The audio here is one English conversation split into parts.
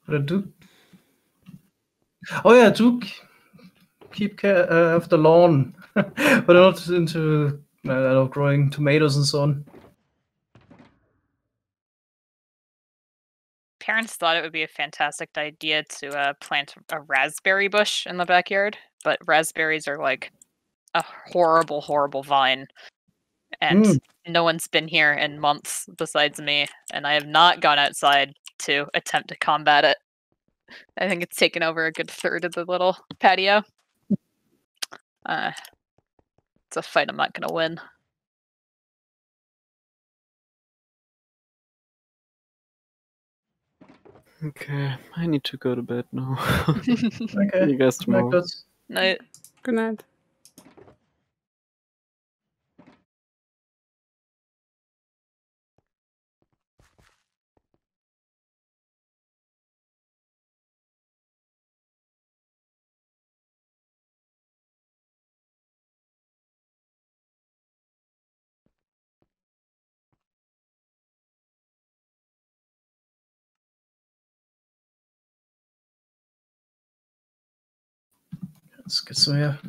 What I do? Oh yeah, do keep care of the lawn, but I'm not into growing tomatoes and so on. Parents thought it would be a fantastic idea to plant a raspberry bush in the backyard, but raspberries are like a horrible, horrible vine, and no one's been here in months besides me, and I have not gone outside to attempt to combat it. I think it's taken over a good third of the little patio. It's a fight I'm not gonna win. Okay, I need to go to bed now. Okay. See you guys tomorrow. Night. Good night. Let's get some here.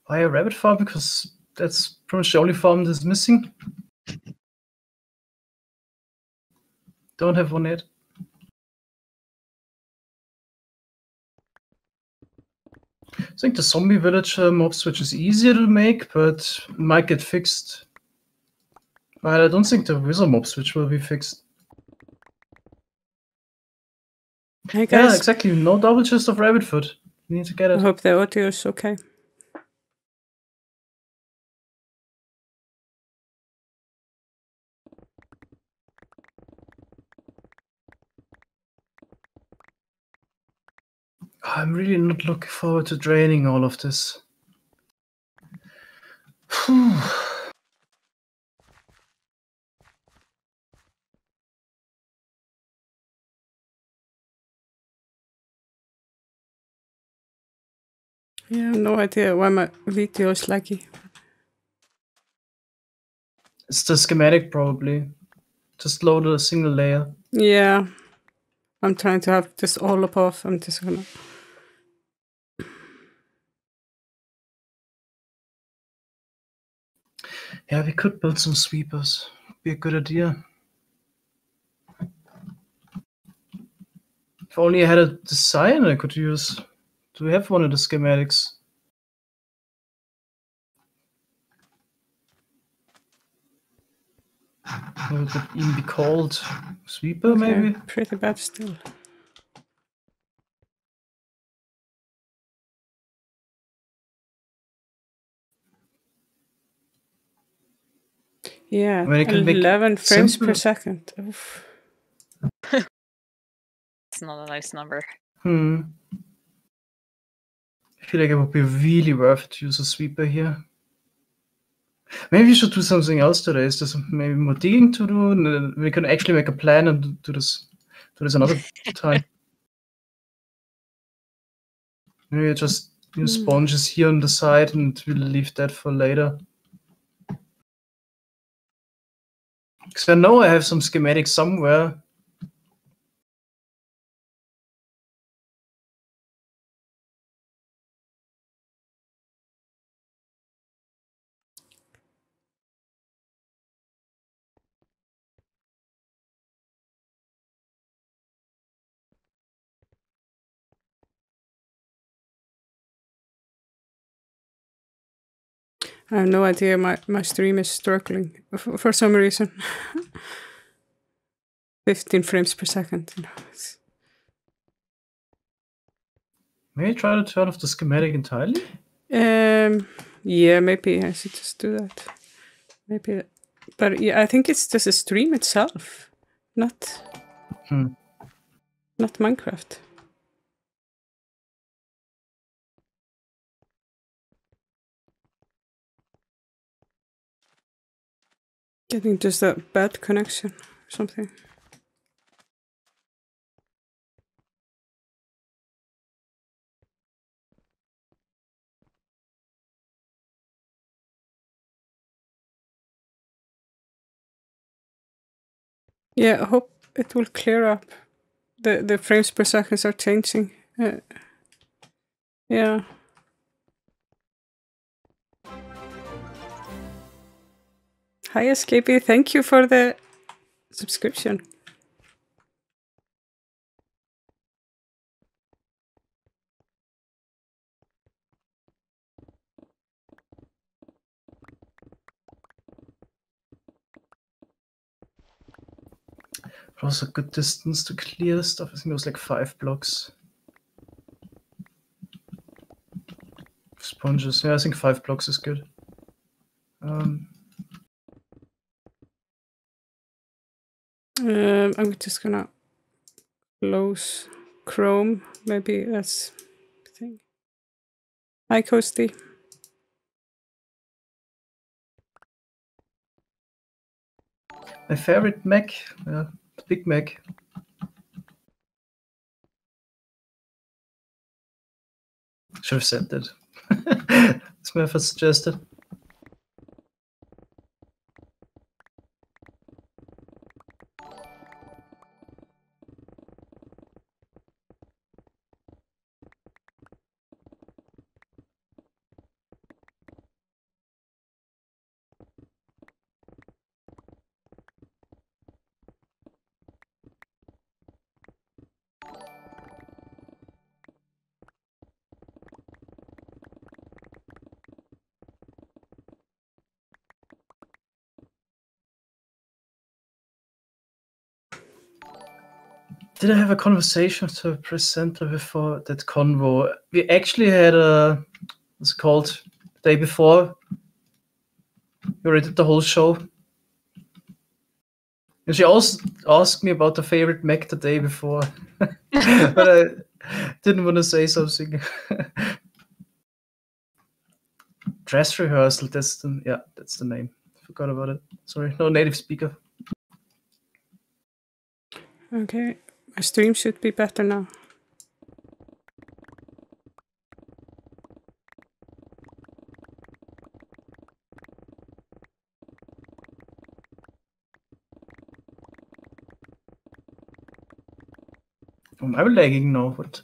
Why a rabbit farm? Because that's pretty much the only farm that's missing. Don't have one yet. I think the zombie villager mob switch is easier to make, but might get fixed. But I don't think the wizard mob switch will be fixed. Hey guys. Yeah, exactly. No double chest of rabbit foot. We need to get it. I hope the audio is okay. I'm really not looking forward to draining all of this. Yeah, I have no idea why my video is laggy. It's the schematic probably. Just load a single layer. Yeah. I'm trying to have this all above. I'm just gonna... Yeah, we could build some sweepers. Be a good idea. If only I had a design I could use. Do we have one of the schematics? Or it could even be called sweeper, Okay, maybe? pretty bad still. Yeah, I mean, I can make 11 frames simple- per second. Oof. It's not a nice number. I feel like it would be really worth it to use a sweeper here. Maybe we should do something else today. Is there maybe more digging to do? And then we can actually make a plan and do this another time. Maybe just use sponges here on the side and we'll leave that for later. Because I know I have some schematics somewhere. I have no idea. My stream is struggling for some reason. 15 frames per second. You know, Maybe try to turn off the schematic entirely? Yeah, maybe I should just do that. Maybe, but yeah, I think it's just a stream itself, not Minecraft. Getting just a bad connection or something. Yeah, I hope it will clear up. The frames per second are changing. Yeah. Hi SKP, thank you for the subscription. It was a good distance to clear stuff. I think it was like 5 blocks. Sponges. Yeah, I think 5 blocks is good. I'm just gonna close Chrome. Maybe that's the thing. Hi Coasty. My favorite Mac, Big Mac. Should have said that. That's my first suggested. Did I have a conversation with the presenter before that convo? We actually had what's it called, the day before. We already did the whole show. And she also asked me about the favorite Mac the day before. But I didn't want to say something. Dress rehearsal, that's the name. Forgot about it. Sorry, no native speaker. Okay, my stream should be better now. Am I lagging now? What?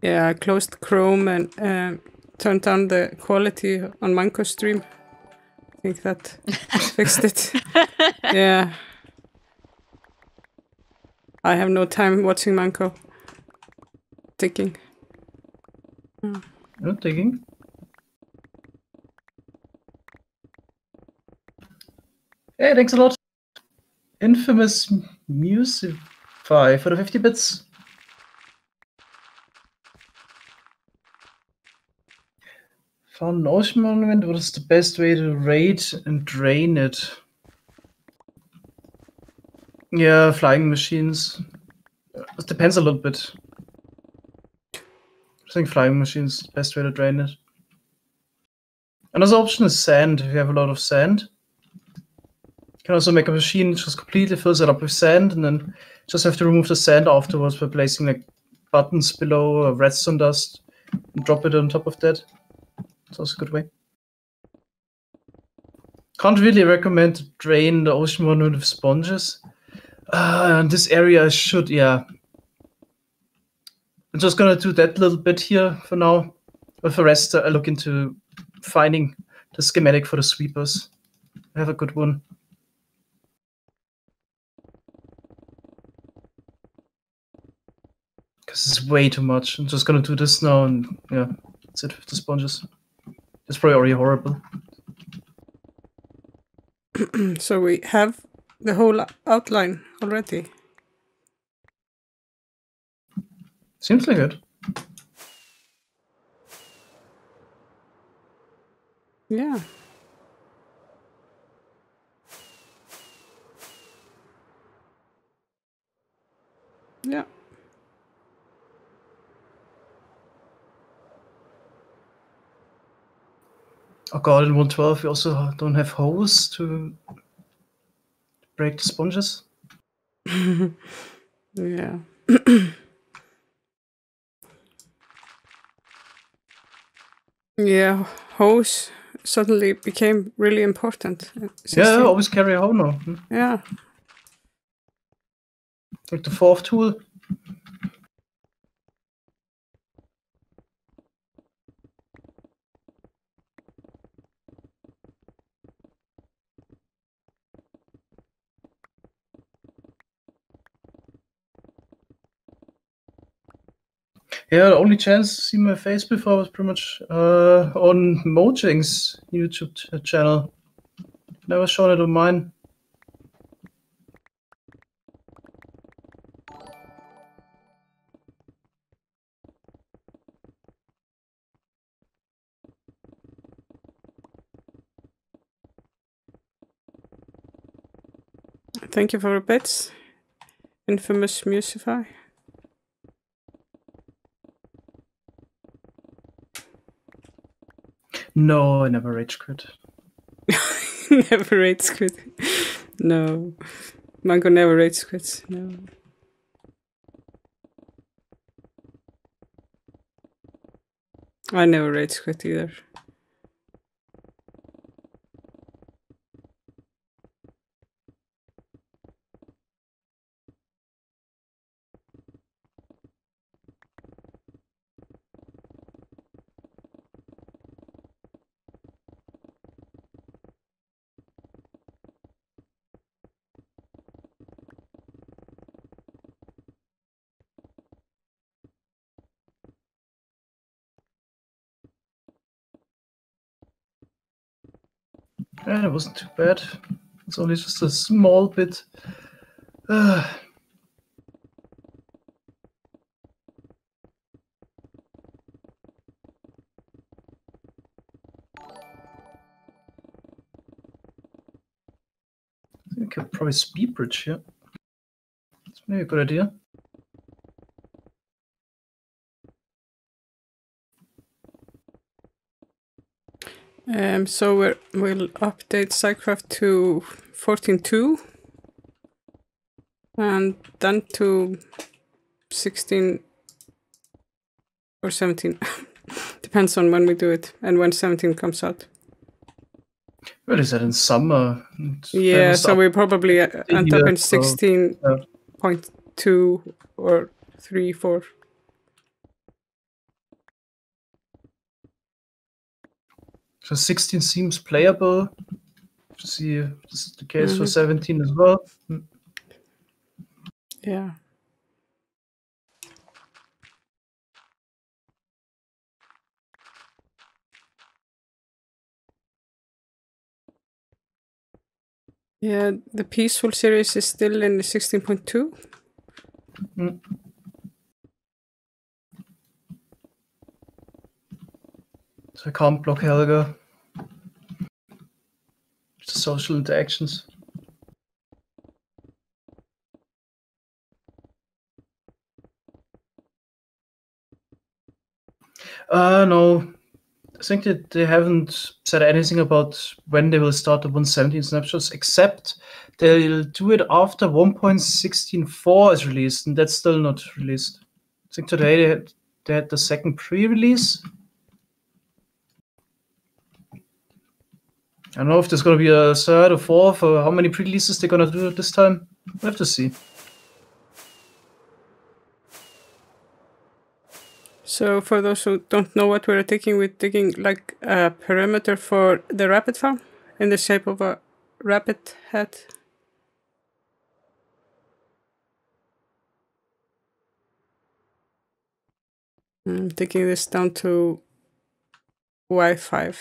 Yeah, I closed Chrome and turned down the quality on Manco stream. I think that fixed it. Yeah. I have no time watching Manco. Ticking. No digging. Hey, thanks a lot. Infamous Music 5 for the 50 bits. Found an ocean monument. What is the best way to raid and drain it? Yeah, flying machines. It depends a little bit. I think flying machines is the best way to drain it. Another option is sand. If you have a lot of sand, you can also make a machine which just completely fills it up with sand, and then just have to remove the sand afterwards by placing like buttons below redstone dust and drop it on top of that. It's also a good way. Can't really recommend to drain the ocean monument with sponges. In this area I should, yeah. I'm just gonna do that little bit here for now. But for the rest, I look into finding the schematic for the sweepers. I have a good one. Because it's way too much. I'm just gonna do this now, and yeah, that's it with the sponges. It's probably already horrible. So we have the whole outline already. Seems like it. Yeah. Yeah. Oh god, in 112 we also don't have hose to break the sponges. Yeah. Yeah, hose suddenly became really important. Yeah, always carry a hoe now. Yeah. Like the fourth tool. Yeah, the only chance to see my face before was pretty much on Mojang's YouTube channel. Never shown it on mine. Thank you for the bits. Infamous Musify. No, I never rage quit. Never rage quit. No. Mango never rage quits. No. I never rage quit either. Yeah, it wasn't too bad. It's only just a small bit. I think I could probably speed bridge here. It's maybe a good idea. So we'll update SciCraft to 14.2 and then to 16 or 17. Depends on when we do it and when 17 comes out. What is that in summer? Yeah, so we probably end up in 16.2 or 3, 4. So 16 seems playable. To see if this is the case for 17 as well. Yeah. Yeah, the Peaceful series is still in the 16.2. So I can't block Helga. Just social interactions. No. I think that they haven't said anything about when they will start the 117 snapshots, except they'll do it after 1.16.4 is released, and that's still not released. I think today they had the second pre-release. I don't know if there's going to be a third or fourth, or how many pre-releases they're going to do this time. We'll have to see. So for those who don't know what we're taking like a perimeter for the rabbit farm in the shape of a rabbit head. I'm taking this down to Y5.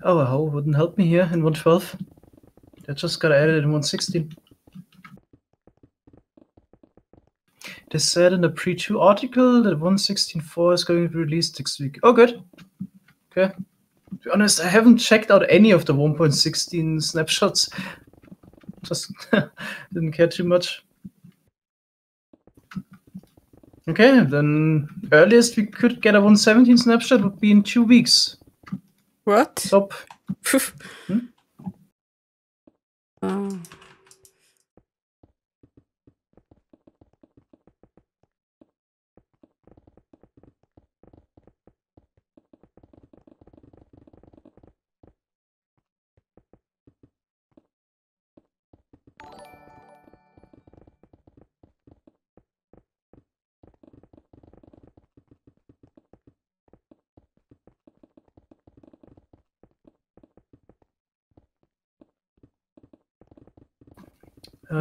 Oh, a hole wouldn't help me here in 112. That just got added in 116. They said in the pre-2 article that 116.4 is going to be released next week. Oh, good. Okay. To be honest, I haven't checked out any of the 1.16 snapshots. Just didn't care too much. Okay, then earliest we could get a 117 snapshot would be in 2 weeks. What? Stop. Oh.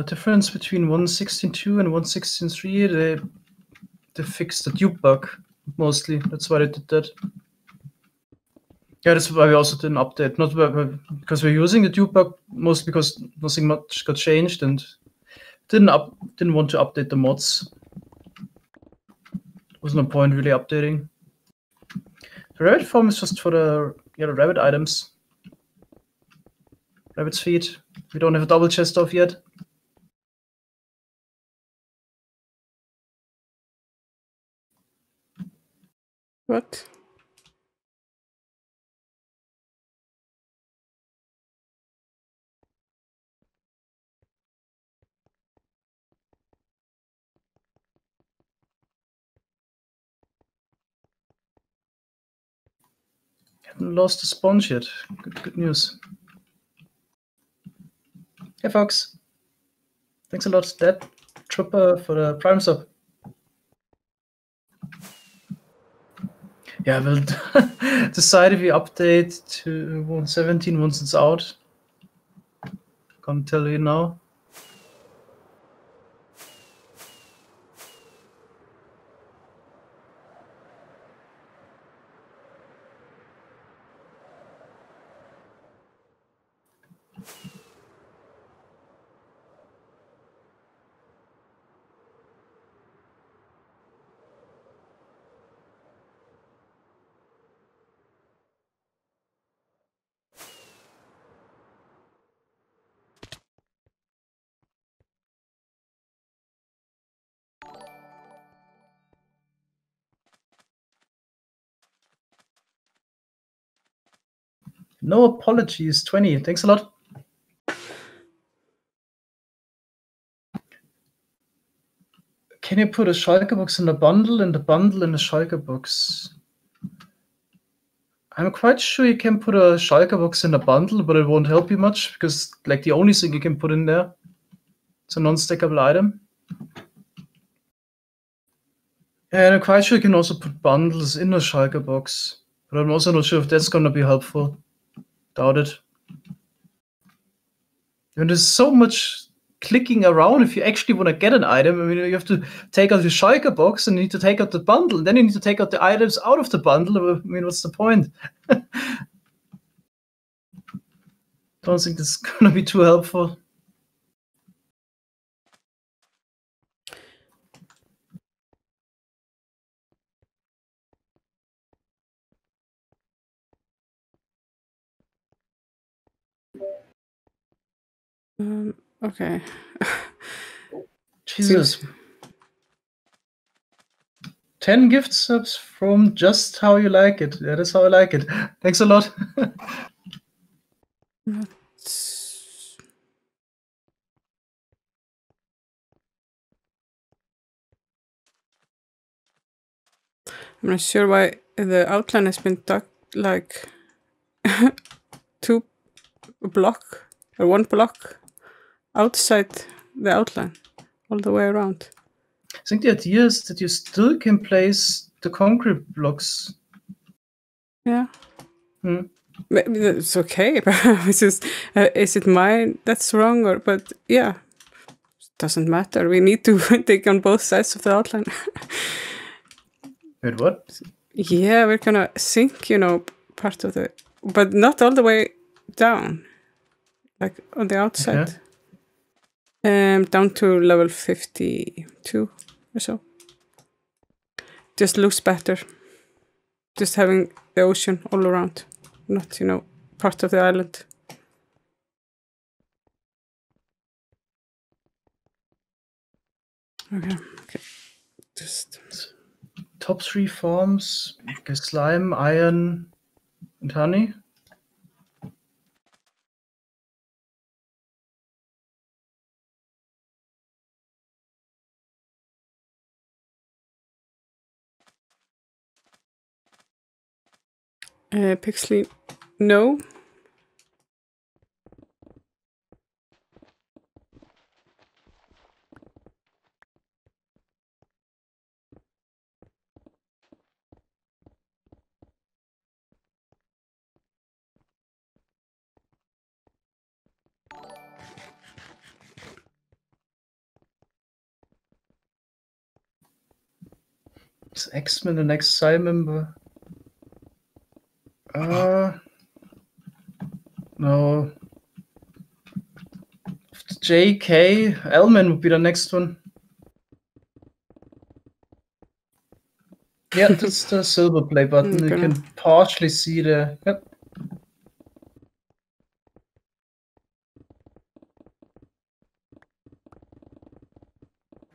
Difference between 116.2 and 116.3, they fixed the dupe bug mostly. That's why they did that. Yeah, that's why we also didn't update. Not because we're using the dupe bug, mostly because nothing much got changed and didn't want to update the mods. There was no point really updating. The rabbit form is just for the rabbit items. Rabbit's feet. We don't have a double chest off yet. What? Haven't lost the sponge yet. Good news. Hey, Fox. Thanks a lot, Dad Trooper, for the Prime sub. Yeah, we'll decide if we update to 117 once it's out. Can't tell you now. No apologies, 20. Thanks a lot. Can you put a Schalke box in the bundle and the bundle in the Schalke box? I'm quite sure you can put a Schalke box in a bundle, but it won't help you much because like the only thing you can put in there, it's a non-stackable item. And I'm quite sure you can also put bundles in a Schalke box, but I'm also not sure if that's gonna be helpful. Doubt it. And there's so much clicking around if you actually want to get an item. I mean, you have to take out the Schalke box and you need to take out the bundle. Then you need to take out the items out of the bundle. I mean, what's the point? Don't think this is going to be too helpful. Okay. Jesus. 10 gift subs from Just How You Like It. Yeah, that's how I like it. Thanks a lot. I'm not sure why the outline has been ducked like 2 block or 1 block outside the outline all the way around. I think the idea is that you still can place the concrete blocks. Yeah. Maybe it's okay, but it's just, is it mine that's wrong? But yeah, it doesn't matter. We need to take on both sides of the outline. Wait, what? Yeah, we're gonna sync, part of the but not all the way down. Like on the outside. Down to level 52 or so. Just looks better. Just having the ocean all around. Not, part of the island. Okay. Just top 3 forms: slime, iron, and honey. Pixley, no. Is X-Men the next Psy member? No. JK, Elman would be the next one. Yeah, that's the silver play button. You can partially see the... Yep.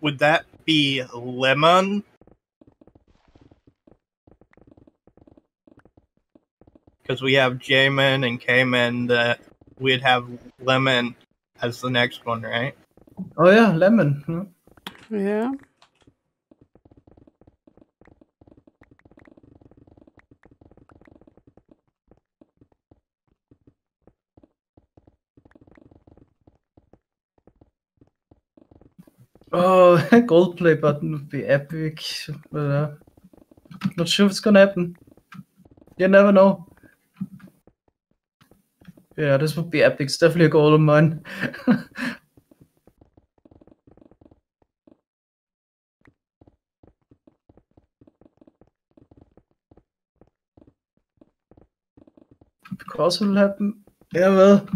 Would that be Lemon? Because we have J-Man and K-Man, that we'd have Lemon as the next one, right? Oh yeah, Lemon. Yeah. Oh, gold play button would be epic. But, not sure if it's gonna happen. You never know. Yeah, this would be epic. It's definitely a goal of mine. Because it'll happen. Yeah, well,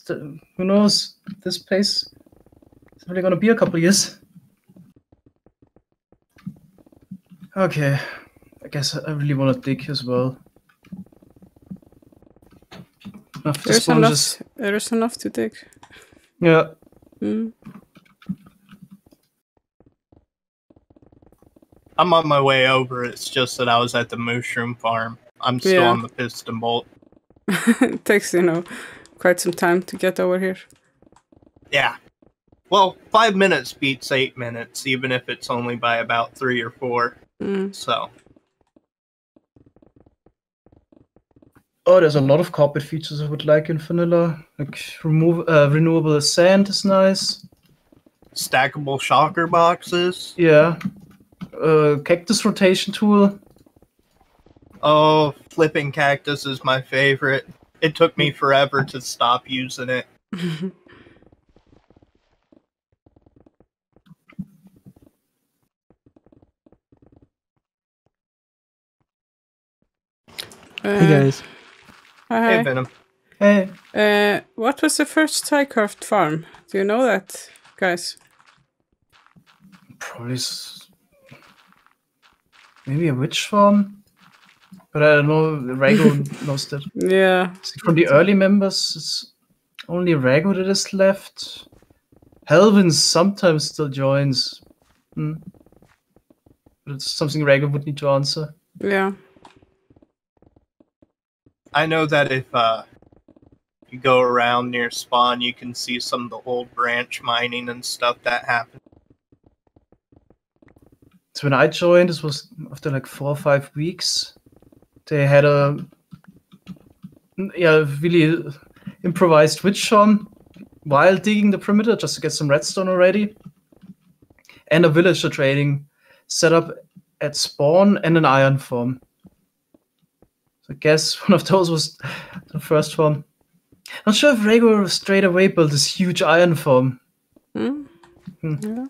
who knows? This place is only gonna be a couple years. Okay, I guess I really want to dig as well. There's enough to dig. Yeah. I'm on my way over. It's just that I was at the mushroom farm. I'm still on the piston bolt. It takes, quite some time to get over here. Yeah. Well, 5 minutes beats 8 minutes, even if it's only by about 3 or 4. So. Oh, there's a lot of carpet features I would like in vanilla. Like renewable sand is nice. Stackable shocker boxes. Yeah. Cactus rotation tool. Oh, flipping cactus is my favorite. It took me forever to stop using it. Hey guys. Hi. Hey, Venom. Hey. What was the first SciCraft farm? Do you know that, guys? Probably maybe a witch farm, but I don't know. Rago knows that. Yeah. From the early members, it's only Rago that is left. Helvin sometimes still joins. But it's something Rago would need to answer. Yeah. I know that if you go around near spawn, you can see some of the old branch mining and stuff that happened. So when I joined, this was after like 4 or 5 weeks. They had a really improvised witch farm while digging the perimeter just to get some redstone already, and a villager trading setup at spawn and an iron farm. So I guess one of those was the first farm. Not sure if Rago straight away built this huge iron farm. Yeah.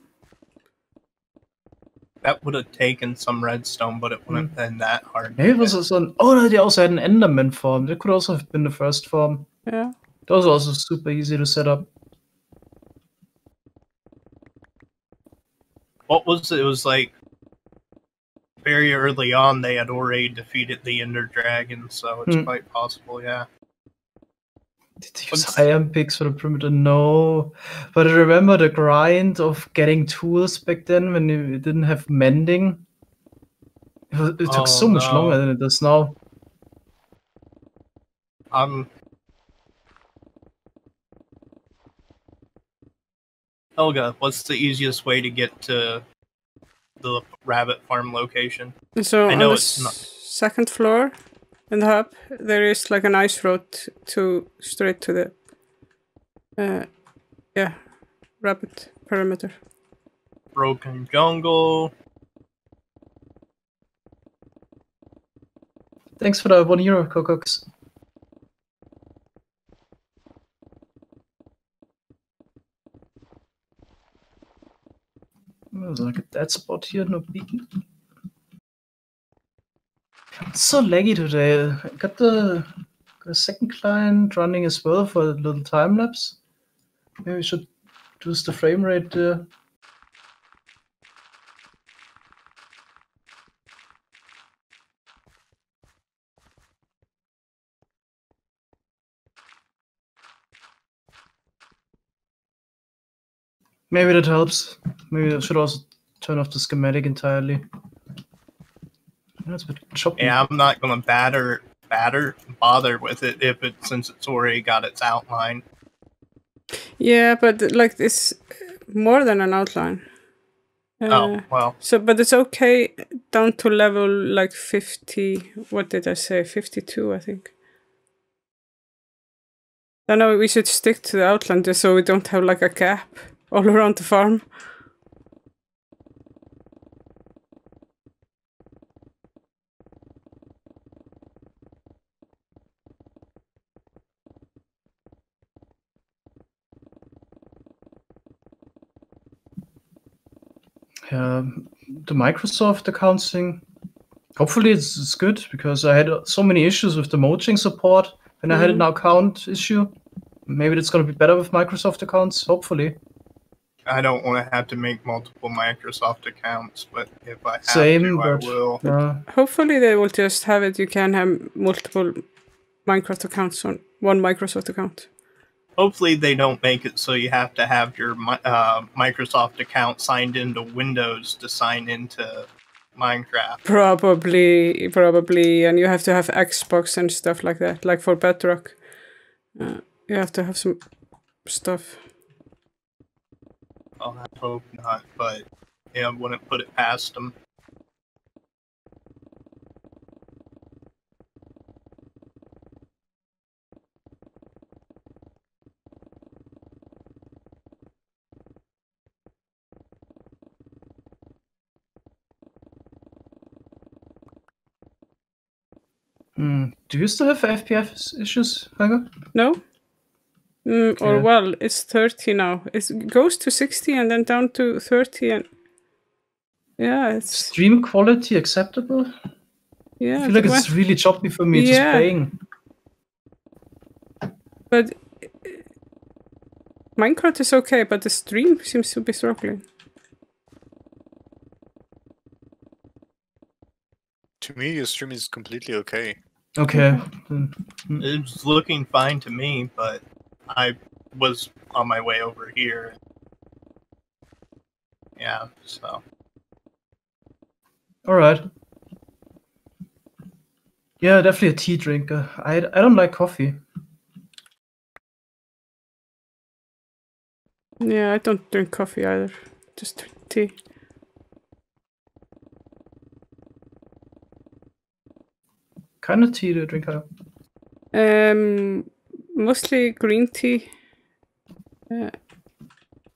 That would have taken some redstone, but it wouldn't have been that hard. Maybe it was also an... Oh, no, they also had an Enderman farm. That could also have been the first farm. Yeah. That was also super easy to set up. What was it? It was like very early on they had already defeated the Ender Dragon, so it's quite possible, yeah. Did they use iron picks for the perimeter? No. But I remember the grind of getting tools back then when you didn't have mending. It took so much longer than it does now. Helga, what's the easiest way to get to the rabbit farm location? So I know on the it's not. second floor in the hub, there is like an ice road to straight to the rabbit perimeter. Broken jungle. Thanks for the €1, Cocox. There's like a dead spot here, no beacon. It's so laggy today. I got a second client running as well for a little time lapse. Maybe we should boost the frame rate there. Maybe that helps. Maybe I should also turn off the schematic entirely. That's a bit choppy. Yeah, I'm not gonna bother with it since it's already got its outline. Yeah, but like it's more than an outline. Oh, well. So, but it's okay down to level like 50. What did I say? 52, I think. I know we should stick to the outline just so we don't have like a gap all around the farm. The Microsoft account thing. Hopefully it's good, because I had so many issues with the moching support when I had an account issue. Maybe it's going to be better with Microsoft accounts, hopefully. I don't want to have to make multiple Microsoft accounts, but if I have Same, to, I but will. Hopefully they will just have it. You can have multiple Minecraft accounts on one Microsoft account. Hopefully they don't make it so you have to have your Microsoft account signed into Windows to sign into Minecraft. Probably, and you have to have Xbox and stuff like that. Like for Bedrock, you have to have some stuff. I'll hope not, but yeah, I wouldn't put it past them. Do you still have FPS issues, Helga? No? Or well, it's 30 now. It goes to 60 and then down to 30 and... Yeah, it's... Stream quality acceptable? Yeah. I feel like it's really choppy for me just playing. But... Minecraft is okay, but the stream seems to be struggling. To me, your stream is completely okay. Okay. It's looking fine to me, but I was on my way over here. Yeah, so. Alright. Yeah, definitely a tea drinker. I don't like coffee. Yeah, I don't drink coffee either. Just drink tea. Kind of tea do you drink, Helga? Mostly green tea.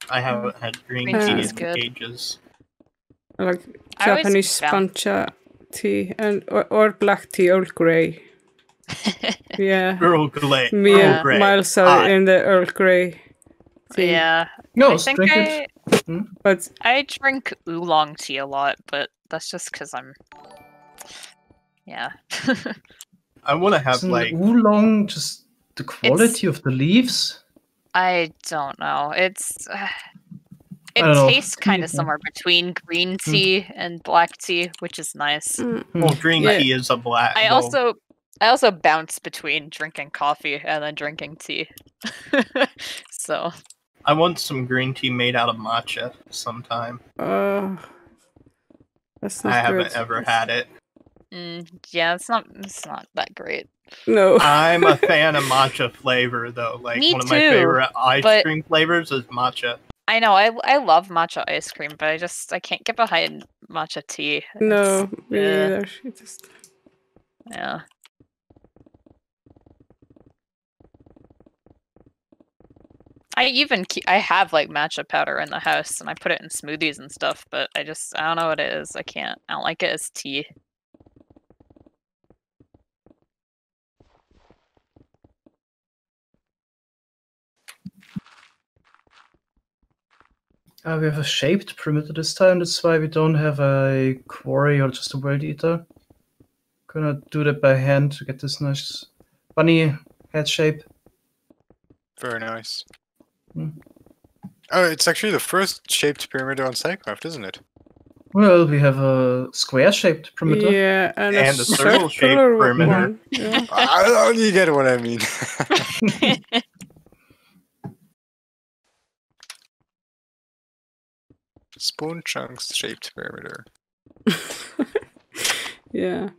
I haven't had green Green tea tea is in good. ages. Like I always Japanese found- spancha tea and or black tea, Earl Grey. Yeah. Earl Grey. Me Earl and Grey. Miles are Hot. in the Earl Grey tea. Yeah. No, I think drink it. But I drink oolong tea a lot, but that's just because I'm. Yeah. I want to have Isn't like oolong just the quality of the leaves? I don't know. It's. I It don't know. tastes kind of Yeah. somewhere between green tea and black tea, which is nice. well, green Yeah. tea is a black. I well, also bounce between drinking coffee and then drinking tea. So I want some green tea made out of matcha sometime. that's I not haven't good. ever had it. yeah, it's not that great. No. I'm a fan of matcha flavor though. Like Me one of my too, favorite ice but- cream flavors is matcha. I know I love matcha ice cream, but I can't get behind matcha tea. No, It's- me either. It just Yeah. I have like matcha powder in the house, and I put it in smoothies and stuff. But I don't know what it is. I don't like it as tea. We have a shaped perimeter this time. That's why we don't have a quarry or just a world eater. Gonna do that by hand to get this nice bunny head shape. Very nice. Hmm. Oh, it's actually the first shaped pyramid on SciCraft, isn't it? Well, we have a square-shaped perimeter. yeah, and And a a circle-shaped circular perimeter. one. Yeah. You get what I mean. Spoon chunks shaped perimeter. Yeah.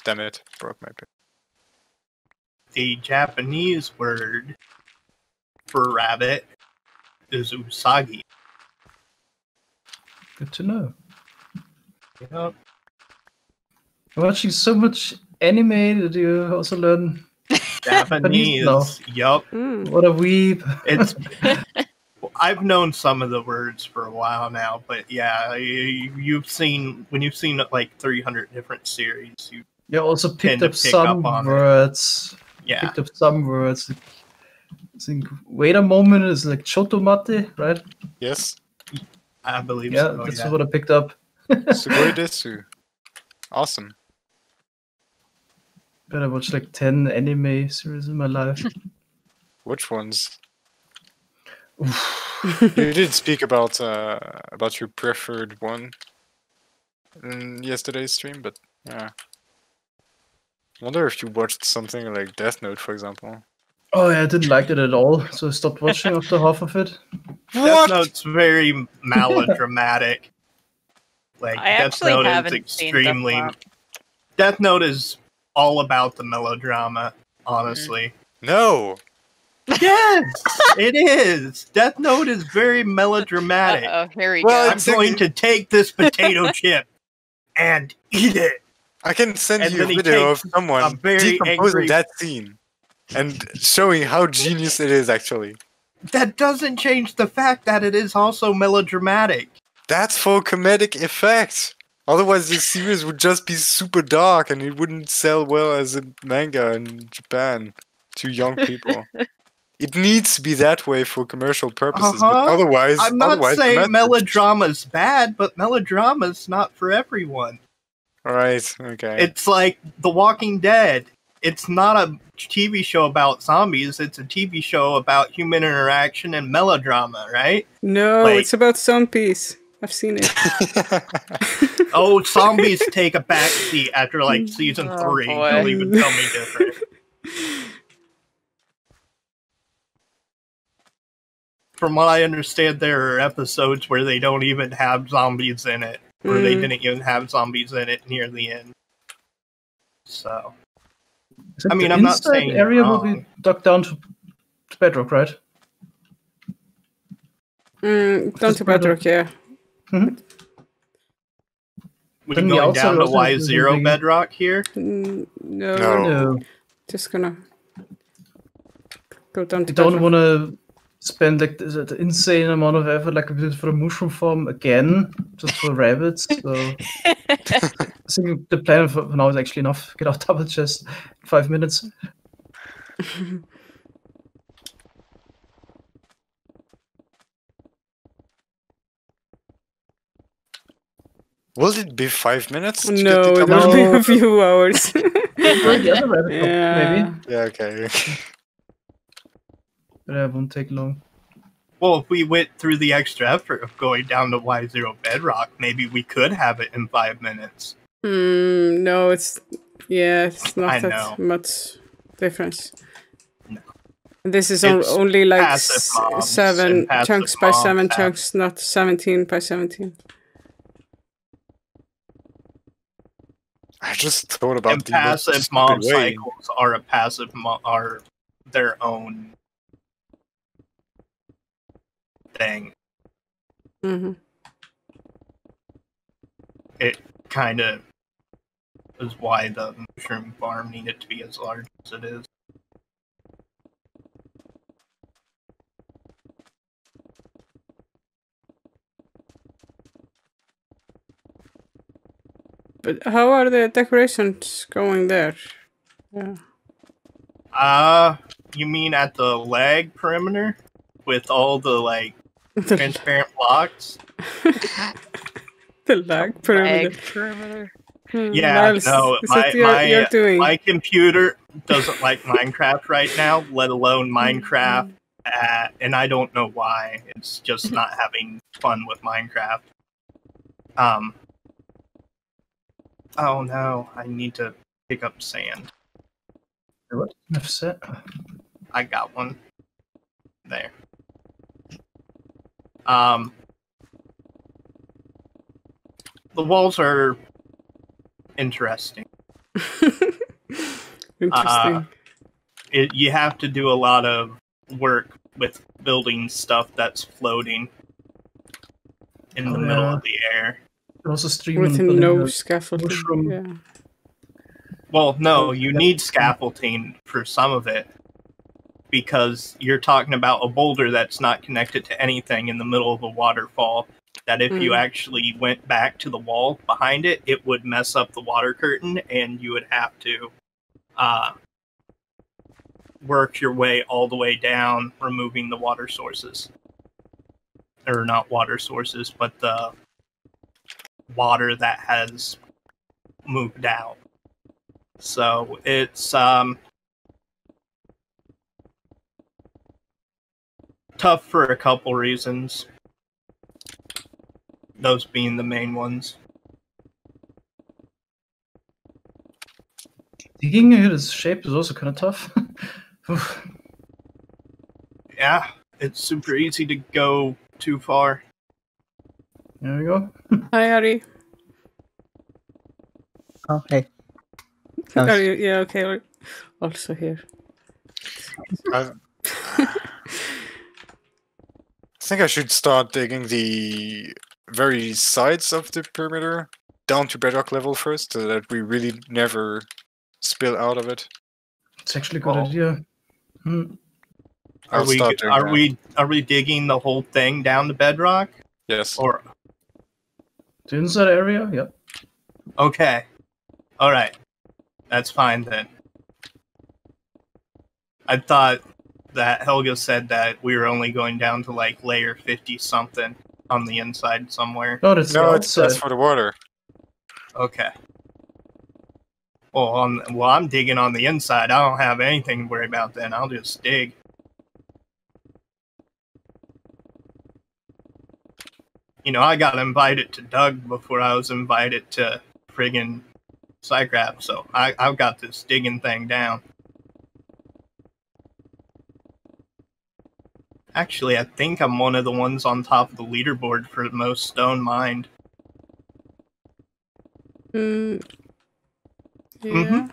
Damn it, broke my pen. The Japanese word for rabbit is usagi. Good to know. Yep. I'm watching so much anime that you also learn Japanese. now. Yup. Mm. What a weeb. It's. I've known some of the words for a while now, but yeah, you've seen like 300 different series. You also Tend picked to up pick some up on it. words. Yeah, Picked up some words. I think, wait a moment, is like chotomate, right? Yes? I believe Yeah, so. that's Yeah. what I picked up. Sugoi desu. Awesome. But I watched like 10 anime series in my life. Which ones? You did speak about your preferred one in yesterday's stream, but yeah. I wonder if you watched something like Death Note, for example. Oh yeah, I didn't like it at all, so I stopped watching after half of it. Death Note's very melodramatic. Like I Death actually Note is haven't seen Death extremely. Note. Death Note is all about the melodrama. Honestly. No! Yes, it is. Death Note is very melodramatic. Oh, here we Well, go. I'm going to take this potato chip and eat it. I can send And you a then he video of takes someone a very decomposing angry- that scene and showing how genius it is, actually. That doesn't change the fact that it is also melodramatic. That's for comedic effect. Otherwise, this series would just be super dark and it wouldn't sell well as a manga in Japan to young people. It needs to be that way for commercial purposes, but otherwise, I'm not otherwise the saying message- melodrama's bad, but melodrama's not for everyone. Alright, okay. It's like The Walking Dead. It's not a TV show about zombies, it's a TV show about human interaction and melodrama, right? No, Like- it's about zombies. I've seen it. Oh, zombies take a backseat after like season Oh, 3. boy. Don't even tell me different. From what I understand, there are episodes where they don't even have zombies in it. Or they didn't even have zombies in it near the end. So, Is it I mean, the I'm not inside saying you're area will be wrong. dug down to bedrock, right? Down Just to bedrock, yeah. we Then the going outside down to also is Y0 big. bedrock here? No, No. No, just gonna go down to you don't bedrock. want to spend like the insane amount of effort, like we did for the mushroom farm again, just for rabbits. So I think the plan for now is actually enough. Get our double chest in 5 minutes. Will it be 5 minutes? To get No, the it double- will be No. a few hours. Or the other rabbit hole, Yeah. maybe. Yeah, okay. But it won't take long. Well, if we went through the extra effort of going down to Y0 bedrock, maybe we could have it in 5 minutes. No, it's I not know. that much difference. No. This is It's only like passive mobs 7 and passive chunks by 7 mobs have- chunks, not 17 by 17. I just thought about And the most passive stupid mob way. cycles are a passive are their own thing. Mm-hmm. It kind of is why the mushroom farm needed to be as large as it is. But how are the decorations going there? Yeah. You mean at the leg perimeter with all the like the transparent blocks? lag perimeter. Lag perimeter. Yeah, Niles, no, is that you're doing? my computer doesn't like Minecraft right now, let alone Minecraft, and I don't know why. It's just not having fun with Minecraft. Oh no, I need to pick up sand. What? Enough set. I got one. There. The walls are interesting. Interesting. You have to do a lot of work with building stuff that's floating in the middle of the air. Also stream With on no the scaffolding. mushroom. Yeah. Well, no, you need scaffolding for some of it. Because you're talking about a boulder that's not connected to anything in the middle of a waterfall. That if you actually went back to the wall behind it, it would mess up the water curtain, and you would have to work your way all the way down, removing the water sources. Or not water sources, but the water that has moved out. So it's tough for a couple reasons. Those being the main ones. Digging his shape is also kind of tough. Yeah, it's super easy to go too far. There we go. Hi, Ari. Oh, hey. Are you, yeah, okay. We're also here. I think I should start digging the very sides of the perimeter down to bedrock level first, so that we really never spill out of it. It's actually a good idea. Are I'll start doing that. we digging the whole thing down to bedrock? Yes. Or The inside area? Yep. okay. Alright. That's fine then. I thought that Helga said that we were only going down to like layer 50 something on the inside somewhere. No, that's No, the it's outside. that's for the water. Okay. Well, I'm digging on the inside. I don't have anything to worry about then. I'll just dig. You know, I got invited to Doug before I was invited to friggin' SciCraft, so I've got this digging thing down. Actually, I think I'm one of the ones on top of the leaderboard for the most stone mined. Yeah. Mhm.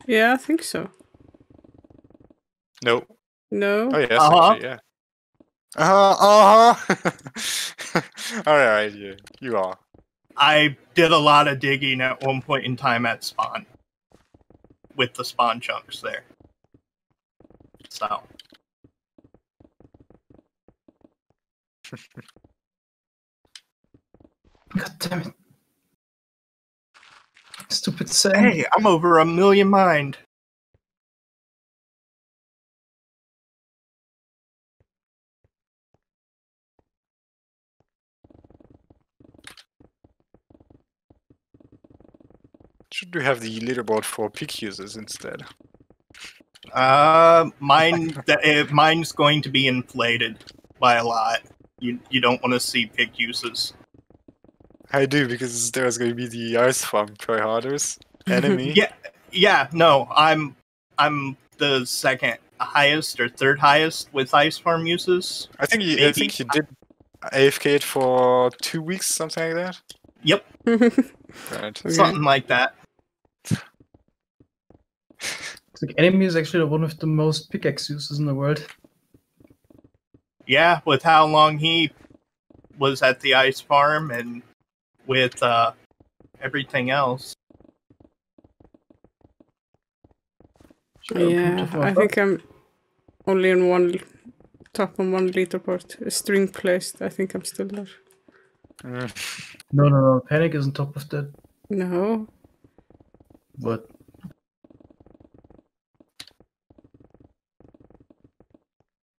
Yeah, I think so. No. No? Oh yes, Uh-huh. actually, yeah. Alright, yeah, you are. I did a lot of digging at one point in time at spawn. With the spawn chunks there. So. God damn it. Stupid sand. Hey, I'm over 1 million mined. Should we have the leaderboard for peak users instead? Mine's going to be inflated by a lot. You don't want to see pick uses. I do, because there's going to be the ice farm tryharders enemy. Yeah. No, I'm the second highest or third highest with ice farm uses. I think you did AFK it for 2 weeks, something like that. Yep, Right. Okay. something like that. It's like enemy is actually one of the most pickaxe users in the world. Yeah, with how long he was at the ice farm and with everything else. Yeah, I think I'm only in top on one leaderboard. A string placed. I think I'm still there. No. Panic is on top of that. No. What?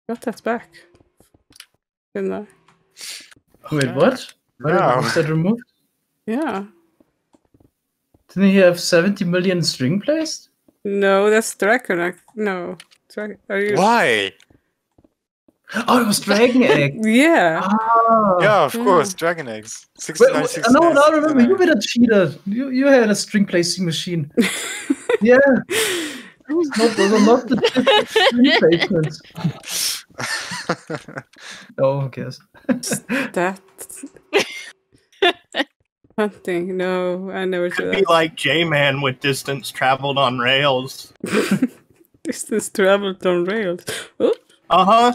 Got that back. Didn't I? Wait, what? No. Was that removed? Yeah. Didn't he have 70 million string placed? No, that's Dragon. No. Are you? Why? Oh, it was Dragon Egg! Yeah. Ah! Yeah, of Yeah. course, Dragon Eggs. Wait, 69, no, 69, I remember, 69. you were a cheater. You had a string placing machine. Yeah. Those are not the string placements. Oh, who cares? That. Hunting. No, I never Could do be that. like J-Man with distance traveled on rails. Distance traveled on rails. Oops.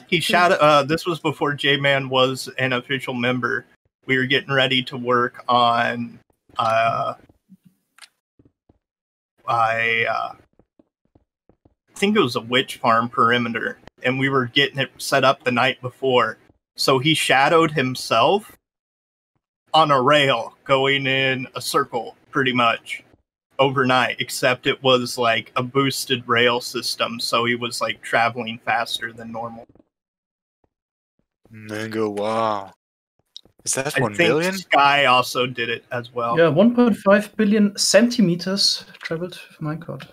He shouted. This was before J-Man was an official member. We were getting ready to work on. I think it was a witch farm perimeter, and we were getting it set up the night before. So he shadowed himself on a rail, going in a circle, pretty much overnight. Except it was like a boosted rail system, so he was like traveling faster than normal. Mango, wow. Is that I 1 think billion? Sky also did it as well. Yeah, 1.5 billion centimeters traveled with minecart.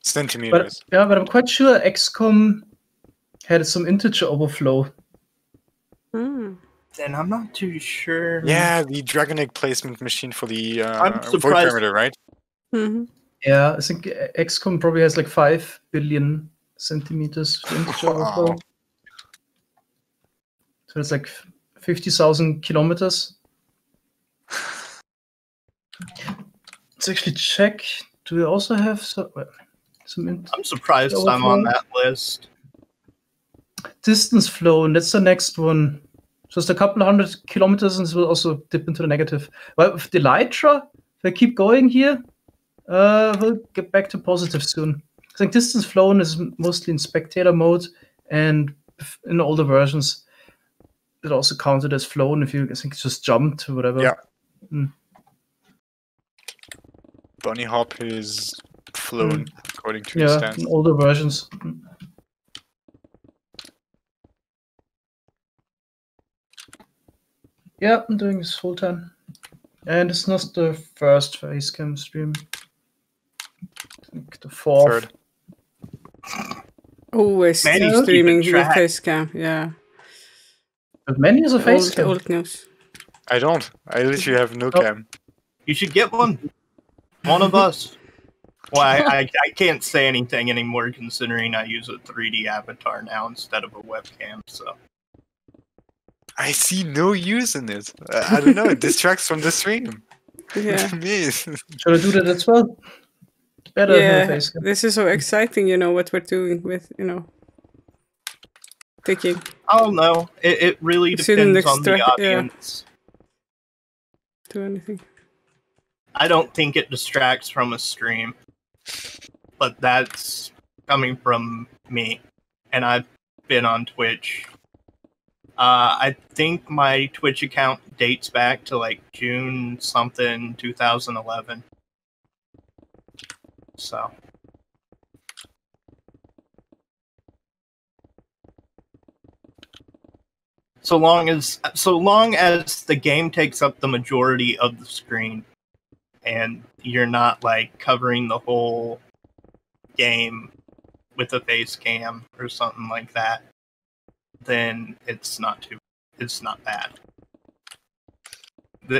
Centimeters. But I'm quite sure XCOM had some integer overflow. Hmm. Then I'm not too sure. Yeah, the Dragon Egg placement machine for the I'm void surprised- perimeter, right? Mm-hmm. Yeah, I think XCOM probably has like 5 billion centimeters for integer overflow. Wow. So it's like 50,000 kilometers. Let's actually check. Do we also have some I'm surprised I'm on that list. distance flow? And that's the next one. So it's a couple hundred kilometers, and it will also dip into the negative. Well, with the Elytra, if I keep going here, we'll get back to positive soon. I think distance flown is mostly in spectator mode, and in older versions, it also counted as flown if you, I think, just jumped or whatever. Yeah. Bunny hop is flown according to the Yeah, stance. in older versions. Yeah, I'm doing this full time. And it's not the first facecam stream. I think the fourth. Third. Always Manny's keeping streaming with track. facecam. Yeah. But many is a facecam. Old news. I don't. I literally have no Oh. cam. You should get one. One of us. Well, I can't say anything anymore considering I use a 3D avatar now instead of a webcam, so. I see no use in it. I don't know. It distracts from the stream. Yeah. Me. Should I do that as well? Better than a Yeah. facecam. This is so exciting, what we're doing with, taking. Oh no, it really Shouldn't depends on the extract- yeah. audience. Do anything. I don't think it distracts from a stream, but that's coming from me. And I've been on Twitch I think my Twitch account dates back to like June something 2011. So. So long as the game takes up the majority of the screen, and you're not like covering the whole game with a face cam or something like that, then it's not bad.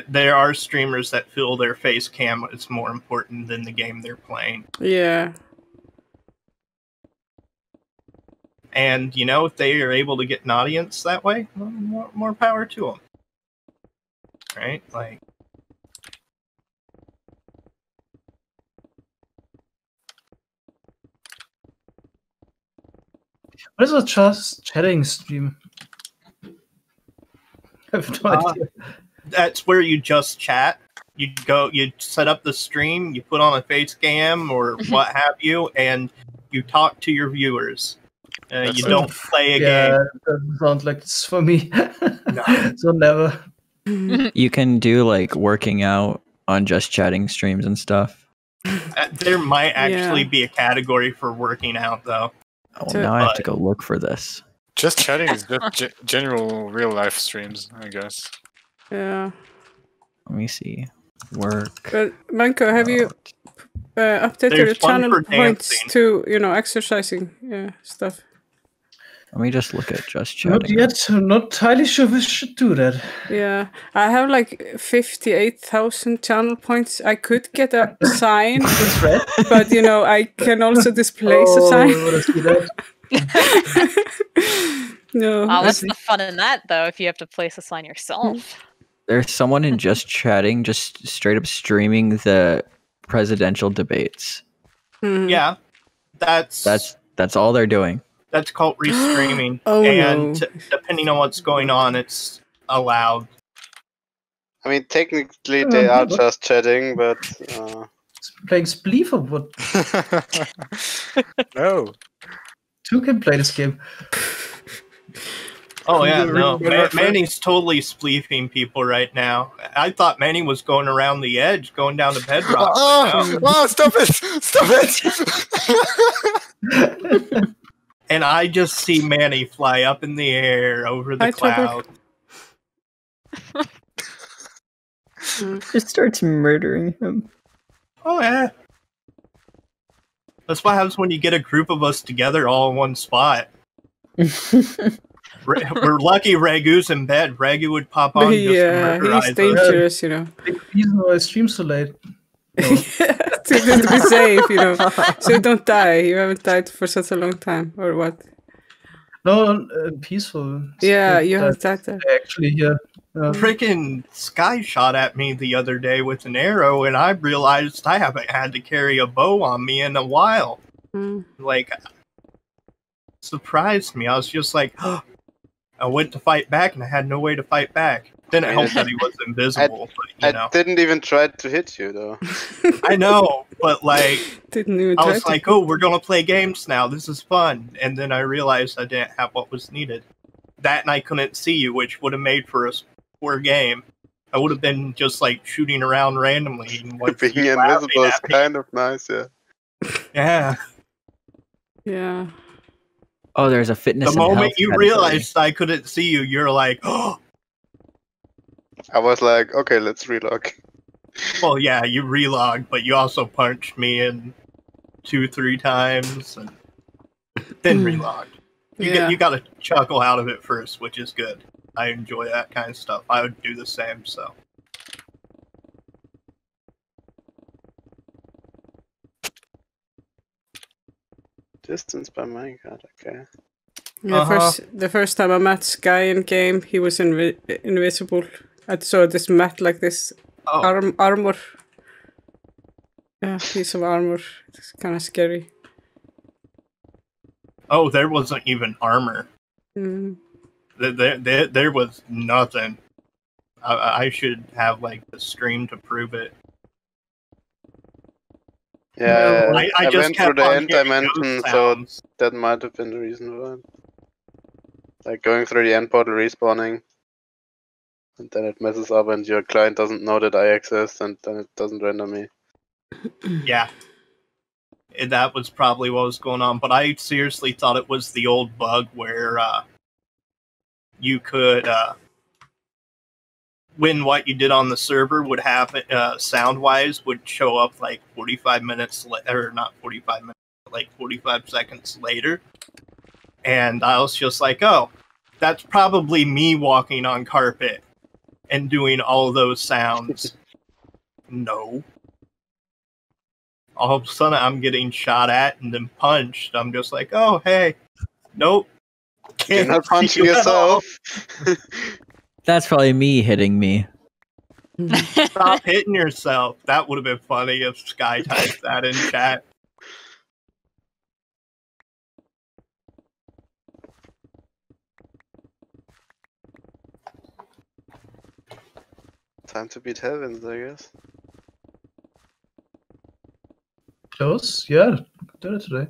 There are streamers that feel their face cam is more important than the game they're playing. Yeah. And, you know, if they are able to get an audience that way, more power to them. Right? Like... What is a just chatting stream? I have no idea. That's where you just chat. You set up the stream, you put on a face cam or what have you, and you talk to your viewers. You don't play a game. Yeah, it doesn't sound like it's for me. No. So never. You can do like working out on just chatting streams and stuff. There might actually be a category for working out, though. Oh, now I have to go look for this. Just chatting is just general real life streams, I guess. Yeah. Let me see. Work. But Manko, have you updated your channel points to, you know, exercising stuff? Let me just look at just chatting. Not yet. I'm not entirely sure if I should do that. Yeah, I have like 58,000 channel points. I could get a sign, but you know, I can also displace a sign. No. Oh, what's the fun in that, though, if you have to place a sign yourself? There's someone in just chatting, just straight up streaming the presidential debates. Yeah, that's all they're doing. That's called restreaming. Depending on what's going on, it's allowed. I mean, technically they are just chatting, but... Playing Spleef or what? No. Two can play this game. Oh yeah, no. Manny's totally spleefing people right now. I thought Manny was going around the edge, going down to bedrock. Oh, stop it! Stop it! And I just see Manny fly up in the air over the cloud. Just starts murdering him. Oh yeah. That's what happens when you get a group of us together all in one spot. We're lucky Ragu's in bed. Ragu would pop on just to murderize he's dangerous, you know. Big reason why I stream so late. No. To be safe, you know. So you don't die. You haven't died for such a long time, or what? No, peaceful. Yeah, you have died there. Actually, yeah. Freaking Sky shot at me the other day with an arrow, and I realized I haven't had to carry a bow on me in a while. Like, surprised me. I was just like, I went to fight back, and I had no way to fight back. Didn't help that he was invisible, but, you know. I didn't even try to hit you, though. I know, but like, I was like, oh, we're gonna play games now. This is fun. And then I realized I didn't have what was needed. That, and I couldn't see you, which would have made for a poor game. I would have been just like shooting around randomly. And being invisible is kind of nice, yeah. Yeah. Yeah. Oh, there's a fitness. The moment you realized I couldn't see you, you're like, oh. I was like, okay, let's relog. Well, yeah, you relogged, but you also punched me in 2-3 times, and then relogged. You got a chuckle out of it first, which is good. I enjoy that kind of stuff. I would do the same, so. Distance by Minecraft, okay. Yeah, the first time I met Sky in game, he was invisible. I saw this mat like this armor. Yeah, piece of armor. It's kind of scary. Oh, there wasn't even armor. There was nothing. I should have like the stream to prove it. Yeah, I just went through kept the on end hearing dimension, ghost so sounds. that might have been the reason for that. Like going through the end portal, respawning, and then it messes up, and your client doesn't know that I exist, and then it doesn't render me. Yeah. That was probably what was going on, but I seriously thought it was the old bug where you could, when what you did on the server would happen, sound-wise, would show up like 45 minutes, or not 45 minutes, but like 45 seconds later. And I was just like, oh, that's probably me walking on carpet and doing all those sounds. No. All of a sudden, I'm getting shot at and then punched. I'm just like, oh, hey. Nope. You're Can't not see punching you at all. yourself. That's probably me hitting me. Stop hitting yourself. That would have been funny if Sky typed that in chat. Time to beat heavens, I guess. Close? Yeah, did it today.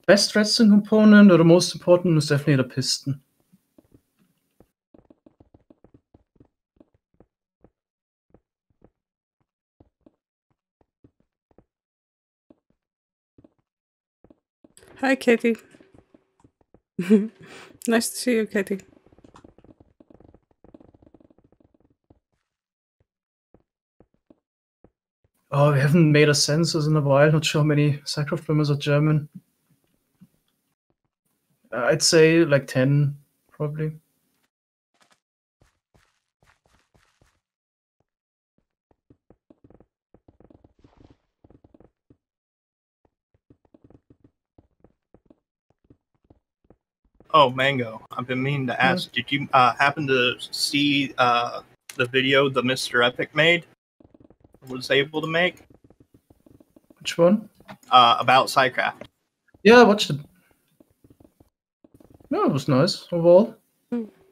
Best redstone component, or the most important, is definitely the piston. Hi, Katie. Nice to see you, Katie. Oh, we haven't made a census in a while. Not sure how many SciCraft members are German. I'd say like 10, probably. Oh, Mango, I've been meaning to ask, did you happen to see the video the Mr. Epic made? Was able to make? Which one? About SciCraft. Yeah, I watched it. No, it was nice overall.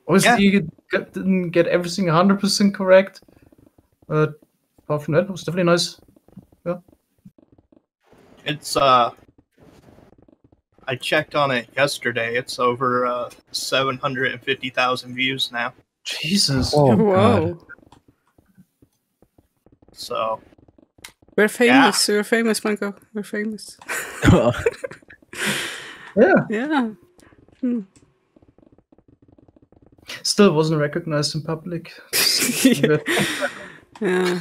Obviously, you didn't get everything 100% correct, but apart from that, it was definitely nice. Yeah. It's I checked on it yesterday. It's over 750,000 views now. Jesus. Oh, Whoa. God. So We're famous. We're famous, Mango. We're famous. Yeah. Yeah. Still wasn't recognized in public. Yeah.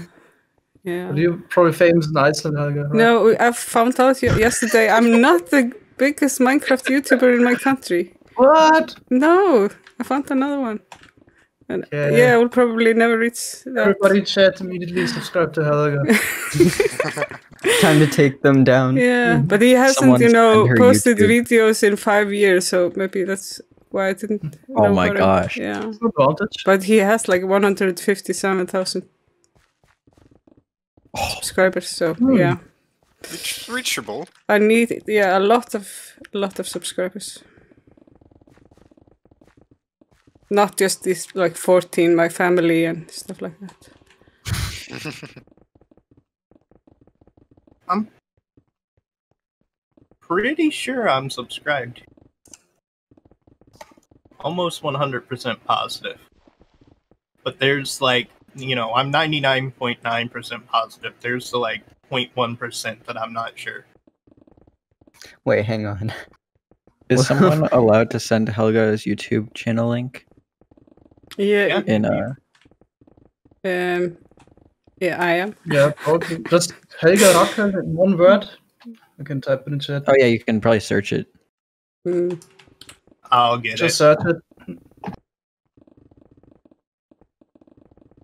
Yeah. But you're probably famous in Iceland, Helga, right? No, I found out yesterday I'm not the biggest Minecraft YouTuber in my country. What? No, I found another one. And Okay. yeah, I will probably never reach that. Everybody in chat immediately subscribe to Helga. Time to take them down. Yeah, but he hasn't, Someone you know, send her posted YouTube. videos in 5 years, so maybe that's why I didn't know Oh my about him. gosh. Yeah. Advantage. But he has like 157,000 subscribers, so yeah. Reachable. I need a lot of subscribers. Not just these like 14, my family and stuff like that. I'm pretty sure I'm subscribed. Almost 100% positive. But there's like, you know, I'm 99.9% positive. There's the like 0.1% that I'm not sure. Wait, hang on. Is someone allowed to send Helga's YouTube channel link? Yeah. Yeah. Yeah, I am. Yeah, probably. Just Helga Racker in one word. You can type it in chat. Oh yeah, you can probably search it. I'll get Just it. search it.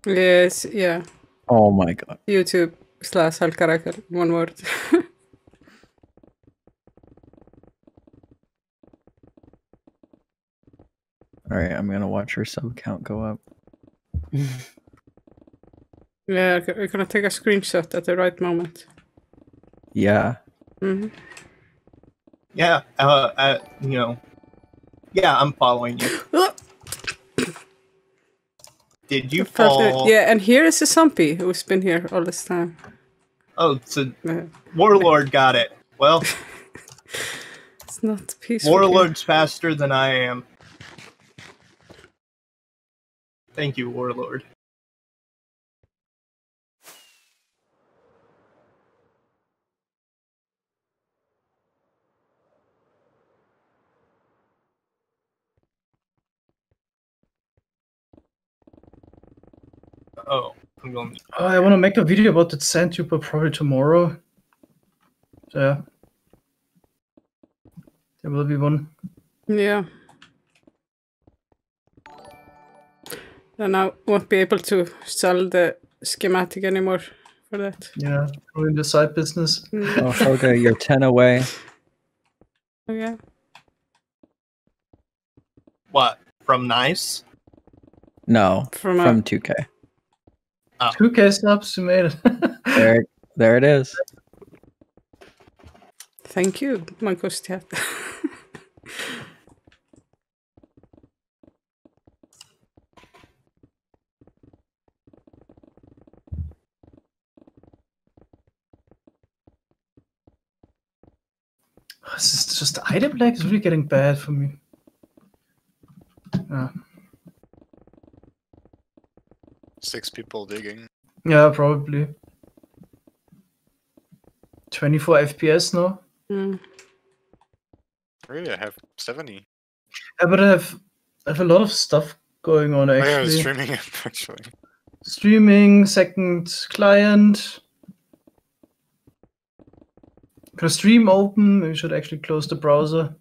Yes, yeah. Oh my god. YouTube/Helga Rakel, one word. Alright, I'm gonna watch her sub count go up. Yeah, we're gonna take a screenshot at the right moment. Yeah. Yeah, you know. Yeah, I'm following you. Did you fall? Yeah, and here is a zombie who's been here all this time. Oh, so Warlord got it. Well, it's not peaceful. Warlord's faster than I am. Thank you, Warlord. Oh, I'm going. I want to make a video about the Sandtuber probably tomorrow. So, yeah. There will be one. Yeah. Then I won't be able to sell the schematic anymore for that. Yeah, ruin the side business. Oh, Helga, you're 10 away. Okay. What? From Nice? No, from 2K. Oh. 2K subs, you made it. there it is. Thank you, Mankostia. This is just the item lag is really getting bad for me. 6 people digging. Yeah, probably. 24 FPS now. Really, I have 70. Yeah, but I have a lot of stuff going on actually. Oh, yeah, streaming actually. Streaming, second client. Got a stream open. We should actually close the browser.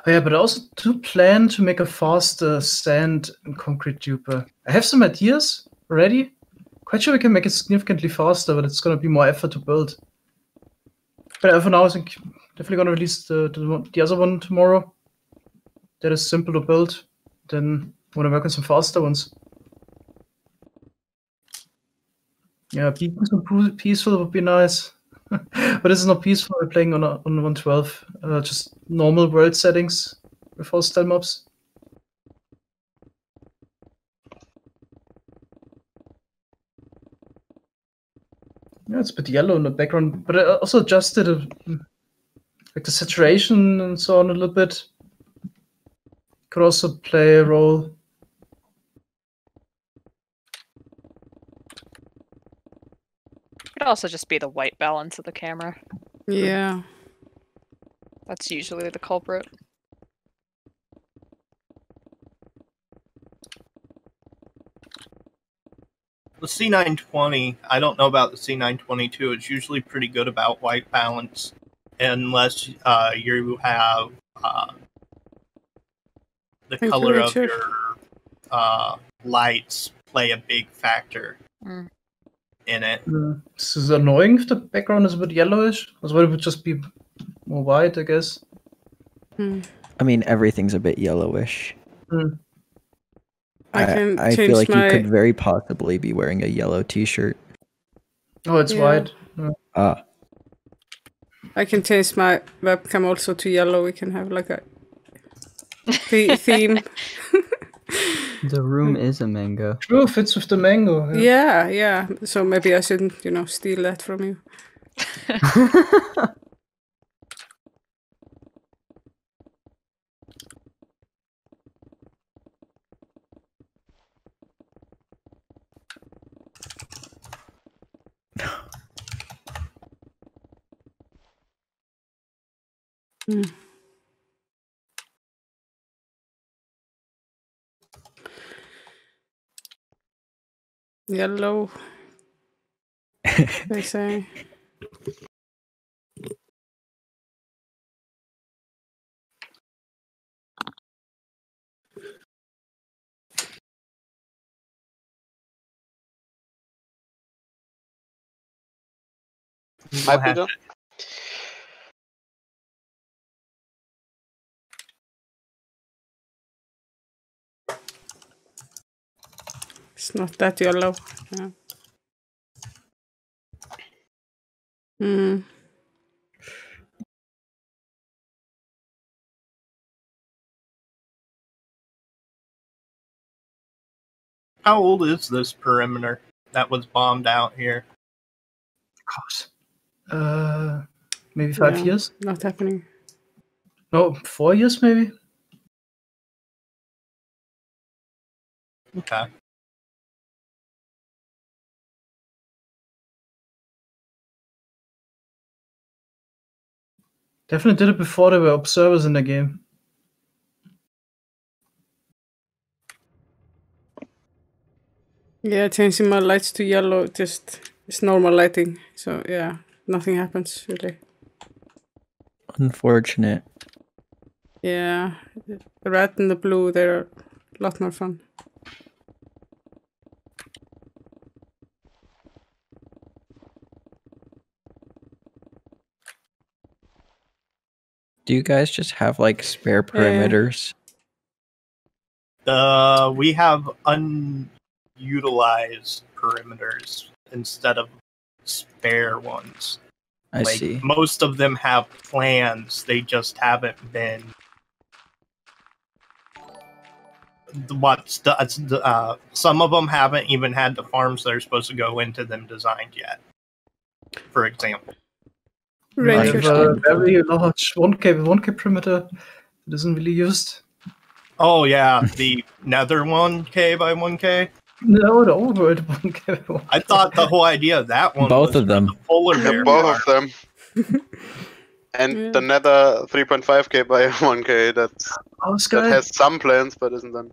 Oh yeah, but I also do plan to make a faster sand and concrete duper. I have some ideas already. Quite sure we can make it significantly faster, but it's gonna be more effort to build. But for now, I think definitely gonna release the other one tomorrow. That is simple to build. Then wanna work on some faster ones. Yeah, being some peaceful would be nice. But this is not peaceful. We're playing on 112, just normal world settings with hostile mobs. Yeah, it's a bit yellow in the background, but I also adjusted like the saturation and so on a little bit. Could also play a role. Could also just be the white balance of the camera. Yeah. That's usually the culprit. The C920, I don't know about the C922. It's usually pretty good about white balance, unless you have the color of your lights play a big factor in it. This is annoying if the background is a bit yellowish. As well, it would just be more white, I guess. I mean, everything's a bit yellowish. I feel like you could very possibly be wearing a yellow t-shirt. Oh, it's white. I can change my webcam also to yellow. We can have like a theme. The room is a mango. True, fits with the mango. Yeah. So maybe I shouldn't, steal that from you. Mm. Yellow. They say. Hi, Peter. It's not that yellow. Yeah. Mm. How old is this perimeter that was bombed out here? God. Maybe 5 Yeah, years? not happening. No, 4 years maybe? Okay. Definitely did it before there were observers in the game. Yeah, changing my lights to yellow just is normal lighting. So yeah, nothing happens really. Unfortunate. Yeah, the red and the blue, they're a lot more fun. Do you guys just have like spare perimeters? We have unutilized perimeters instead of spare ones. I see. Most of them have plans, they just haven't been. Some of them haven't even had the farms that are supposed to go into them designed yet. For example. We have Rangers a game. very large 1K perimeter that isn't really used. Oh yeah, the Nether 1K by 1K. No, the overworld 1K. I thought the whole idea of that one Both was of them. the polar bear. Both farm. of them. And Yeah. the Nether 3.5k by 1k that Sky. has some plans but isn't done.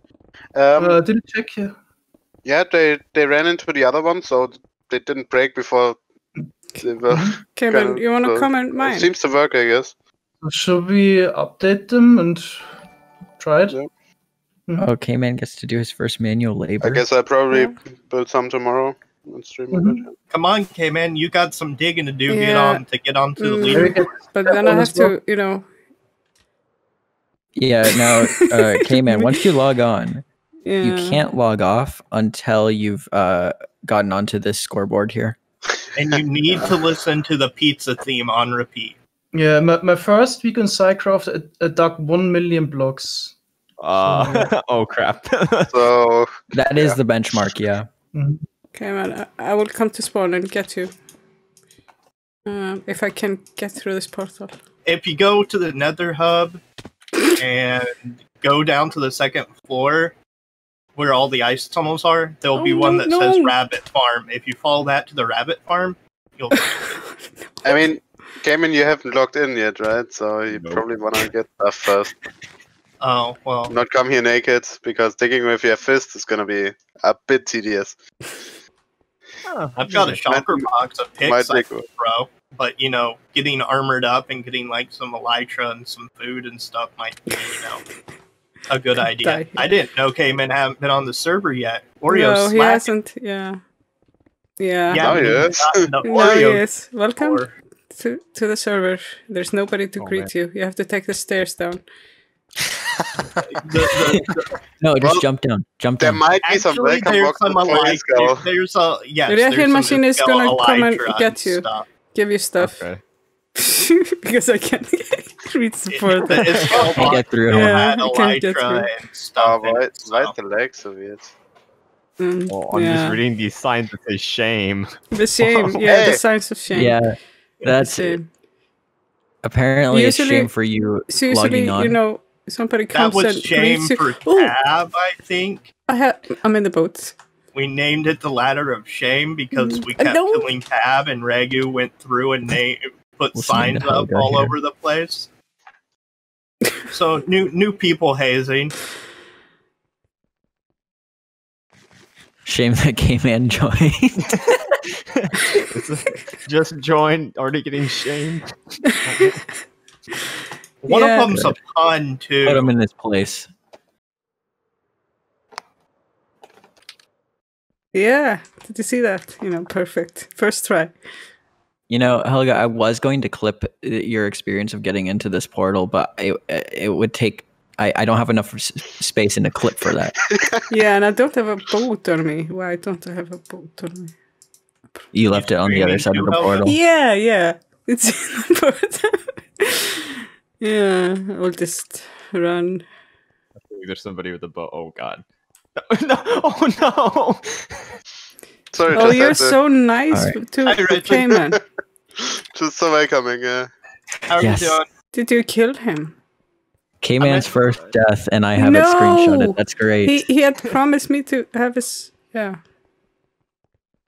Did you check here? Yeah, they ran into the other one, so they didn't break before they were. Kevin, you wanna comment mine? It seems to work, I guess. So should we update them and try it? Yeah. Oh, K-Man gets to do his first manual labor. I guess I'll probably build some tomorrow and stream a bit. Come on, K-Man, you got some digging to do. Yeah. Get on to the Mm. leaderboard. But then I have to, Yeah, now, K-Man, once you log on, you Yeah. can't log off until you've gotten onto this scoreboard here. And you need to listen to the pizza theme on repeat. Yeah, my first week on SciCraft, I dug 1 million blocks. Oh crap. So that is the benchmark, yeah. Okay, man, I will come to spawn and get you. If I can get through this portal. If you go to the Nether hub and go down to the second floor where all the ice tunnels are, there'll be one that says Rabbit Farm. If you follow that to the Rabbit Farm, you'll I mean, Cayman, you haven't logged in yet, right? So you probably want to get stuff first. Oh, well. Not come here naked, because digging with your fist is going to be a bit tedious. I've got a shopper box of picks Might I be can good. throw, but getting armored up and getting like some elytra and some food and stuff might be, a good idea. I didn't know Cayman hadn't been on the server yet. Oreo No, he Slack. hasn't. Yeah. Yeah. Yeah, Oh, yes. the No, Oreo yes. Welcome store. to the server. There's nobody to greet you. You have to take the stairs down. No, just jump down. Jump There down. might be some Actually, welcome there's boxes some for elytra. Isco. There's a yes. The there's Reaction some machine is gonna Isco come and elytra get you. stuff. Give you stuff. Okay. Because I can't reach the portal. The Isco Can't get through. Yeah, had I can't get elytra through. and stuff. in Why it, so. the legs so weird? Oh, I'm just reading these signs that say shame. The shame. Yeah, the Hey. signs of shame. Yeah, that's it. Shame. Apparently it's Usually- shame for you So usually, logging on. somebody That comes was and shame greets you. for Oh, Tab, I think. I'm in the boat. We named it the Ladder of Shame because we kept No. killing Tab, and Regu went through and put Listening signs to up Helga all here. over the place. So new people hazing. Shame that K-Man joined. Just joined, already getting shamed. One Yeah. of them's a pun too. Put him in his place. Yeah. Did you see that? You know, perfect. First try. You know, Helga, I was going to clip your experience of getting into this portal, but it would take. I don't have enough space in a clip for that. Yeah, and I don't have a boat on me. Why don't I have a boat on me? You left it on the other side of the portal. Yeah, yeah. It's in the boat. Yeah, I'll just run. I think there's somebody with a bow. Oh god. No! Oh no! Sorry, Oh, just you're had to- so nice Alright. to Cayman. Just so welcoming, yeah. How are Yes. you doing? Did you kill him? K-Man's first death, and I have it No! screenshotted. That's great. He had promised me to have his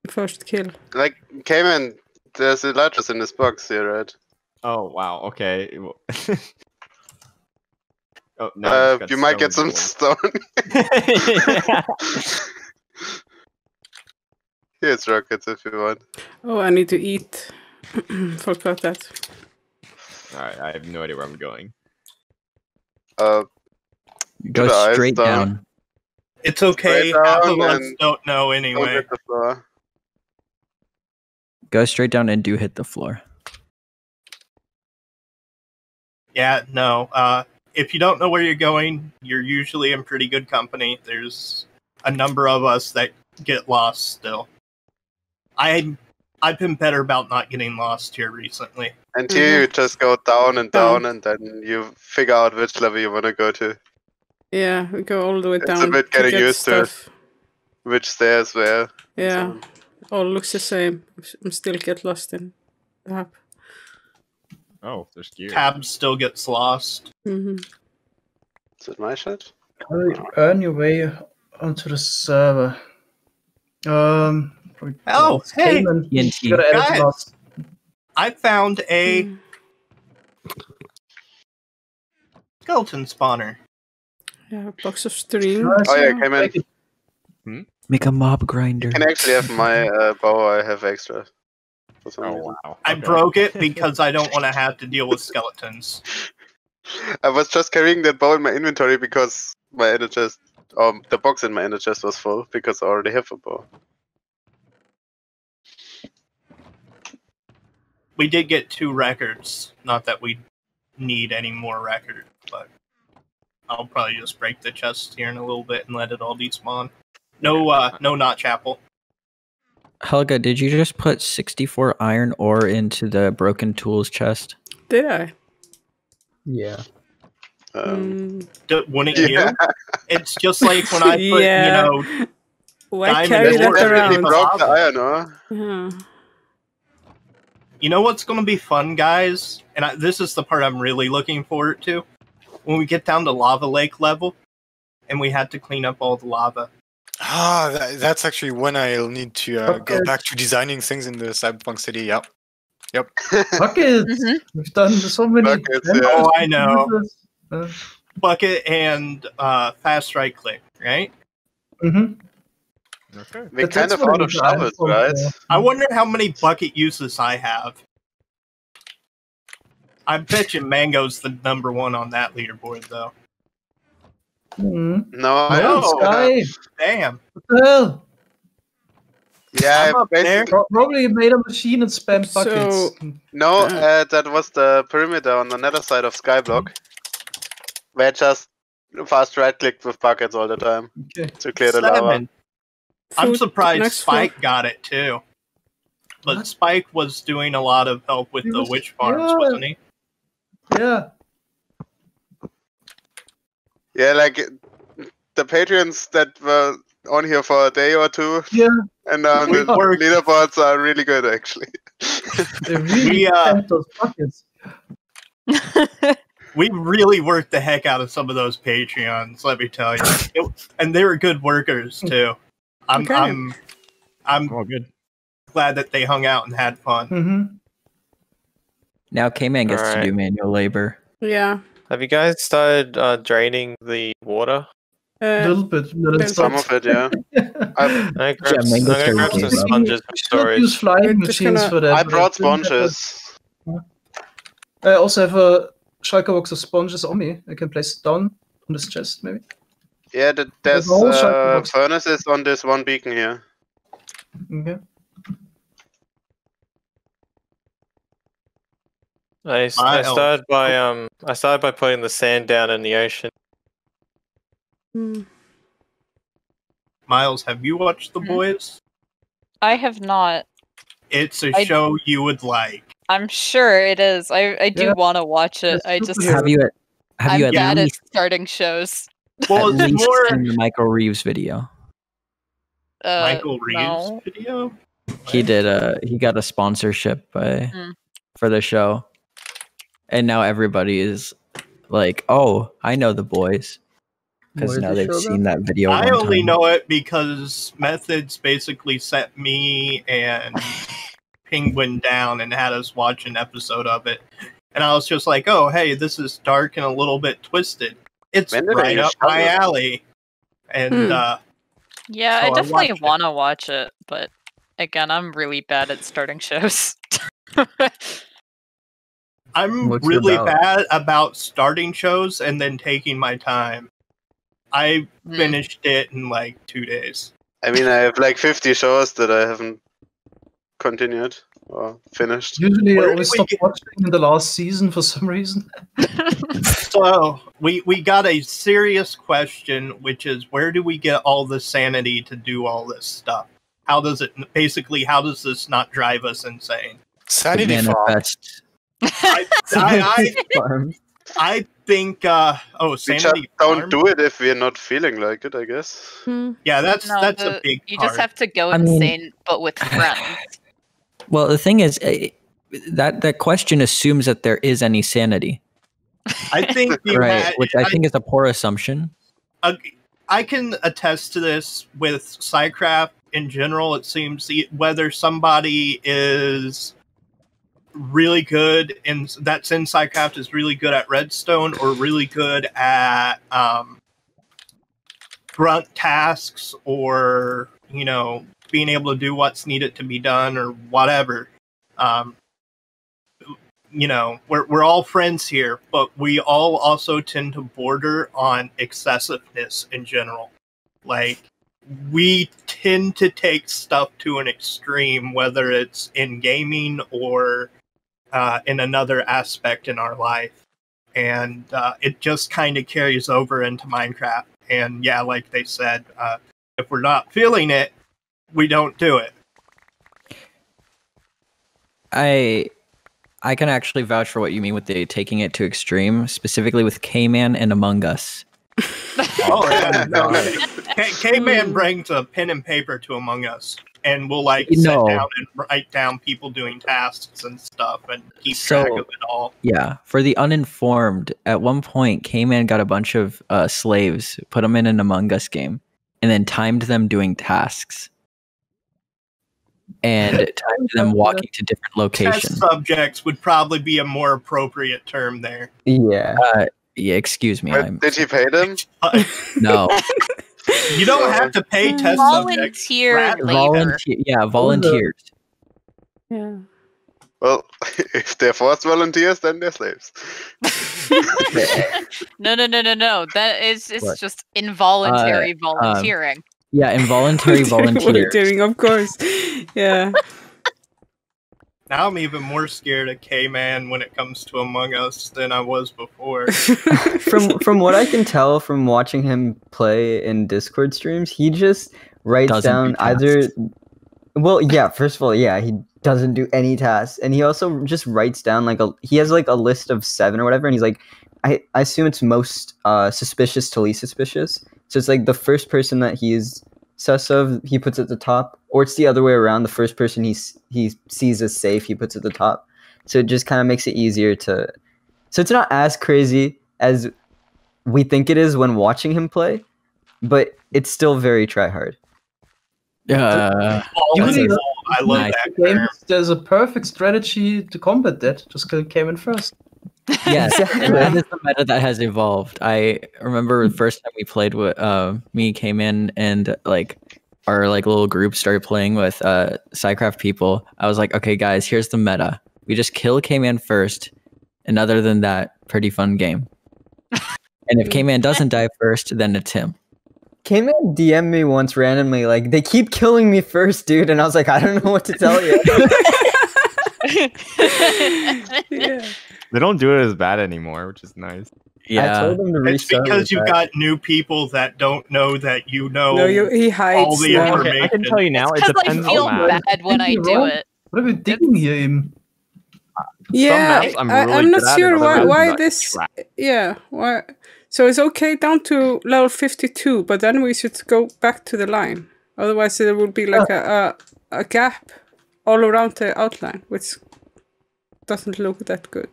first kill. Like, Cayman, there's elytras in this box here, right? Oh wow. Okay. Oh no. You might get some stone. Here's rockets if you want. Oh, I need to eat. Forgot that. Alright, I have no idea where I'm going. Go the straight ice down. It's okay. Straight Half down of us and don't know Don't anyway. hit the floor. Go straight down and do hit the floor. Yeah, no. If you don't know where you're going, you're usually in pretty good company. There's a number of us that get lost still. I've been better about not getting lost here recently. And here you just go down and down, and then you figure out which level you want to go to. Yeah, we go all the way It's down. a bit to getting get used to it. stuff. Which stairs where. and so Yeah, on. all looks the same. I'm still get lost in the app. Oh, there's gear. Tab still gets lost. Mm-hmm. Is it my shot? How do you earn your way onto the server? Oh, hey, Cayman, you TNT. gotta edit Guys. lost. I found a skeleton spawner. Yeah, box of string. Nice. Oh yeah, Cayman. Make a mob grinder. You can actually have my bow, I have extra. For some Oh reason. wow. I Okay. broke it because I don't want to have to deal with skeletons. I was just carrying that bow in my inventory because my inner chest, the box in my inner chest was full because I already have a bow. We did get 2 records. Not that we need any more records, but I'll probably just break the chest here in a little bit and let it all despawn. No, not chapel. Helga, did you just put 64 iron ore into the broken tools chest? Did I? Yeah. Wouldn't Yeah. you? It's just like when I put, Yeah. you know, Why Diamond carry ore that that really Definitely around? broke the iron ore. Yeah. you know what's going to be fun, guys? And this is the part I'm really looking forward to. When we get down to lava lake level, and we had to clean up all the lava. That's actually when I'll need to go back to designing things in the Cyberpunk city. Yep. Buckets! We've done so many. Buckets, yeah. Oh, I know. Uh, Bucket and fast right click, right? mm-hmm. Okay. We're But kind that's of what I out of need to iron shovels, for. right? I wonder how many bucket uses I have. I bet you Mango's the #1 on that leaderboard, though. Mm-hmm. No, I No. don't. Sky! Damn. What the hell? Yeah, I'm up there. basically. Probably made a machine and spammed buckets. So- No, that was the perimeter on the nether side of Skyblock. Where I just fast right clicked with buckets all the time Okay. to clear the lava. 7. I'm Food surprised next Spike got it, too. But What? Spike was doing a lot of help with He the was- witch farms, yeah. wasn't he? Yeah. Yeah, like the Patreons that were on here for a day or two, Yeah. and We the worked. leaderboards are really good actually. They really We, spanked those buckets. We really worked the heck out of some of those Patreons, let me tell you. And they were good workers, too. I'm Oh, good. glad that they hung out and had fun. Mm-hmm. Now K-Man gets to Alright. do manual labor. Yeah. Have you guys started draining the water? A little bit. Some of it, yeah. I'm gonna grab some sponges for storage. Use flying machines for that. I brought sponges. I also have a shulker box of sponges on me. I can place it down on this chest, maybe. Yeah, there's furnaces on this one beacon here. Okay. I started by putting the sand down in the ocean. Miles, have you watched The Boys? I have not. It's a show you would like. I'm sure it is. I do want to watch it. I just Have you I'm at bad least, at starting shows. Well, at it's least more seen the Michael Reeves video? Michael Reeves no. video. He did. He got a sponsorship for the show, and now everybody is like, "Oh, I know The Boys," because now they've seen that video. I one only time. know it because Methods basically set me and Penguin down and had us watch an episode of it, and I was just like, "Oh, hey, this is dark and a little bit twisted. It's right up my alley." And yeah, so I definitely watched it. want to watch it, but again, I'm really bad at starting shows. I'm What's it really about? bad about starting shows and then taking my time. I finished it in like 2 days. I mean, I have like 50 shows that I haven't continued or finished. Usually I Where always did we stop watching in the last season for some reason. So we got a serious question, which is where do we get all the sanity to do all this stuff? How does this not drive us insane? Sanity farm. Manifest. I think We sanity just don't farm? do it if we're not feeling like it, I guess. Yeah, that's No, a big you part. just have to go I mean- insane, but with friends. Well, the thing is, that question assumes that there is any sanity, I think right? Which I think is a poor assumption. I can attest to this with SciCraft in general. It seems whether somebody is really good that's in SciCraft is really good at redstone or really good at grunt tasks or being able to do what's needed to be done or whatever. We're all friends here, but we all also tend to border on excessiveness in general. Like, we tend to take stuff to an extreme, whether it's in gaming or in another aspect in our life. And it just kind of carries over into Minecraft. And yeah, like they said, if we're not feeling it, we don't do it. I can actually vouch for what you mean with the taking it to extreme, specifically with K-Man and Among Us. Oh yeah, no. K-Man brings a pen and paper to Among Us, and we'll sit down and write down people doing tasks and stuff, and keep track of it all. Yeah, for the uninformed, at one point, K-Man got a bunch of slaves, put them in an Among Us game, and then timed them doing tasks. And timed them walking to different locations. Test subjects would probably be a more appropriate term there. Yeah. Yeah, excuse me. Did he pay them? No. You don't have to pay test subjects. Volunteers. Yeah. Well, if they're forced volunteers, then they're slaves. No. That is just involuntary volunteering. Yeah, involuntary volunteering, of course. Yeah. Now I'm even more scared of K-Man when it comes to Among Us than I was before. From what I can tell from watching him play in Discord streams, he just writes down either. Well, yeah. First of all, yeah, he doesn't do any tasks, and he also just writes down he has a list of 7 or whatever, and he's like, I assume it's most suspicious to least suspicious. So it's the first person that he's sus of, he puts at the top, or it's the other way around. The first person he sees as safe, he puts at the top. So it just kind of makes it easier to. So it's not as crazy as we think it is when watching him play, but it's still very try hard. I love that. There's a perfect strategy to combat that. Just kill Cayman first. Yes, Exactly. that is the meta that has evolved. I remember the first time we played with me came in and like our like little group started playing with SciCraft people. I was like, okay guys, here's the meta. We just kill K-Man first, and other than that, pretty fun game. And if K-Man doesn't die first, then it's him. K-Man DM'd me once randomly, like, they keep killing me first, dude, and I was like, I don't know what to tell you. Yeah. They don't do it as bad anymore, which is nice. I told them to It's restart. because you've got new people that don't know that you know No, he hides all the now. information. I can tell you now, it Because I depends feel on the map. bad when I do it. What are we digging here even? Yeah, maps I'm I'm really not good at, sure and other why maps this. I'm Yeah, why? So it's okay down to level 52, but then we should go back to the line. Otherwise, there will be like a gap all around the outline, which doesn't look that good.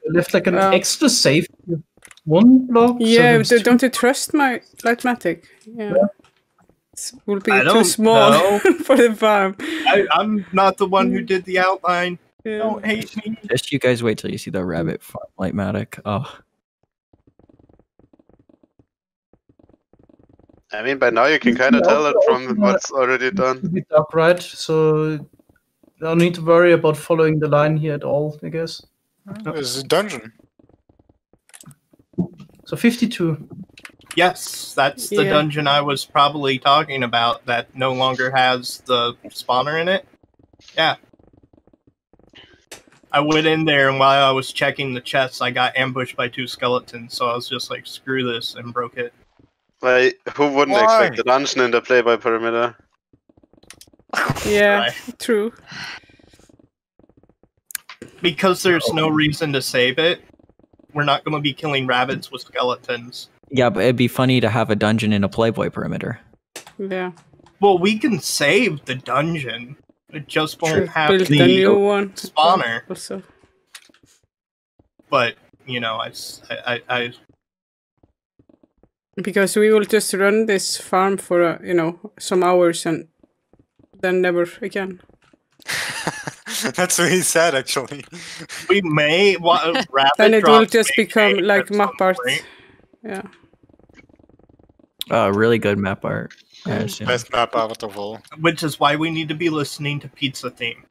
Left like an extra safe. One block. Yeah, so don't you trust my Lightmatic? Yeah. It will be I too don't small know. for the farm. I'm not the one who did the outline. Yeah. Don't hate me. Just you guys wait till you see the rabbit farm Lightmatic. Oh. I mean, by now you can kind of tell it from what's already done. Be dark, right? So I don't need to worry about following the line here at all, I guess. There's a dungeon. So 52. Yes, that's the Yeah. dungeon I was probably talking about that no longer has the spawner in it. Yeah. I went in there, and while I was checking the chests, I got ambushed by 2 skeletons, so I was just like, screw this, and broke it. Like, who wouldn't Why? expect the dungeon in the play-by perimeter? Yeah, Right. true. Because there's no reason to save it, we're not going to be killing rabbits with skeletons. Yeah, but it'd be funny to have a dungeon in a Playboy perimeter. Yeah. Well, we can save the dungeon. It just won't have Build the a new one. spawner. Also. But, you know, I Because we will just run this farm for, some hours and then never again. That's really sad, actually. we may rabbit Then it will drops just may become change like at map some art. point. Yeah. Really good map art. I assume. Best map out of all. Which is why we need to be listening to Pizza Theme.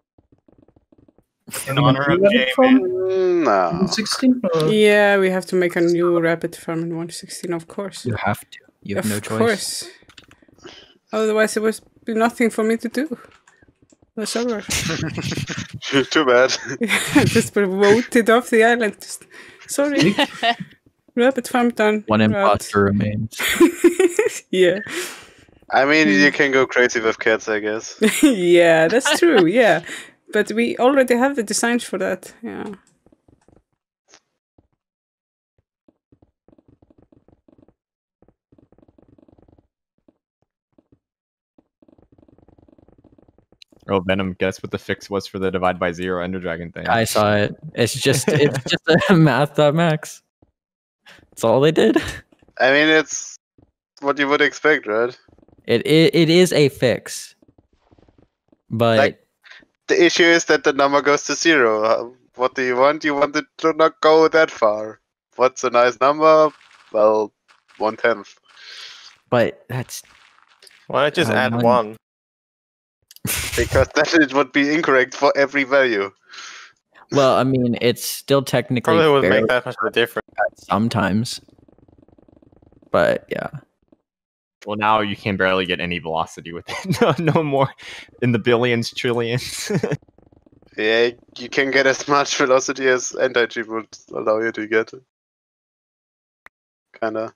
In honor of Rabbit J-Man. farm? No. 16? Yeah, we have to make a new rabbit farm in 116, of course. You have to. You have no Of choice. course. Otherwise, there would be nothing for me to do. The server. Too bad. Just voted off the island. Sorry. Rabbit farm done. One Right. imposter remains. Yeah. I mean, you can go crazy with cats, I guess. Yeah, that's true. Yeah. But we already have the designs for that. Yeah. Oh, Venom, guess what the fix was for the divide by 0 Ender Dragon thing? I saw it. It's just a math.max. That's all they did. I mean, it's what you would expect, right? It is a fix. But Like, the issue is that the number goes to 0. What do you want? You want it to not go that far. What's a nice number? Well, 1/10. but that's Why not just add one. 1? Because then it would be incorrect for every value. well, I mean, it's still technically Probably wouldn't fair make that much of a difference. sometimes. But yeah. Well, now you can barely get any velocity with it. No more in the billions, trillions. Yeah, you can get as much velocity as anti-cheat would allow you to get. Kinda.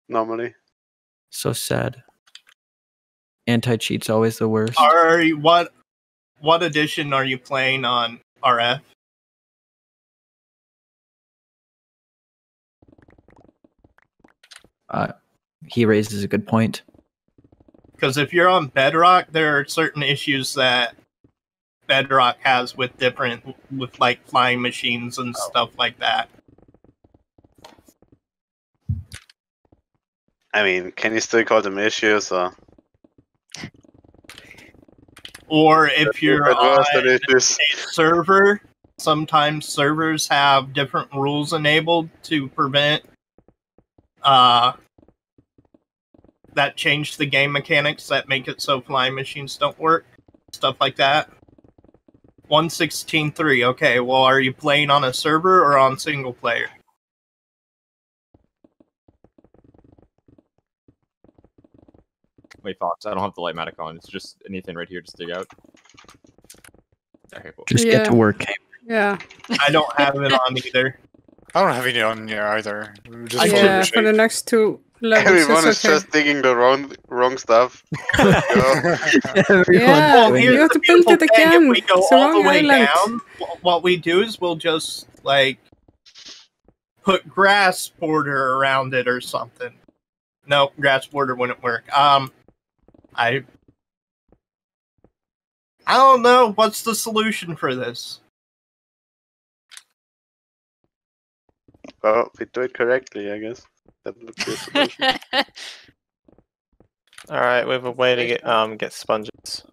Normally. So sad. Anti-cheat's always the worst. Are you, what edition are you playing on RF? He raises a good point. Because if you're on Bedrock, there are certain issues that Bedrock has with like flying machines and stuff like that. I mean, can you still call them issues, or? Or if you're Worse on than issues. a server sometimes servers have different rules enabled to prevent that change the game mechanics that make it so flying machines don't work. Stuff like that. 1.16.3. Okay, well, are you playing on a server or on single player? Wait, Fox, I don't have the Lightmatic on. It's just anything right here to dig out. Okay, cool. Just get to work. Yeah. I don't have it on either. I don't have any on here either. Just Yeah, for the next 2 levels. Everyone it's is okay. just digging the wrong stuff. Yeah, you have to build it again. If we go It's the all the wrong way island. down, what we do is we'll just, like, put grass border around it or something. No, grass border wouldn't work. I don't know. What's the solution for this? Well, we do it correctly, I guess. That would be a solution. Alright, we have a way to get sponges.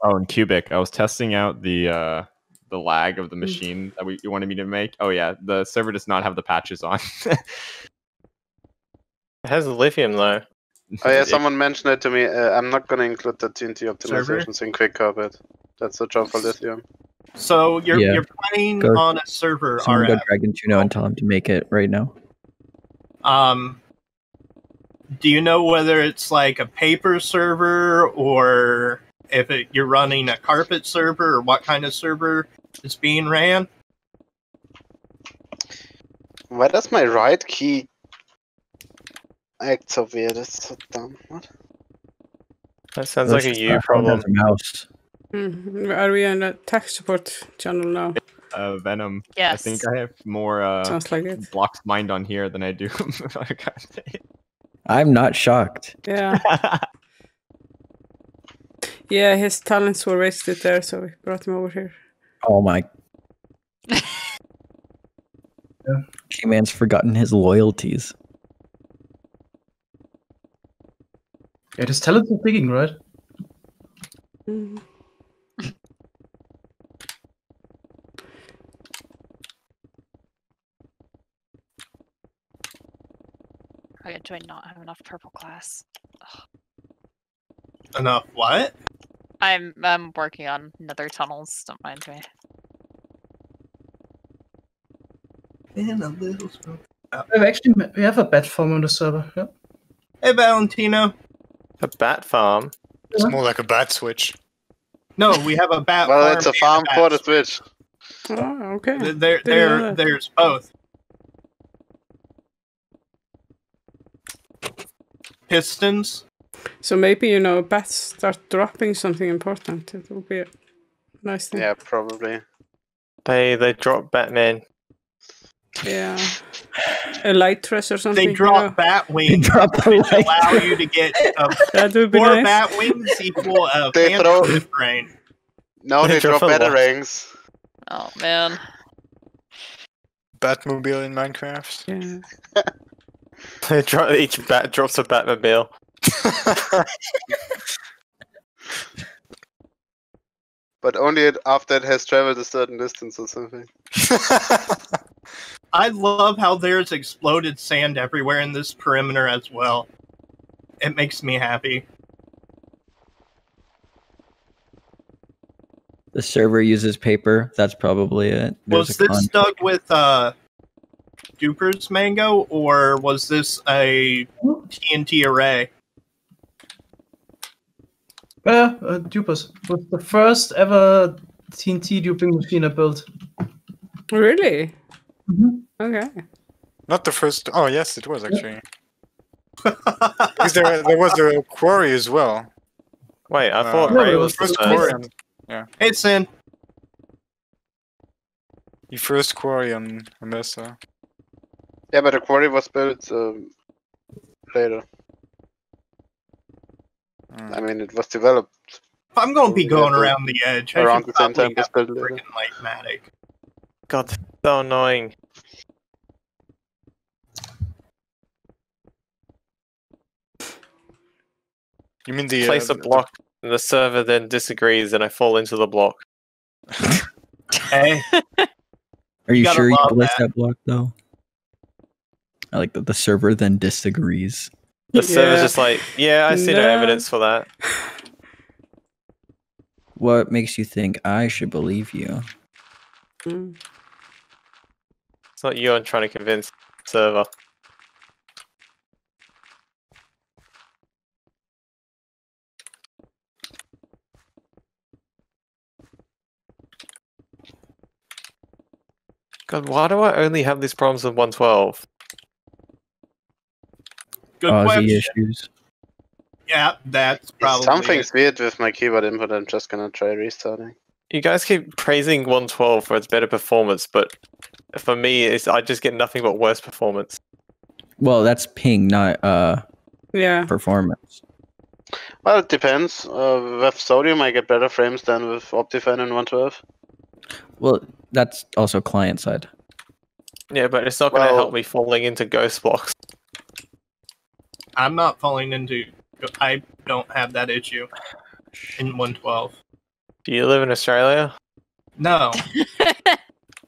Oh, and Cubic, I was testing out the lag of the machine that you wanted me to make. Oh yeah, the server does not have the patches on. It has lithium though. Oh yeah, someone mentioned it to me. I'm not gonna include the TNT optimizations in Quick Carpet. That's a job for lithium. So you're playing on a server. Someone go RF. Dragon Juno and tell him to make it right now. Do you know whether it's like a paper server or if you're running a carpet server or what kind of server is being ran? Why does my right key act so weird? That's so dumb. What? That sounds like a you problem. Mouse. Are we on a tech support channel now? Venom. Yes. I think I have more Sounds like it. blocks mined on here than I do. I'm not shocked. Yeah. Yeah, his talents were wasted there, so we brought him over here. Oh my. K-Man's forgotten his loyalties. Yeah, just tell it to digging, right? Okay, do I not have enough purple glass? Ugh. Enough what? I'm working on nether tunnels, don't mind me. In a little spoon. We have a bat farm on the server. Yeah. Hey, Valentino. A bat farm? It's more like a bat switch. No, we have a bat Well, farm. it's a farm for the Switch. Oh, okay. There's both. Pistons. So maybe, bats start dropping something important. It will be a nice thing. Yeah, probably. They drop Batman. Yeah. A light dress or something. They drop bat wings, which allow you to get that would be 4 nice. bat wings equal a They throw- phantom brain. No, they drop batarangs. Oh man. Batmobile in Minecraft. Yeah. Each bat drops a Batmobile. But only after it has traveled a certain distance or something. I love how there's exploded sand everywhere in this perimeter as well. It makes me happy. The server uses paper. That's probably it. Was this dug with Duper's mango, or was this a TNT array? Yeah, Dupers. Was the first ever TNT duping machine I built. Really? Okay. Not the first. Oh, yes, it was actually. Because there was a quarry as well. Wait, I thought No, Ray it was was the the quarry. first. Yeah. Hey, Sin. The first quarry on Mesa. Yeah, but the quarry was built later. I mean, it was developed. If I'm going to be going around the edge, I around should the same probably time as have a built later. freaking Lightmatic. God, that's so annoying. You mean the Place a block. and the server then disagrees, and I fall into the block. Hey, Are you gotta sure you love place that. that block though? I like that the server then disagrees. The server's Yeah. just like, yeah, I see no evidence for that. What makes you think I should believe you? Mm. It's not you I'm trying to convince the server. God, why do I only have these problems with 112? Good Aussie question. issues. Yeah, that's probably Something's weird with my keyboard input. I'm just gonna try restarting. You guys keep praising 112 for its better performance, but for me, I just get nothing but worse performance. Well, that's ping, not Yeah. performance. Well, it depends. With Sodium, I get better frames than with Optifine and 112. Well, that's also client side. Yeah, but it's not going to Well- help me falling into ghost blocks. I'm not falling into. I don't have that issue in 112. Do you live in Australia? No,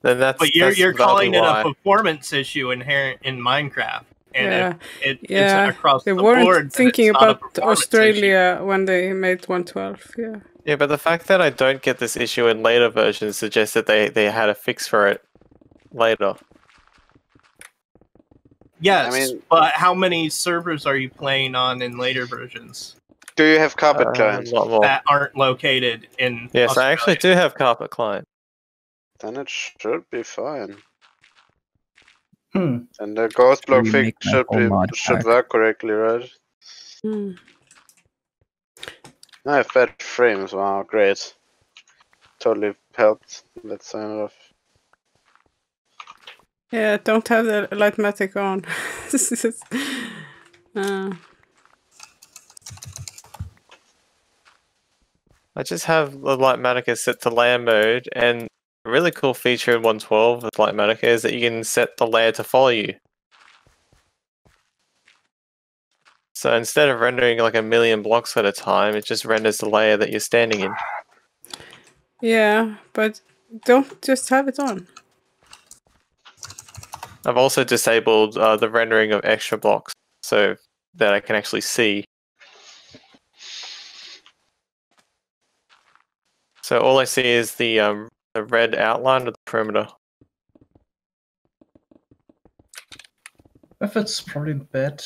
Then that's. but you're that's calling it why. a performance issue inherent in Minecraft, and Yeah. it's Yeah. across They the weren't board. that thinking it's not a about performance Australia when they made 112. Yeah. Yeah, but the fact that I don't get this issue in later versions suggests that they had a fix for it later. Yes, I mean- but how many servers are you playing on in later versions Do you have Carpet Client? Not more. that aren't located in? Yes, I Australia? actually do have Carpet Client. Then it should be fine. Hmm. And the Ghost Block you fix make my whole mod should pack. work correctly, right? Mm. I have bad frames. Wow, great. Totally helped. Let's sign it off. Yeah, don't have the Lightmatic on. I just have the Lightmatica set to layer mode, and a really cool feature in 112 with Lightmatica is that you can set the layer to follow you. So instead of rendering like 1,000,000 blocks at a time, it just renders the layer that you're standing in. Yeah, but don't just have it on. I've also disabled the rendering of extra blocks so that I can actually see. So all I see is the red outline of the perimeter. Effort's probably bad.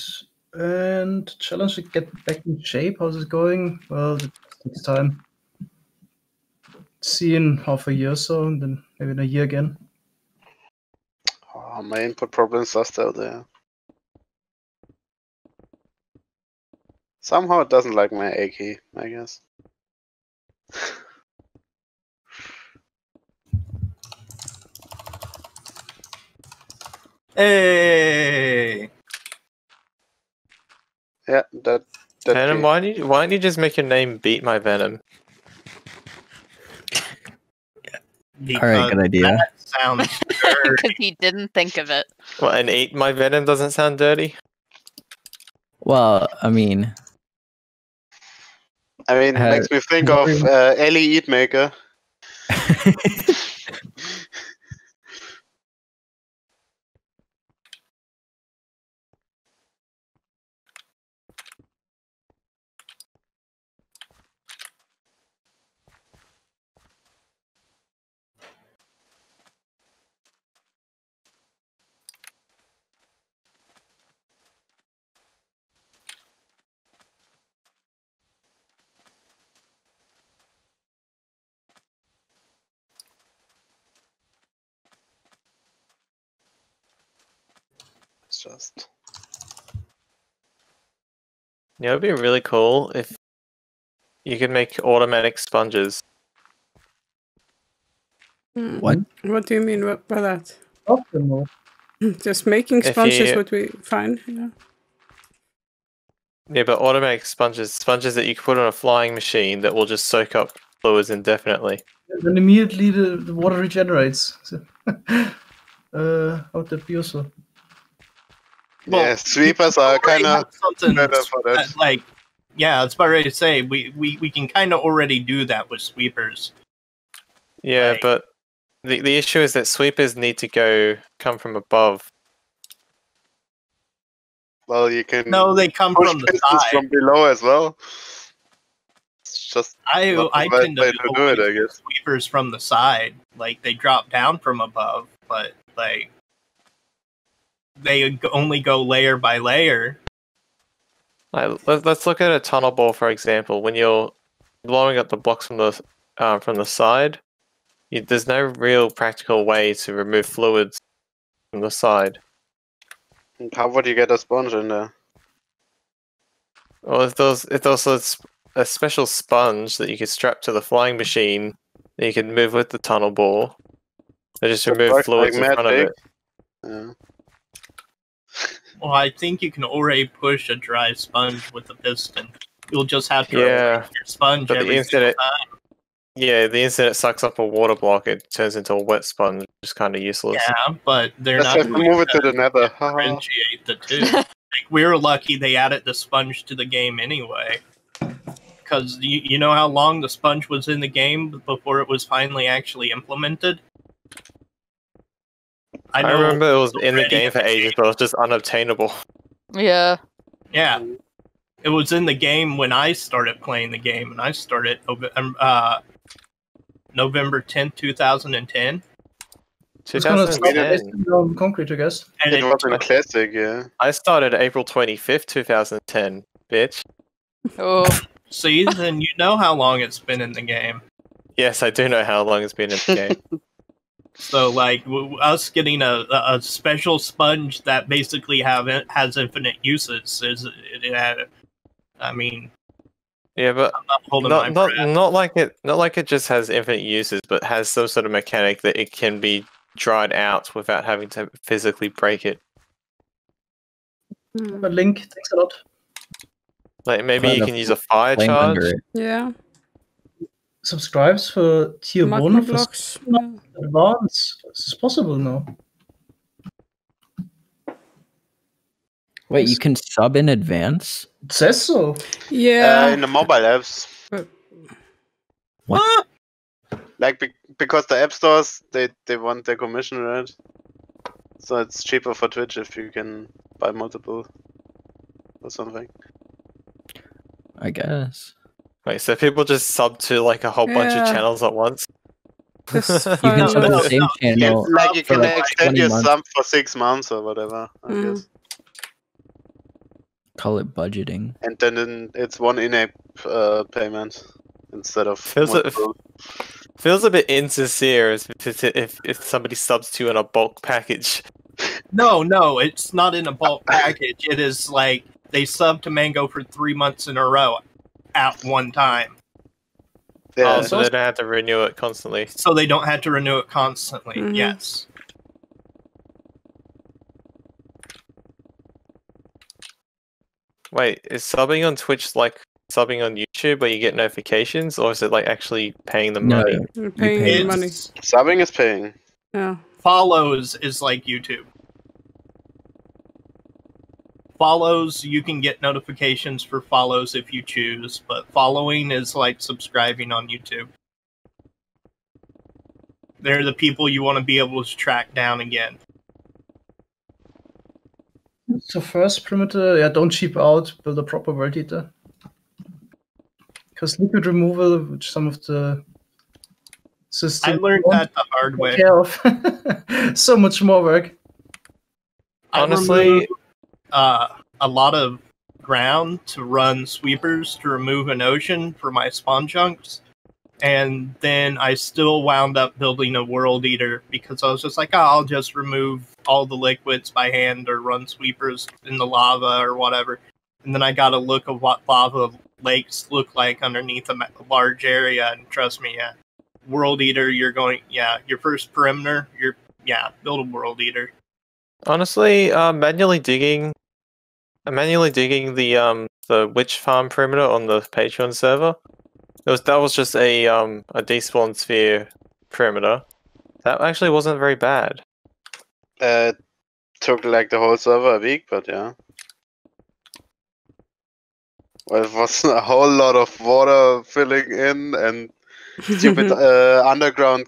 And challenge to get back in shape. How's it going? Well, it takes time. See in half a year or so, and then maybe in a year again. Oh, my input problems are still there. Somehow it doesn't like my A key, I guess. Hey, Yeah, that Venom, key. why don't you just make your name Beat My Venom? All right, good idea. That sounds dirty. Because he didn't think of it. Well, and Eat My Venom doesn't sound dirty? Well, I mean, Makes me think of Ellie Eatmaker. It's just Yeah, it would be really cool if you could make automatic sponges. What? What do you mean by that? Optimal. Just making If sponges you- would be fine. Yeah. Yeah, but automatic sponges that you can put on a flying machine that will just soak up fluids indefinitely. Then immediately the water regenerates. So, how would that be also? yeah, sweepers are kind of something better for that. like Yeah, that's what I was about to say. We can kind of already do that with sweepers. Yeah, Like- but the issue is that sweepers need to come from above. Well, you can No, they come push from the pistons side. from below as well. It's just I not the tend best way to to do it, I always guess. sweepers from the side. Like they drop down from above, but like they only go layer by layer. Let's look at a tunnel bore, for example. When you're blowing up the blocks from the side, there's no real practical way to remove fluids from the side. And how would you get a sponge in there? Well, if there's a special sponge that you could strap to the flying machine that you can move with the tunnel bore, they just remove Works fluids like in front of magic. it. Yeah. Well, I think you can already push a dry sponge with a piston. You'll just have to Yeah, replace your sponge but every single time. Yeah, the instant it sucks up a water block, it turns into a wet sponge, which is kind of useless. Yeah, but they're Let's not have to move it to the nether. differentiate the two. Like, we were lucky they added the sponge to the game anyway. Because you know how long the sponge was in the game before it was finally actually implemented? I know remember it was in the already game for ages, but it was just unobtainable. Yeah. Yeah. It was in the game when I started playing the game, and I started November 10th, 2010. It's gonna start 2010. based on concrete, I guess. And It was in classic, yeah. I started April 25th, 2010, bitch. Oh. See, then you know how long it's been in the game. Yes, I do know how long it's been in the game. So, like, us getting a special sponge that basically has infinite uses I mean, Yeah, but I'm not holding my breath. not like it just has infinite uses, but has some sort of mechanic that it can be dried out without having to physically break it. But Link, thanks a lot. Like maybe Put you a can use a fire flame charge. under it. Yeah. Subscribes for tier Magma 1 for blocks. advanced. This is possible now. Wait, you can sub in advance? It says so. Yeah. In the mobile apps. What? Like, because the app stores, they want their commission, right? So it's cheaper for Twitch if you can buy multiple or something. I guess. Wait, so people just sub to like a whole bunch of Yeah. channels at once? This You can sub the same channel Like you for can like extend 20 your months. sum for 6 months or whatever, I guess. Call it budgeting. And then it's one in-app payment instead of Feels multiple. Feels a bit insincere if somebody subs to you in a bulk package. No, it's not in a bulk package. It is like they sub to Mango for 3 months in a row at one time. Yeah. So they don't have to renew it constantly. So they don't have to renew it constantly. Mhm. Yes. Wait, is subbing on Twitch like subbing on YouTube where you get notifications, or is it like actually paying the No, money? You're paying the money. Subbing is paying. Yeah. Follows is like YouTube. Follows, you can get notifications for follows if you choose, but following is like subscribing on YouTube. They're the people you want to be able to track down again. So first perimeter, yeah, don't cheap out, build a proper world eater. Because liquid removal, which some of the systems I learned that the hard take way. care of. So much more work. Honestly, a lot of ground to run sweepers to remove an ocean for my spawn chunks, and then I still wound up building a world eater because I was just like, oh, I'll just remove all the liquids by hand or run sweepers in the lava or whatever. And then I got a look of what lava lakes look like underneath a large area, and trust me, yeah, world eater, your first perimeter, build a world eater. honestly, manually digging the witch farm perimeter on the Patreon server. That was just a despawn sphere perimeter. That actually wasn't very bad. Took like the whole server a week, but yeah. Well, it was a whole lot of water filling in and stupid underground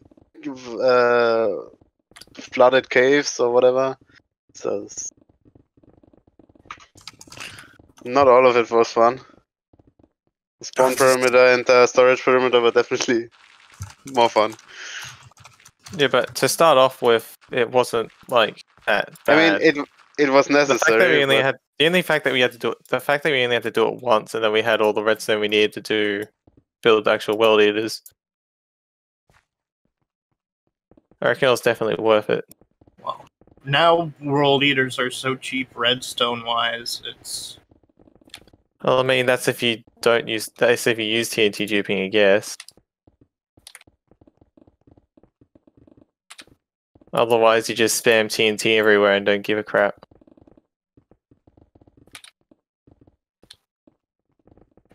flooded caves or whatever. So not all of it was fun. The spawn perimeter and the storage perimeter were definitely more fun. Yeah, but to start off with, it wasn't like that bad. I mean, it was necessary. The fact that we only had the only fact that we had to do it, the fact that we only had to do it once, and then we had all the redstone we needed to build actual world eaters. I reckon it was definitely worth it. Well, now world eaters are so cheap redstone wise. It's. Well, I mean, that's if you don't use. That's if you use TNT duping, I guess. Otherwise, you just spam TNT everywhere and don't give a crap.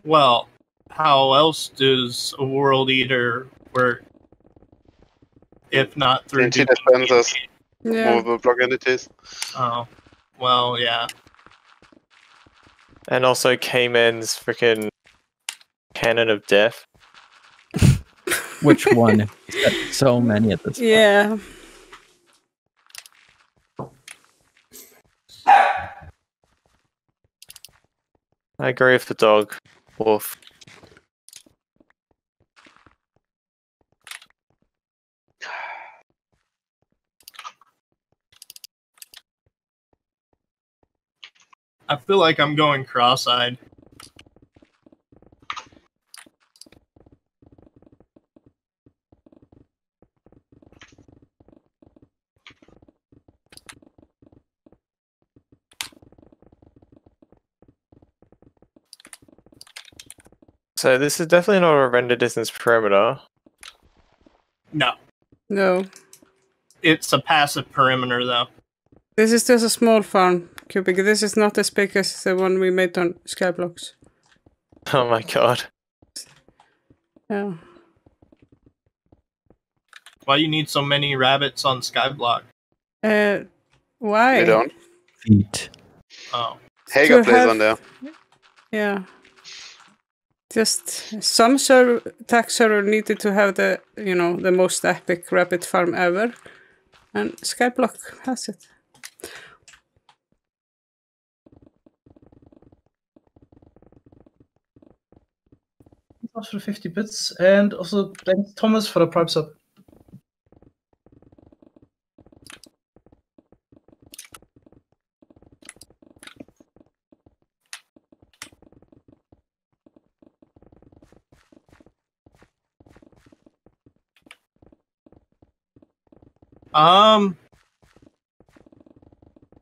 Well, how else does a world eater work? If not through TNT dispensers, Yeah. movable block entities. Oh, well, yeah. And also K-Man's freaking cannon of death. Which one? So many at this point. Yeah. I agree with the dog. Wolf. I feel like I'm going cross-eyed. So this is definitely not a render distance perimeter. No. No. It's a passive perimeter, though. This is just a small farm, Cubic. This is not as big as the one we made on Skyblocks. Oh my god. Yeah. Why you need so many rabbits on Skyblock? Why? You don't? Feet. Oh. Hager plays on there. Yeah. Just some tech server needed to have the, you know, the most epic rabbit farm ever. And Skyblock has it. Thanks for 50 bits, and also thanks Thomas for the Prime sub.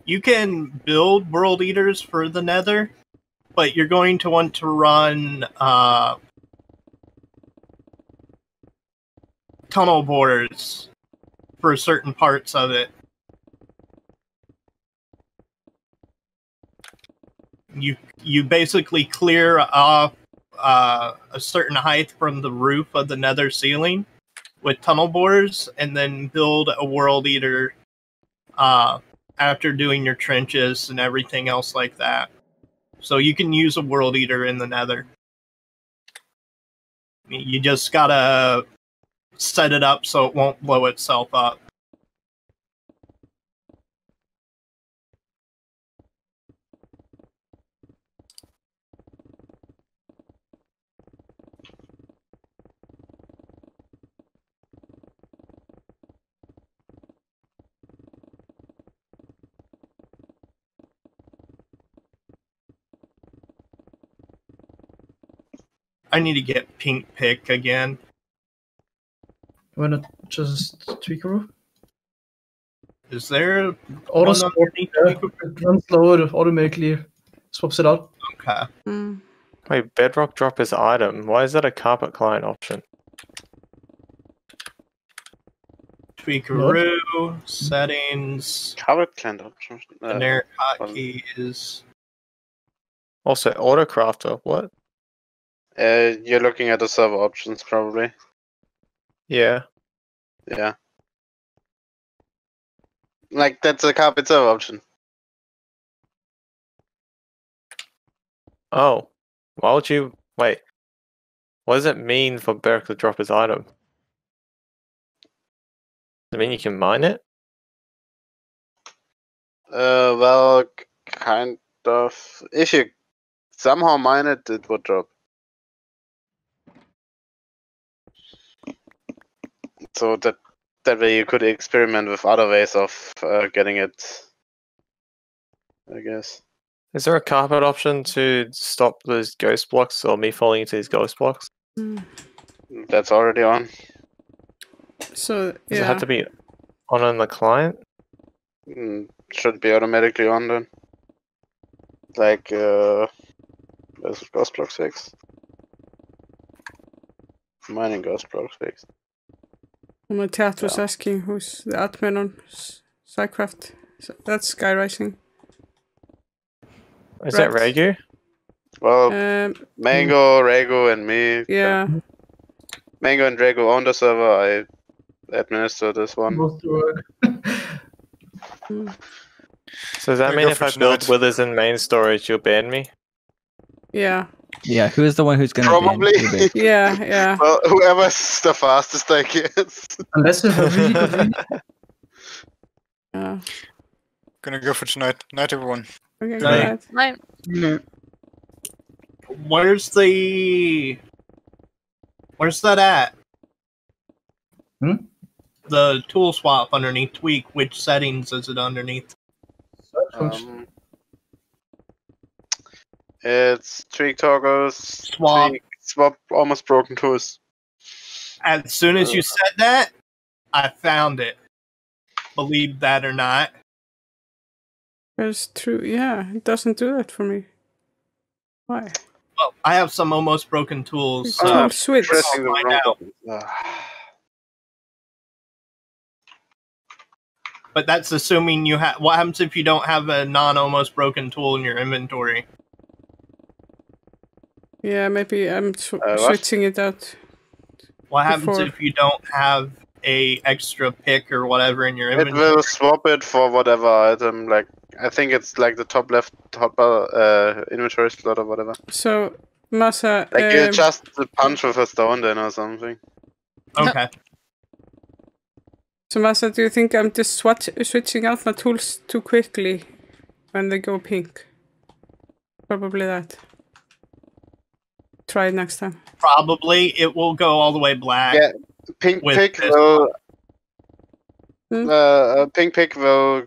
You can build world eaters for the Nether, but you're going to want to run tunnel borders for certain parts of it. You basically clear off a certain height from the roof of the Nether ceiling with tunnel bores, and then build a world eater after doing your trenches and everything else like that. So you can use a world eater in the Nether. You just gotta set it up so it won't blow itself up. I need to get pink pick again. Why not just tweak a roof? Is there auto swap? It runs slow, it automatically swaps it out. Okay. Wait, bedrock drop is item. Why is that a carpet client option? Tweakaroo, settings. Carpet client option. Generic hotkey is. Also, autocrafter. What? You're looking at the server options, probably. Yeah. Yeah. Like, that's a carpet server option. Oh. Why would you wait? What does it mean for Berk to drop his item? Does it mean you can mine it? Well, kind of. If you somehow mine it, it would drop. So that way you could experiment with other ways of getting it, I guess. Is there a carpet option to stop those ghost blocks or me falling into these ghost blocks? That's already on. So Does it have to be on the client? Should be automatically on then. Like, where's ghost block 6? Mining ghost block 6. My chat was asking who's the admin on SciCraft. So that's Sky Rising. Is that Regu? Well, Mango, Rego, and me. Yeah. Mango and Rego own the server. I administer this one. So does that mean if I build withers in main storage, you'll ban me? Yeah. Yeah, who is the one who's gonna Probably. ban Cubic? Yeah. Well, whoever's the fastest, I guess. Unless you have really good Yeah. Gonna go for tonight. Night, everyone. Okay, Night. Right. Where's that at? The tool swap underneath tweak. Which settings is it underneath? It's tweak toggles, Swap, swap almost broken tools. As soon as you said that, I found it. Believe that or not. That's true. Yeah, it doesn't do that for me. Why? Well, I have some almost broken tools. Tool switch. Pressing the Find wrong out. button. But that's assuming you have. What happens if you don't have a non-almost broken tool in your inventory? Yeah, maybe I'm switching it out. What happens before. if you don't have a extra pick or whatever in your It inventory? will swap it for whatever item. Like I think it's like the top left inventory slot or whatever. So, Masa. Like you just punch with a stone then or something. Okay. So, Masa, do you think I'm just switching out my tools too quickly when they go pink? Probably that. Try it next time. Probably it will go all the way black. Yeah, pink with pick this will. Pink pick will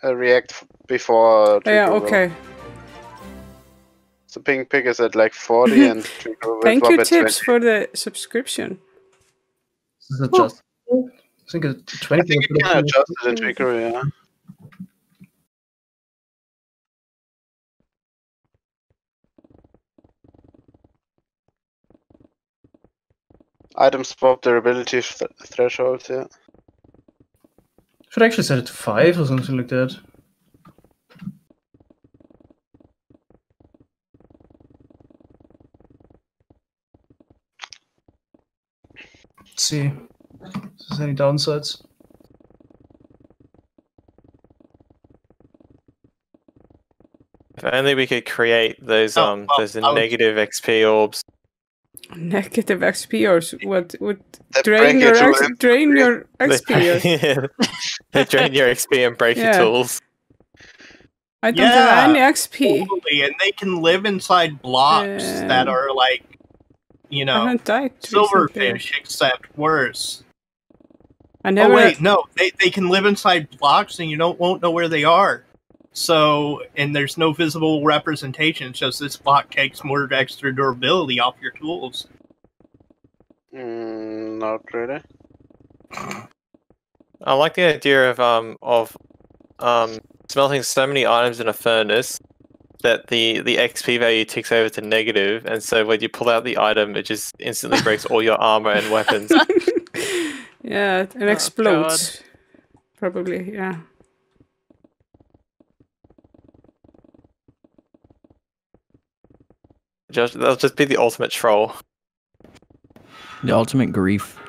react before. Yeah. Trico will. Okay. So pink pick is at like 40 and Trico will Thank swap you, at Tips, 20. for the subscription. Is it just? I think it's 20. I think you can adjust it in Trico, yeah. Item swap durability thresholds, yeah. Should I actually set it to 5 or something like that? Let's see if there's any downsides. If only we could create those those negative XP orbs. Negative XP or what would That drain break your your tool drain your XP? They drain your XP and break your tools. I don't have any XP. Totally, and they can live inside blocks that are like, you know, I haven't died silverfish, except worse. I never. Oh wait, no, they can live inside blocks, and you won't know where they are. So, and there's no visible representation. It's just this block takes more extra durability off your tools. Not really. I like the idea of smelting so many items in a furnace that the XP value ticks over to negative, and so when you pull out the item, it just instantly breaks all your armor and weapons. Yeah, it explodes. Probably, yeah. That'll just be the ultimate troll. The ultimate grief.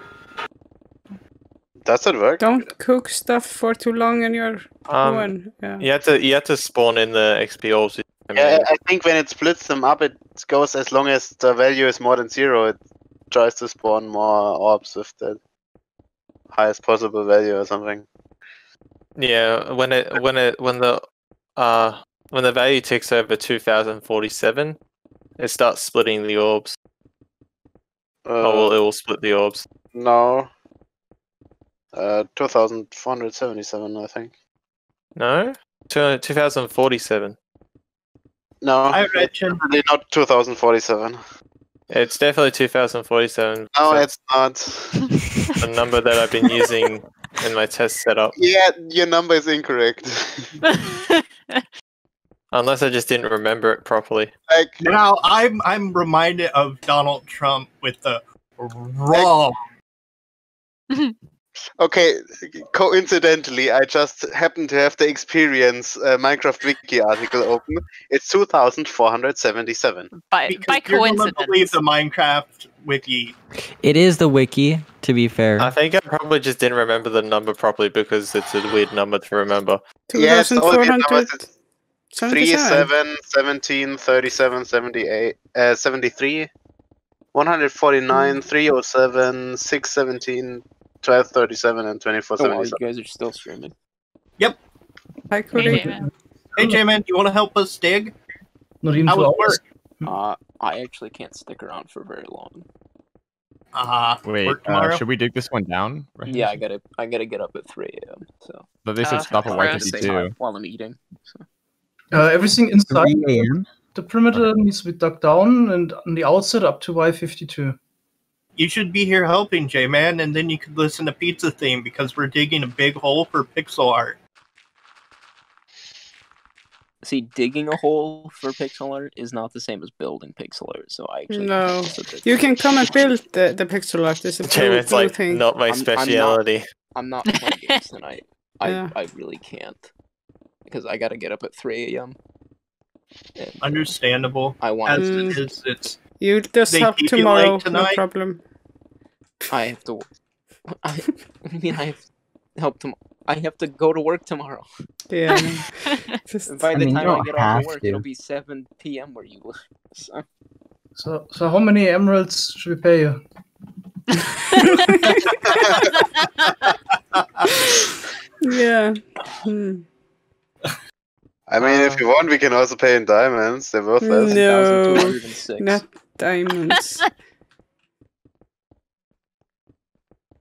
Does it work? Don't cook stuff for too long in your oven. Yeah. You have to spawn in the XP orbs Yeah, I think when it splits them up, it goes as long as the value is more than 0. It tries to spawn more orbs with the highest possible value or something. Yeah, when the value ticks over 2047, it starts splitting the orbs. It will split the orbs. No. 2477, I think. No? 2047. No, I it's reckon. definitely not 2047. It's definitely 2047. No, That's it's not. the number that I've been using in my test setup. Yeah, your number is incorrect. Unless I just didn't remember it properly. Like, Now I'm reminded of Donald Trump with the wrong. okay, coincidentally, I just happen to have the experience Minecraft Wiki article open. It's 2477. By You're gonna coincidence. believe the Minecraft wiki. It is the wiki, to be fair. I think I probably just didn't remember the number properly because it's a weird number to remember. Yeah, it's all the numbers. 3, 2,477. 7, 17, 37, 78, 73, 149, 307, 617, 12, 37, and 24, Oh wow, 77. you guys are still streaming. Yep. Hi, Cody. Hey, J-Man, you want to help us dig? Not even How 2 would it hours. work? I actually can't stick around for very long. Wait, work tomorrow? should we dig this one down? Right? Yeah, I gotta get up at 3 a.m. So. But they said stop at at the same 1:52. time while I'm eating. So. Everything inside 3 a.m.? the perimeter needs to be dug down, and on the outside up to Y52. You should be here helping, J-Man, and then you could listen to Pizza Theme because we're digging a big hole for pixel art. See, digging a hole for pixel art is not the same as building pixel art, so I actually... No. You can come and build the pixel art. It's a blue, It's like thing. not my speciality. I'm not playing games tonight. Yeah. I really can't. Because I gotta get up at 3 a.m. Understandable. I want As it is, it's... You just They help keep you tomorrow, late no tonight? problem. I have to... I have to help tomorrow. I have to go to work tomorrow. Yeah. By the you time I don't get off have of work, to. it'll be 7 p.m. where you live. So. So how many emeralds should we pay you? Yeah. I mean, if you want, we can also pay in diamonds. They're worth less. No, 1,206. not diamonds.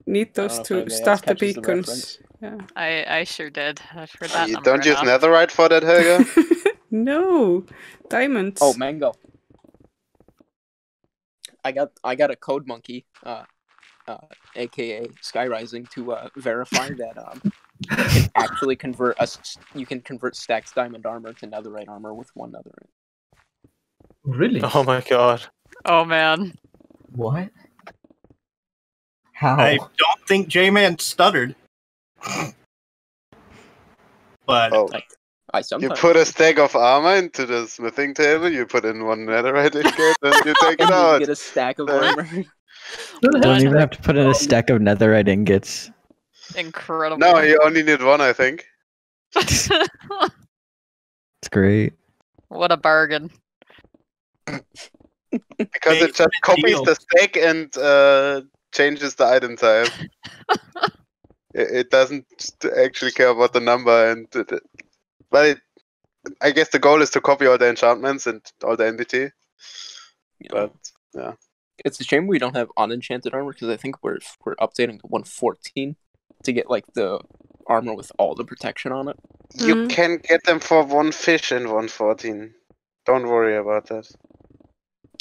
Need those if to anybody else start the catches the beacons. reference. Yeah. I sure did. I've heard that You number don't use enough. netherite for that, Helga? No, diamonds. Oh, mango. I got a code monkey, aka Skyrising, to verify that you can actually convert you can convert stacked diamond armor to netherite armor with 1 netherite. Really? Oh my god. Oh man. What? How? I don't think J-Man stuttered. But I You sometimes put a stack of armor into the smithing table, you put in 1 netherite ingot, and you take it out. get a stack of armor. Don't even have to put in a stack of netherite ingots. Incredible. No, you only need 1, I think. It's great. What a bargain. Because it just copies the stack and changes the item type. It doesn't actually care about the number, and I guess the goal is to copy all the enchantments and all the entity. Yeah. But yeah, It's a shame we don't have unenchanted armor because I think we're updating to 114 to get like the armor with all the protection on it. you can get them for 1 fish in 114. Don't worry about that.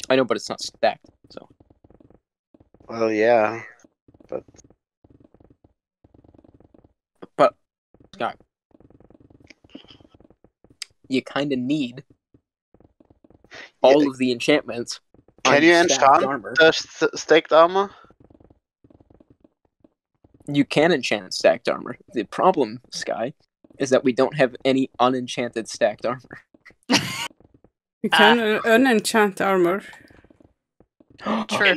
I know, but it's not stacked. So Well, yeah, but Scott, you kind of need all of the enchantments. Can on you stacked enchant armor. the stacked armor? You can enchant stacked armor. The problem, Sky, is that we don't have any unenchanted stacked armor. You can unenchant armor. True.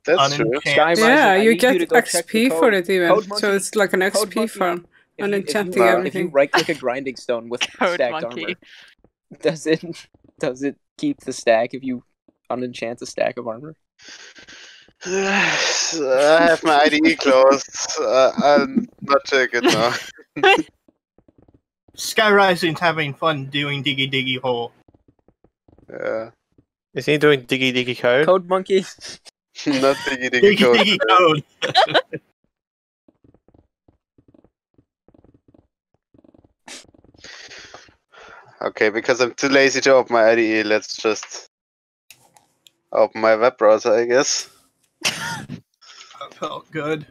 That's true. Sky Rising, Yeah, I you need get to go check the XP for code. it even. Code So Monkey. it's like an Code XP Monkey. farm. If Unenchanting you everything. right click a grinding stone with Code stacked monkey. armor, Does it keep the stack if you unenchant a stack of armor? I have my IDE closed. I'll not check it now. Sky Rising's having fun doing diggy diggy hole. Yeah. Is he doing diggy diggy code? Code monkey. Not diggy diggy Diggy code. diggy code. Okay, because I'm too lazy to open my IDE, let's just open my web browser, I guess. That felt good.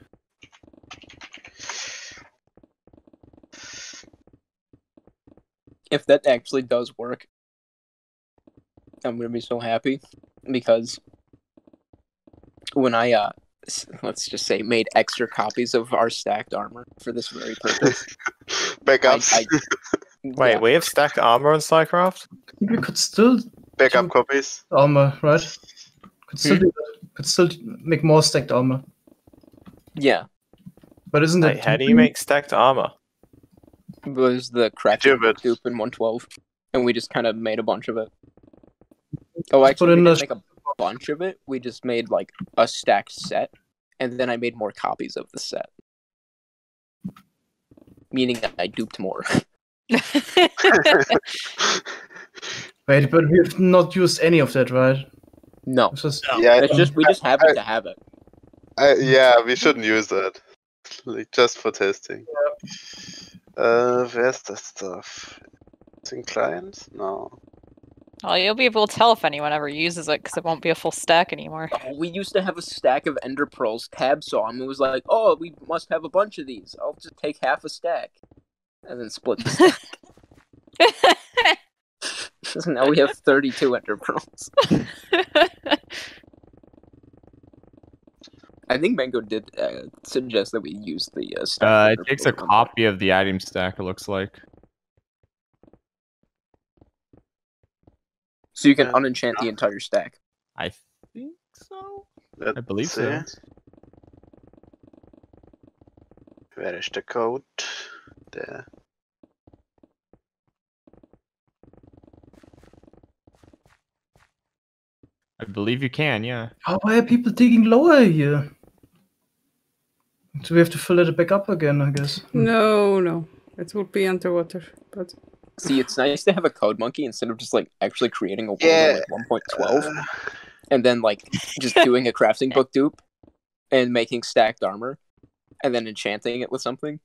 If that actually does work, I'm gonna be so happy, because when I let's just say made extra copies of our stacked armor for this very purpose. Backups. Wait, yeah. we have stacked armor on SciCraft? We could still Backup copies. armor, right? Could still do that. Could still make more stacked armor. Yeah. But isn't Wait, it? how do you make stacked armor? It was the crafting dupe in 112, and we just kind of made a bunch of it. Oh, actually, we didn't make a bunch of it. We just made like a stacked set, and then I made more copies of the set. Meaning that I duped more. Wait, but we have not used any of that, right? No. Yeah, It's just we just have it to have it. Yeah, we shouldn't use that. Like, just for testing. Where's the stuff? It's in clients? No. Well, you'll be able to tell if anyone ever uses it, because it won't be a full stack anymore. Oh, we used to have a stack of ender pearls. Tab saw him and was like, "Oh, we must have a bunch of these. I'll just take half a stack," and then split the stack. So now we have 32 ender pearls. I think Mango did suggest that we use the stack. It takes a copy of the item stack, it looks like. So you can unenchant the entire stack. I think so. Let's I believe so. see. Where is the code? There. I believe you can, yeah. Oh, why are people digging lower here? So we have to fill it back up again, I guess. No. It would be underwater, but... See, it's nice to have a code monkey instead of just like actually creating a world at like 1.12, and then like just doing a crafting book dupe and making stacked armor, and then enchanting it with something,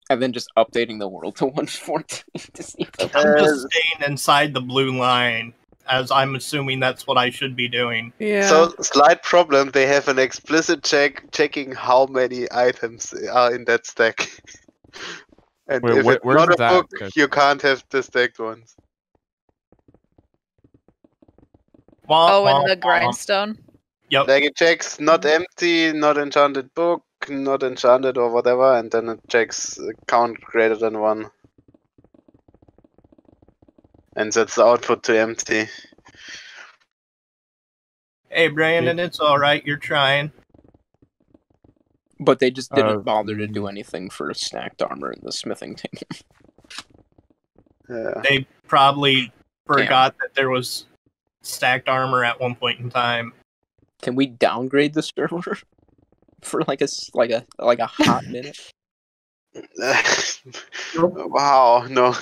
and then just updating the world to 1.14 to see if I'm just staying inside the blue line, as I'm assuming that's what I should be doing. Yeah. So, slight problem, they have an explicit checking how many items are in that stack. And Wait, if it's where's not a that? book, you can't have the stacked ones. Oh, and the grindstone? Yep. Like it checks not empty, not enchanted book, not enchanted or whatever, and then it checks count greater than 1. And sets the output to empty. Hey, Brandon, it's alright, you're trying. But they just didn't bother to do anything for stacked armor in the smithing table. Yeah. They probably forgot that there was stacked armor at one point in time. Can we downgrade the server for like a hot minute? Wow, no.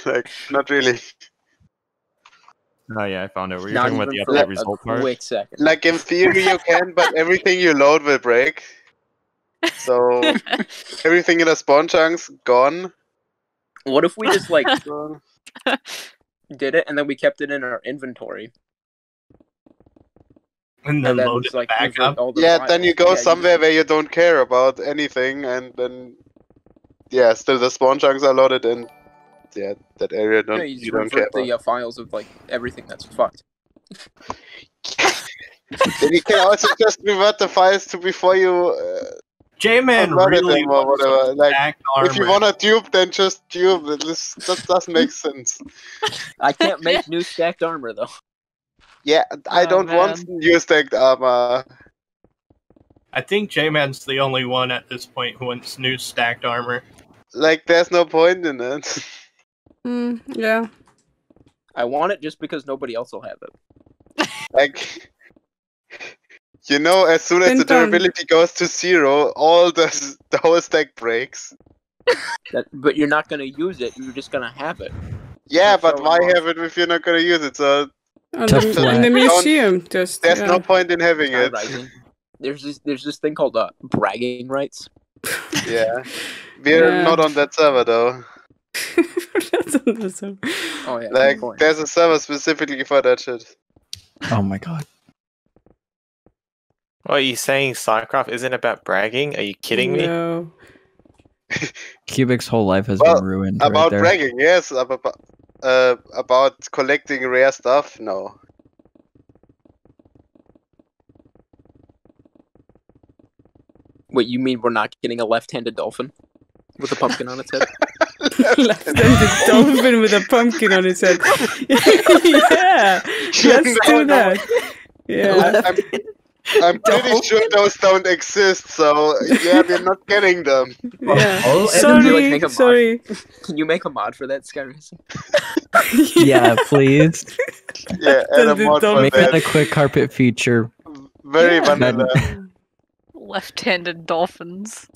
Like, not really. Oh yeah, I found it. Were you Not talking about the even for update a result part? quick second. Like, in theory you can, but everything you load will break. So, everything in the spawn chunks, gone. What if we just like did it and then we kept it in our inventory? And then load just, it like, back convert up. all the Yeah, files. then you go Yeah, somewhere where you don't care about anything, and then yeah, still the spawn chunks are loaded, and yeah, that area No, you just don't care convert about. the files of like everything that's fucked. Then you can also just revert the files to before you J-Man converted really them or wants whatever. some Like, stacked if you armor. wanna dupe, then just dupe. That doesn't make sense. I can't make new stacked armor though. Yeah, I don't want man. new stacked armor. I think J-Man's the only one at this point who wants new stacked armor. Like, there's no point in it. Yeah. I want it just because nobody else will have it. Like, you know, as soon as the durability goes to 0, all the whole stack breaks. But you're not gonna use it. You're just gonna have it. Yeah, but why have it if you're not gonna use it? So in the museum, just there's no point in having it. There's this thing called bragging rights. Yeah, we're not on that server though. Oh yeah, like there's a server specifically for that shit. Oh my god. What are you saying? SciCraft isn't about bragging? Are you kidding me? No. Cubic's whole life has been ruined. About right there. bragging, yes. About collecting rare stuff, no. Wait, you mean we're not getting a left-handed dolphin with a pumpkin on its head? Left-handed dolphin with a pumpkin on its head. Yeah, let's do that. Yeah. I'm pretty sure those don't exist, so yeah, we're not getting them. Yeah. Sorry. Can you make a mod for that, SciCraft? Yeah, please. Yeah, add a mod for Make that. it a quick carpet feature. Very vanilla. Left-handed dolphins.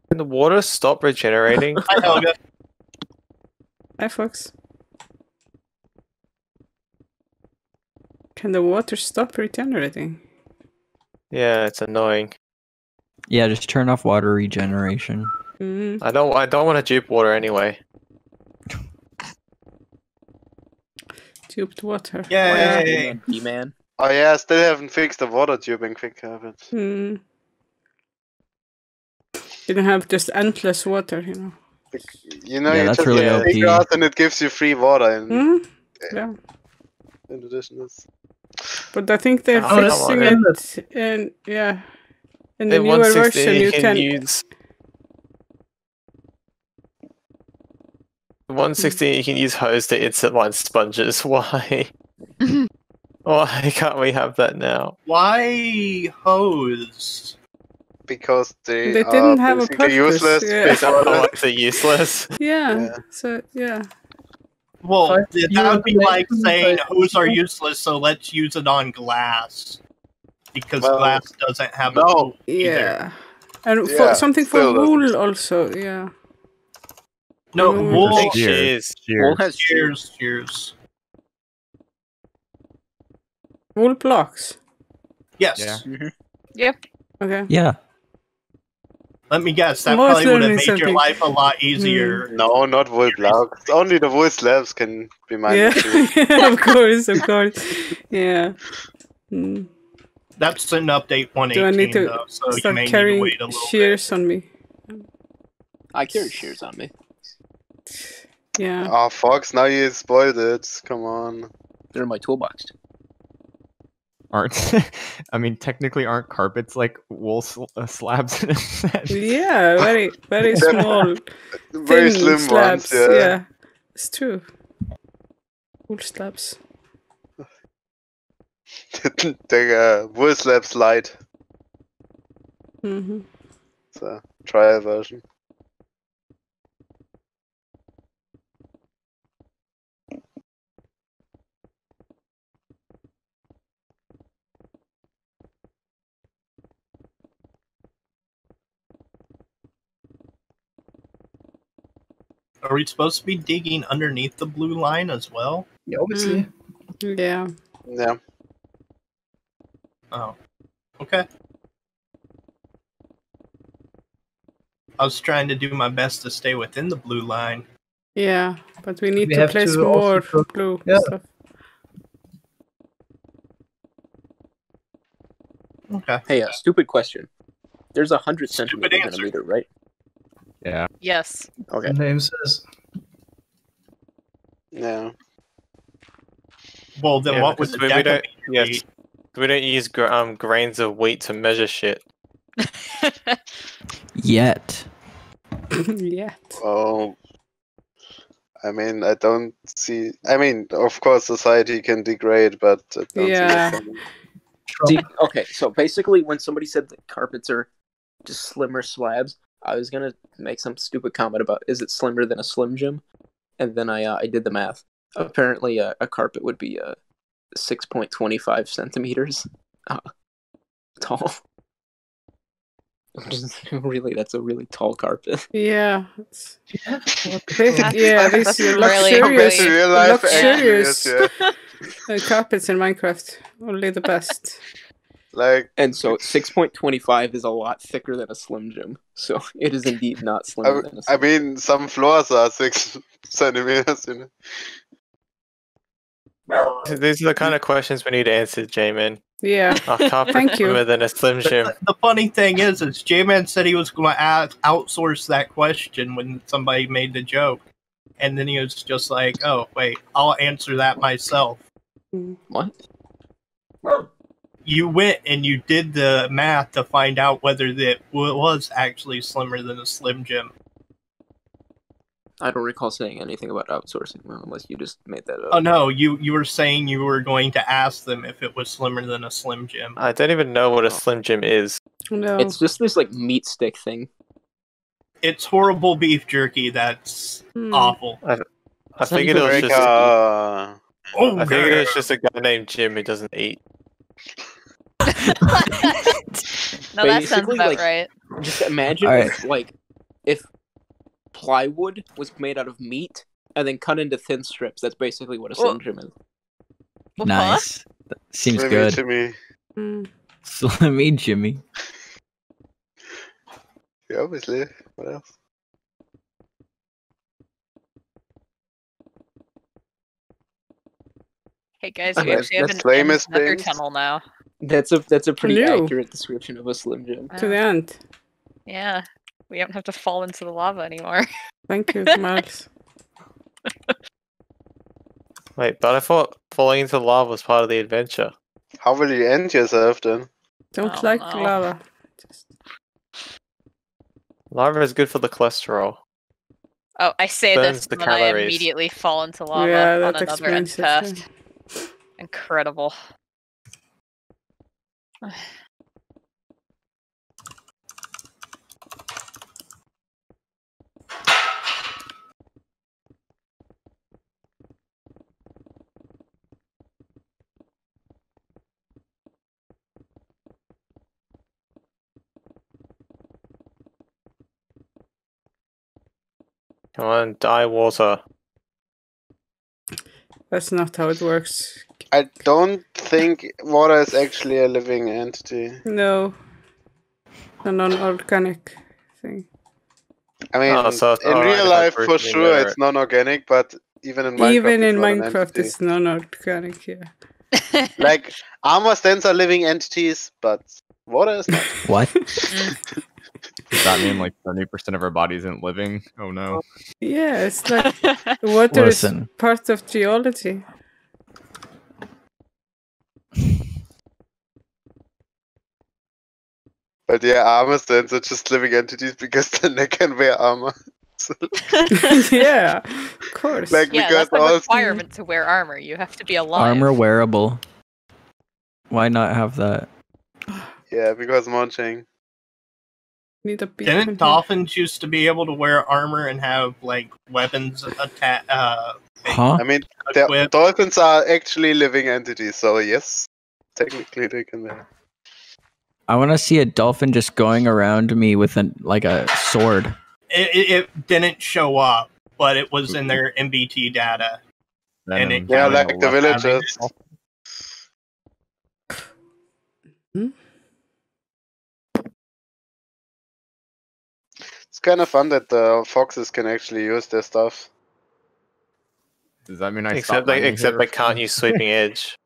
Can the water stop regenerating? Hi, Helga. Hi, Fox. Can the water stop regenerating? Yeah, it's annoying. Yeah, just turn off water regeneration. I don't want to dupe water anyway. Duped water. Yay! man. Oh yeah, I still haven't fixed the water tubing quick carpet. You don't have just endless water, you know. You know, Yeah, you that's just really get OP. seagrass and it gives you free water. And Yeah. in addition, it's... But I think they're Oh, that's fixing fine. it, and yeah, in the In newer 160 version you you can. use 160 you can use hose to insert line sponges. Why? Why can't we have that now? Why hose? Because They didn't have a basically purpose. useless. Yeah. Oh, they're useless. Yeah. So yeah. Well, But that you would be like mentioned saying that- hose are useless, so let's use it on glass. Because Well, glass doesn't have a no. hose Yeah. And Yeah, for something for still doesn't. wool also, yeah. No, Mm. wool. Shears. Wool has Cheers. Wool blocks. Yes. Yeah. Yep. Okay. Yeah. Let me guess, that More probably would have learning made your something. life a lot easier. No, not wool blocks. Only the wool slabs can be mined. Yeah. Of course. Yeah. Mm. That's in update 118, Do I need to though, so you start may need to carrying wait a little shears on me? I carry shears on me. Yeah. Oh, Fox, now you spoiled it. Come on. They're in my toolbox. Aren't I mean technically aren't carpets like wool slabs in a sense? Yeah. Very They're small. Very thin slim slabs. ones, yeah. It's true. Wool slabs. The wool slabs light. Mm-hmm. It's a trial version. Are we supposed to be digging underneath the blue line as well? Yeah, obviously. Yeah. Yeah. Oh. Okay. I was trying to do my best to stay within the blue line. Yeah. But we need We to have place to more also put- blue yeah. stuff. Okay. Hey, stupid question. There's 100 Stupid centimeters in answer. a meter, right? Yeah. Yes. Okay. The name says. Yeah. Well, then Yeah, what would because the we don't. decameter Yes. be? We don't use grains of wheat to measure shit. Yet. Yeah. Oh. I mean, I don't see. I mean, of course, society can degrade, but I don't Yeah. see that coming. See, okay, so basically, when somebody said that carpets are just slimmer slabs, I was gonna make some stupid comment about is it slimmer than a Slim Jim, and then I did the math. Apparently, a carpet would be 6.25 centimeters tall. Really, that's a really tall carpet. Yeah. That's These luxurious, really Real life luxurious yeah. carpets in Minecraft. Only the best. Like, And so 6.25 is a lot thicker than a Slim Jim. So it is indeed not slimmer than a I Slim mean, some floors are 6 centimeters, you know. These are the kind of questions we need answered, J-Man. Yeah. Thank you. Slimmer than a Slim Jim. The funny thing is J-Man said he was going to outsource that question when somebody made the joke. And then he was just like, oh, wait, I'll answer that myself. What? You went and you did the math to find out whether it was actually slimmer than a Slim Jim. I don't recall saying anything about outsourcing, unless you just made that up. Oh no, you were saying you were going to ask them if it was slimmer than a Slim Jim. I don't even know what a Slim Jim is. No. It's just this like meat stick thing. It's horrible beef jerky that's awful. I figured it was just I figured it was just a guy named Jim who doesn't eat. No, that sounds about right. Just imagine if plywood was made out of meat and then cut into thin strips. That's basically what a Slim Jim is. Nice. Seems Slimmy good. Jimmy. Slimmy Jimmy. Yeah, obviously. What else? Hey guys, Okay, we actually have that's an famous nether things. tunnel now. That's a pretty New. accurate description of a Slim Jim. To the end. Yeah, we don't have to fall into the lava anymore. Thank you, Miles. Wait, but I thought falling into lava was part of the adventure. How will you end yourself then? Don't like lava. Lava is good for the cholesterol. Oh, I say Burns this the when I calories. immediately fall into lava Yeah, on that another end explains it, path. Incredible. Come on, die water. That's not how it works. I don't think water is actually a living entity. No. A non-organic thing. I mean, in real life, for sure, it's non-organic, but even in Minecraft, Even in it's not an Minecraft, entity. it's non-organic, yeah. Like, armor stands are living entities, but water is not. What? Does that mean like 70% of our body isn't living? Oh no. Yeah, it's like water Listen. is part of geology. But yeah, armor stands are just living entities because then they can wear armor. So, Yeah, of course. like, Yeah, because that's the all requirement to wear armor. You have to be alive. Armor wearable. Why not have that? yeah, because munching. Need a beacon Didn't here. dolphins used to be able to wear armor and have like weapons attack? Huh? I mean, dolphins are actually living entities, so yes, technically they can wear. I want to see a dolphin just going around me with like a sword. It didn't show up, but it was in their MBT data. And it Yeah, counted like the villagers. It's kind of fun that the foxes can actually use their stuff. Does that mean I Except stop mining except here? they can't use sweeping edge.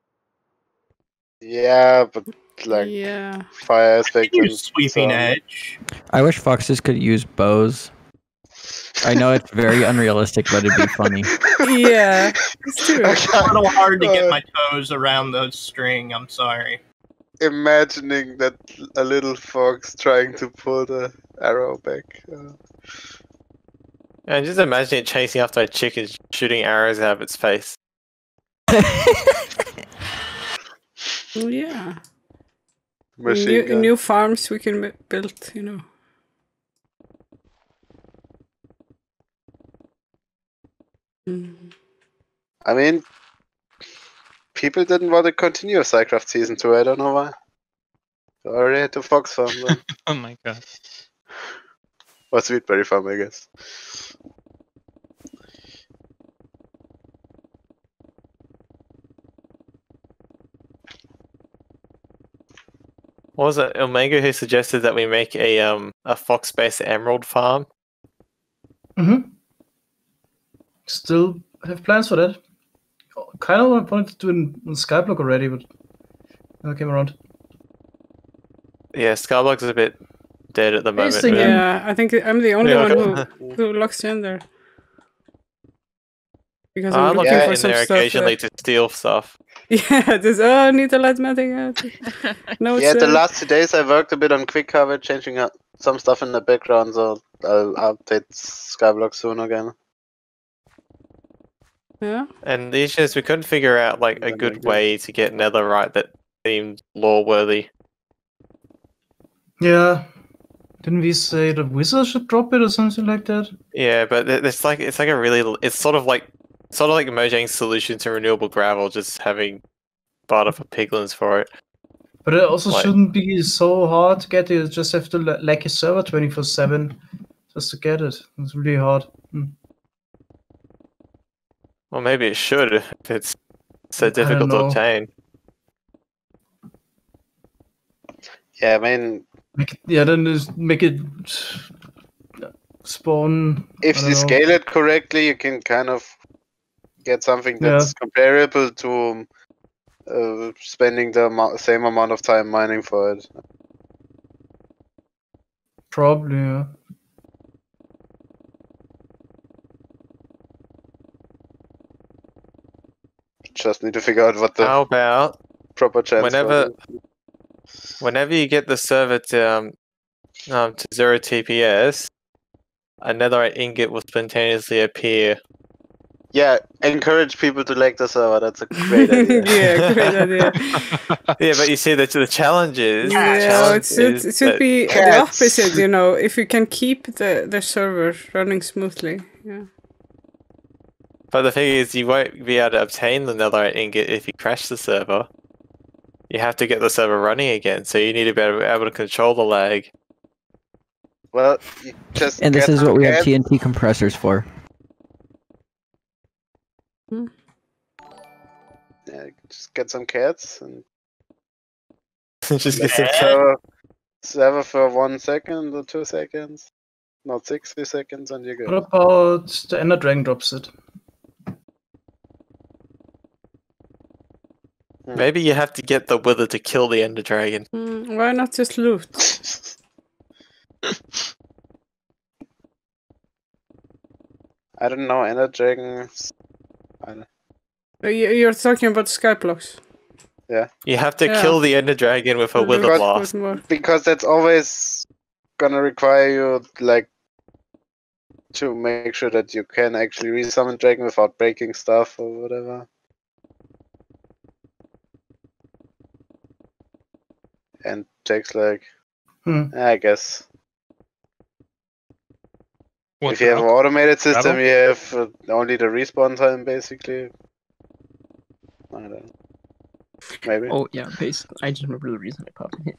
Yeah, but like Yeah. fire aspect and sweeping so on. edge. I wish foxes could use bows. I know it's very unrealistic, but it'd be funny. Yeah, it's true. It's a little hard to get my toes around the string. I'm sorry. Imagining that a little fox trying to pull the arrow back. And just imagine it chasing after a chicken, shooting arrows out of its face. Yeah. Machine gun. New farms we can build, you know. I mean, people didn't want to continue SciCraft Season 2, I don't know why. So I already had to Fox Farm then. Oh my god. Or Sweetberry Farm, I guess. What was it? Omega who suggested that we make a Fox-based Emerald farm? Mm-hmm. Still have plans for that. Kind of wanted to do it on Skyblock already, but never came around. Yeah, Skyblock is a bit dead at the moment. Yeah, I think I'm the only one who logs in there. Because I'm looking for some there stuff. Occasionally to steal stuff. Yeah, just I need to light matting out. No, Yeah, the last 2 days I worked a bit on Quick Cover, changing up some stuff in the background, so I'll update Skyblock soon again. Yeah. And the issue is we couldn't figure out like a good way to get Netherite that seemed lore worthy. Yeah. Didn't we say the wizard should drop it or something like that? Yeah, but it's like a really sort of like Mojang's solution to renewable gravel, just having barter for piglins for it. But it also shouldn't be so hard to get it. You just have to like a server 24/7 just to get it. It's really hard. Well, maybe it should if it's so difficult to obtain. Yeah, I mean... then just make it spawn... If you scale it correctly, you can kind of get something that's comparable to spending the same amount of time mining for it. Probably, yeah. Just need to figure out what the How about proper chance whenever you get the server to 0 TPS, a netherite ingot will spontaneously appear. Yeah, encourage people to like the server. That's a great idea. Yeah, great idea. Yeah, but you see that the challenge is it should be the opposite. You know, if you can keep the server running smoothly. Yeah. But the thing is, you won't be able to obtain the netherite ingot if you crash the server. You have to get the server running again, so you need to be able to control the lag. Well, you just and this is what we have TNT compressors for. Yeah, just get some cats and just get some server for 1 second or 2 seconds, not 60 seconds, and you're good. What about the Ender Dragon drops it? Maybe you have to get the Wither to kill the Ender Dragon. Why not just loot? I don't know, Ender Dragons... You're talking about Skyblocks. Yeah. You have to kill the Ender Dragon with a Wither Blast. Because that's always gonna require you, like, to make sure that you can actually resummon Dragon without breaking stuff or whatever. And takes like, I guess. If you have an automated system, you have only the respawn time, basically. I don't know. Maybe. Oh yeah, I just remember the reason I popped in here.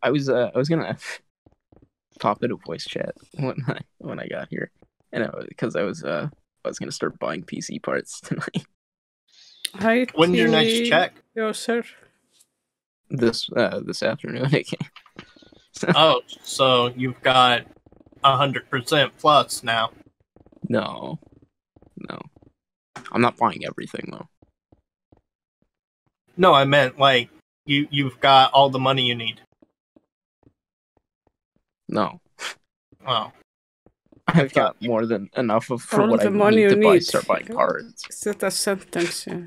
I was gonna pop into voice chat when I got here, and because I was gonna start buying PC parts tonight. Hi. When's your next check? Yo, sir. This afternoon. Oh, so you've got 100% plus now. No, I'm not buying everything though. No, I meant like you've got all the money you need. No. Oh. I've got more than enough for all what I the money need you to need. start buying cards. Is that a sentence? Yeah.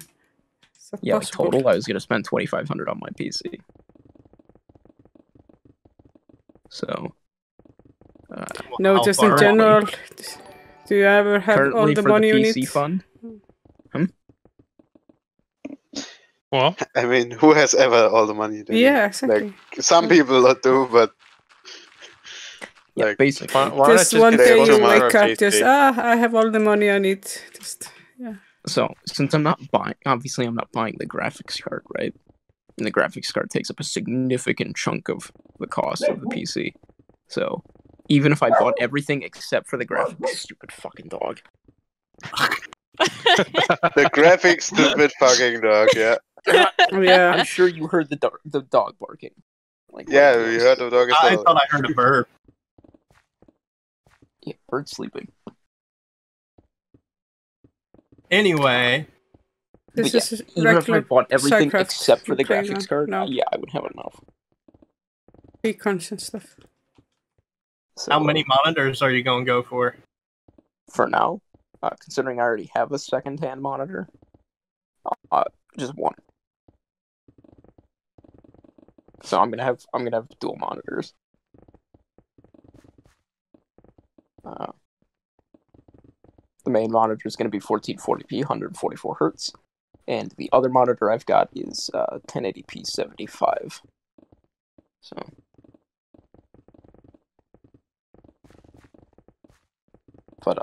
Yeah, like total, I was gonna spend 2,500 on my PC. So. No, just in general. Do you ever have currently all the for money the you PC need? fund? Well, I mean, who has ever all the money? Yeah, exactly. Like, some people do, but like basically, just one day you wake up, just I have all the money I need. Just So since I'm not buying, obviously I'm not buying the graphics card, right? And the graphics card takes up a significant chunk of the cost of the PC. So even if I bought everything except for the graphics, stupid fucking dog. The graphics, stupid fucking dog. Yeah. Yeah. I'm sure you heard the dog barking. Like, Yeah, we heard the dog as well. I thought I heard a bird. Yeah, bird sleeping. Anyway, This is even if I bought everything SciCraft except for the playing graphics on card, now. yeah, I would have enough. Beacons and stuff. So, how many monitors are you going to go for? For now, considering I already have a second-hand monitor, just one. So I'm gonna have dual monitors. The main monitor is going to be 1440p, 144 hertz, and the other monitor I've got is 1080p, 75. So, but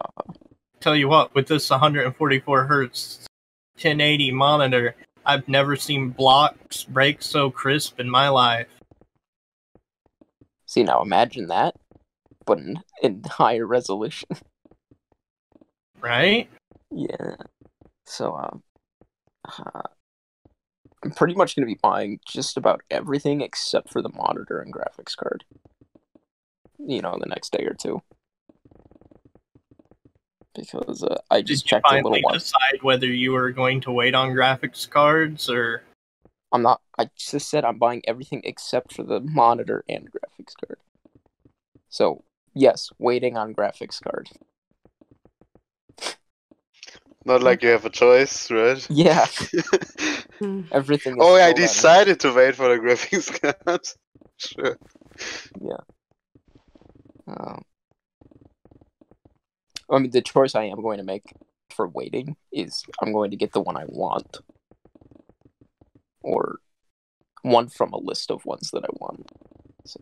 Tell you what, with this 144 hertz 1080 monitor, I've never seen blocks break so crisp in my life. See, now imagine that, but in higher resolution. Right? Yeah. So, I'm pretty much going to be buying just about everything except for the monitor and graphics card. You know, in the next day or two. Because I just checked a little while. Decide whether you were going to wait on graphics cards or... I'm not. I just said I'm buying everything except for the monitor and graphics card. So, yes, waiting on graphics card. Not like you have a choice, right? Yeah. Everything is Oh, I still decided to wait for the graphics card. Sure. Yeah. I mean, the choice I am going to make for waiting is I'm going to get the one I want. Or one from a list of ones that I want. So,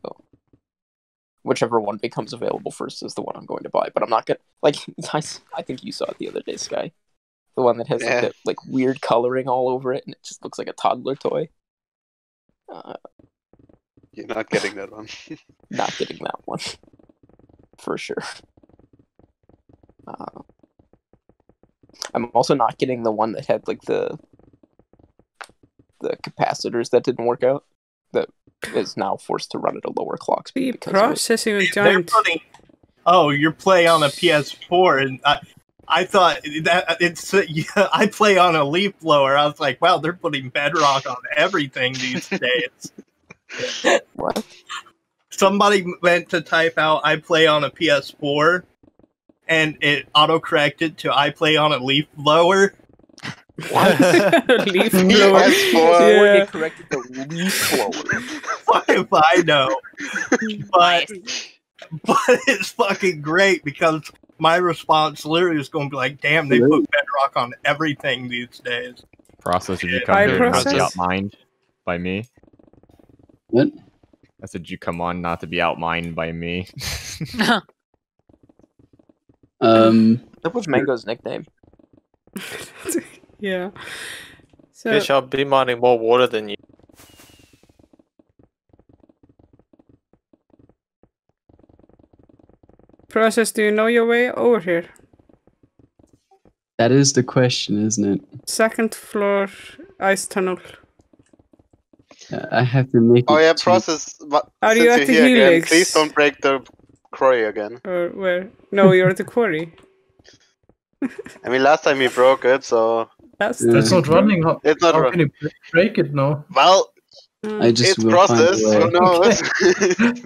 whichever one becomes available first is the one I'm going to buy. But I'm not going to... Like, I think you saw it the other day, Sky. The one that has like, that, like weird coloring all over it, and it just looks like a toddler toy. You're not getting that one. Not getting that one. For sure. I'm also not getting the one that had like the capacitors that didn't work out. That is now forced to run at a lower clock speed. Processing a giant. Oh, you're playing on a PS4, and I thought that it's. Yeah, I play on a leaf blower. I was like, wow, they're putting Bedrock on everything these days. What? Somebody meant to type out "I play on a PS4," and it autocorrected to "I play on a leaf blower." What? Leaf blower. Yeah. They corrected the leaf blower. Fuck if I know. But it's fucking great because my response literally is going to be like, damn, they put Bedrock on everything these days. Process, did you come here not to be outmined by me? What? I said, did you come on not to be outmined by me? That was Mango's nickname. Yeah. So, Fish, I'll be mining more water than you. Process, do you know your way over here? That is the question, isn't it? Second floor ice tunnel. I have to make. Oh yeah, Process. Are Since you at you're the here again, helix? please don't break the quarry again. Or where? No, you're at the quarry. I mean, last time you broke it, so That's not running. It's not How running. can you break it now? Well, I just it's will Process. find a way. Who knows?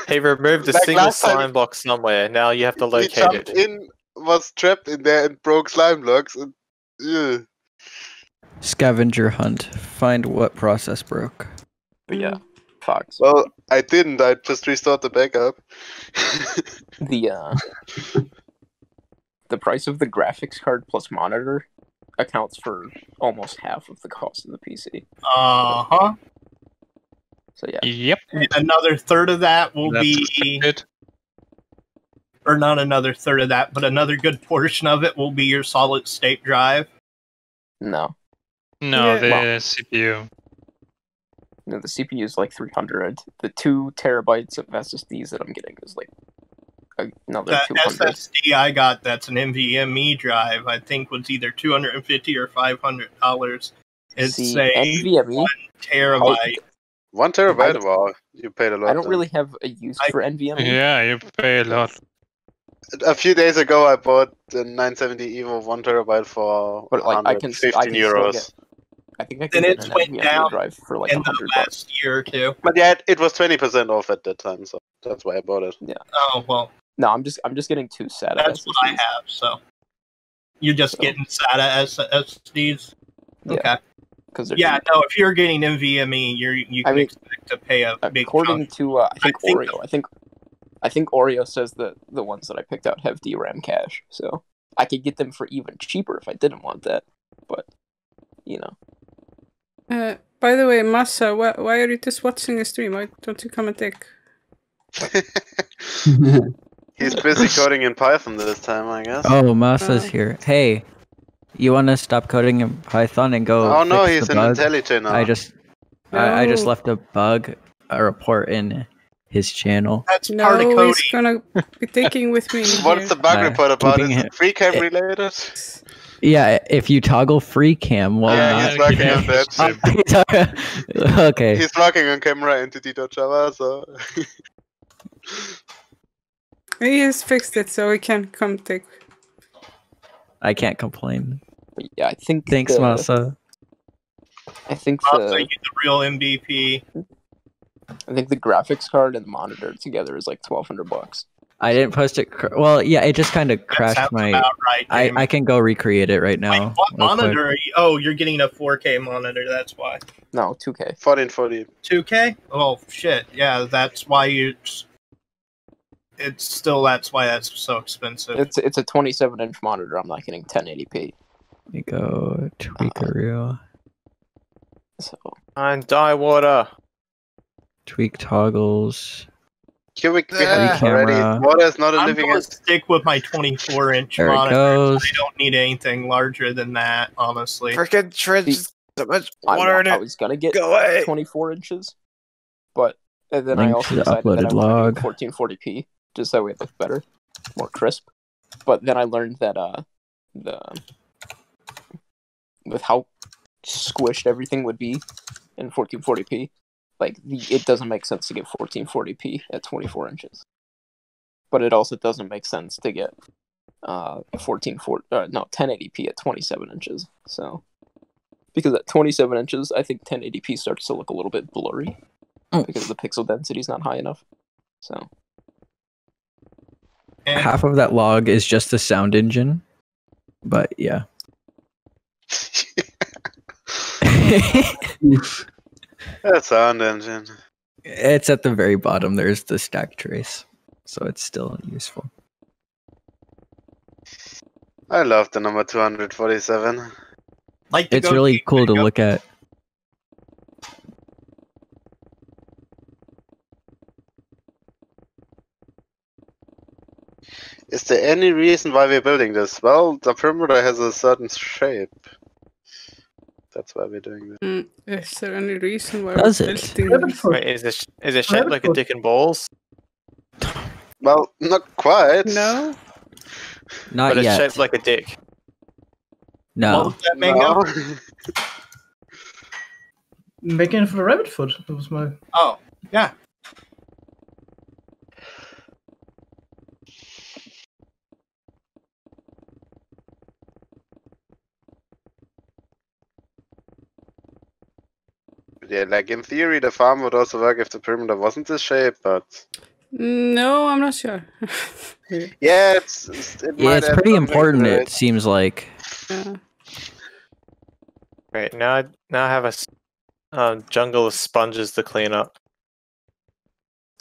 He removed a Like single last time- slime block somewhere. Now you have to He locate jumped it. in, was trapped in there, and broke slime blocks. And, Scavenger hunt. Find what process broke. But yeah, Fox. Well, I didn't. I just restored the backup. The price of the graphics card plus monitor accounts for almost half of the cost of the PC. Uh-huh. So yeah. Yep. Another third of that will be... or not another third of that, but another good portion of it will be your solid state drive. No. No, Yeah. the Well, CPU. No, the CPU is like 300. The 2 terabytes of SSDs that I'm getting is like another The 200. SSD I got that's an NVMe drive, I think was either $250 or $500. It's See, a NVMe 1 terabyte. 1 terabyte? Wow, you paid a lot. I don't then. really have a use for NVMe. Yeah, you pay a lot. A few days ago, I bought the 970 Evo 1 terabyte for But like, I can still €115. get. I think I can Then get it's an went NVMe down drive for like in the $100. last year or two. But yeah, it was 20% off at that time, so that's why I bought it. Yeah. Oh well, No, I'm just getting 2 SATA that's SSDs. what I have. So you're just getting SATA SSDs. Yeah. Okay. Because Yeah, no. If you're getting NVMe, you can expect to pay a big according chunk. to I think Oreo. I think Oreo says that the ones that I picked out have DRAM cache, so I could get them for even cheaper if I didn't want that. But you know. By the way, Massa, why are you just watching the stream? Why don't you come and take? He's busy coding in Python this time, I guess. Oh, Masa's here. Hey, you want to stop coding in Python and go? Oh no, fix he's the an bug? IntelliJ now. I just No. left a report in his channel. That's part of No, coding. he's gonna be taking with me. What's the bug report about? keeping Is it- it free cam related? Yeah, if you toggle free cam while Yeah, not. he's working on that. Okay. He's logging on camera into d.java, so. He has fixed it, so we can come take. I can't complain. But yeah, I think. Thanks, Masa. I think Also, you're the real MVP. I think the graphics card and the monitor together is like $1,200. I didn't post it. Well, yeah, it just kind of crashed sounds my. about right, I can go recreate it right now. What real quick. monitor are you? Oh, you're getting a 4K monitor. That's why. No, 2K. 1440. 2K? Oh shit! Yeah, that's why you. It's still that's why that's so expensive. It's a 27-inch monitor. I'm not getting 1080p. You go tweak a reel. So. And die water. Tweak toggles. Cubic we Free have already. camera. Water is not a I'm living gonna entity. stick with my 24-inch There it monitor. goes. I don't need anything larger than that, honestly. Freaking trench. So much I water in I it. was gonna get Go away. 24 inches, but and then I Link also to the decided that I uploaded wanted to log. do 1440p just so it looked better, more crisp. But then I learned that with how squished everything would be in 1440p, like it doesn't make sense to get 1440p at 24 inches. But it also doesn't make sense to get 1080p at 27 inches. So because at 27 inches, I think 1080p starts to look a little bit blurry because the pixel density is not high enough. So Half of that log is just the sound engine, but yeah. That sound engine. It's at the very bottom. There's the stack trace, so it's still useful. I love the number 247. Like to It's go really cool to look at. Is there any reason why we're building this? Well, the perimeter has a certain shape. That's why we're doing this. Is there any reason why Does we're it? building this? Wait, is it shaped like a dick and balls? Well, not quite. No. Not but it's yet. shaped like a dick. No. What was that, Mango? No. Making it for the rabbit foot. That was my. Oh, yeah. Yeah, like in theory, the farm would also work if the perimeter wasn't this shape, but No, I'm not sure. yeah, it Yeah, might it's add pretty something important. to It seems like. Yeah. Right now I have a jungle of sponges to clean up.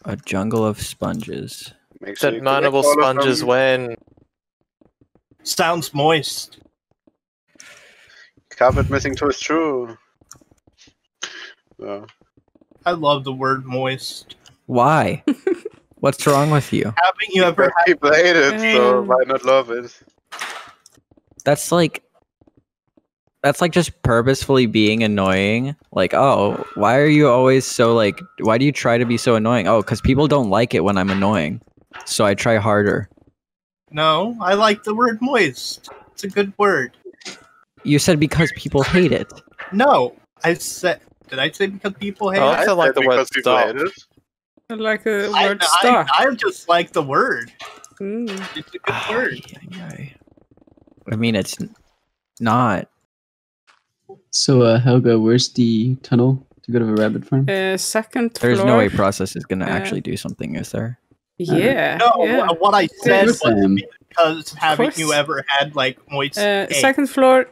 A jungle of sponges. Make sure Said you collect mineable all of sponges them. when Sounds moist. Carpet missing too is true. I love the word moist. Why? What's wrong with you? Haven't you ever had People hate it, so why not love it? That's like just purposefully being annoying. Like, oh, why are you always so like? Why do you try to be so annoying? Oh, because people don't like it when I'm annoying, so I try harder. No, I like the word moist. It's a good word. You said because people hate it. No, I said. Did I say because people hate I it? also like the word stop. I like the word stop. I just like the word. Mm. It's a good word. I mean, it's not. So, Helga, where's the tunnel to go to the rabbit farm? Second There's floor. no way Process is gonna actually do something, is there? Yeah. No, yeah. what I said was Sam. because haven't course. you ever had like moist egg? Second floor,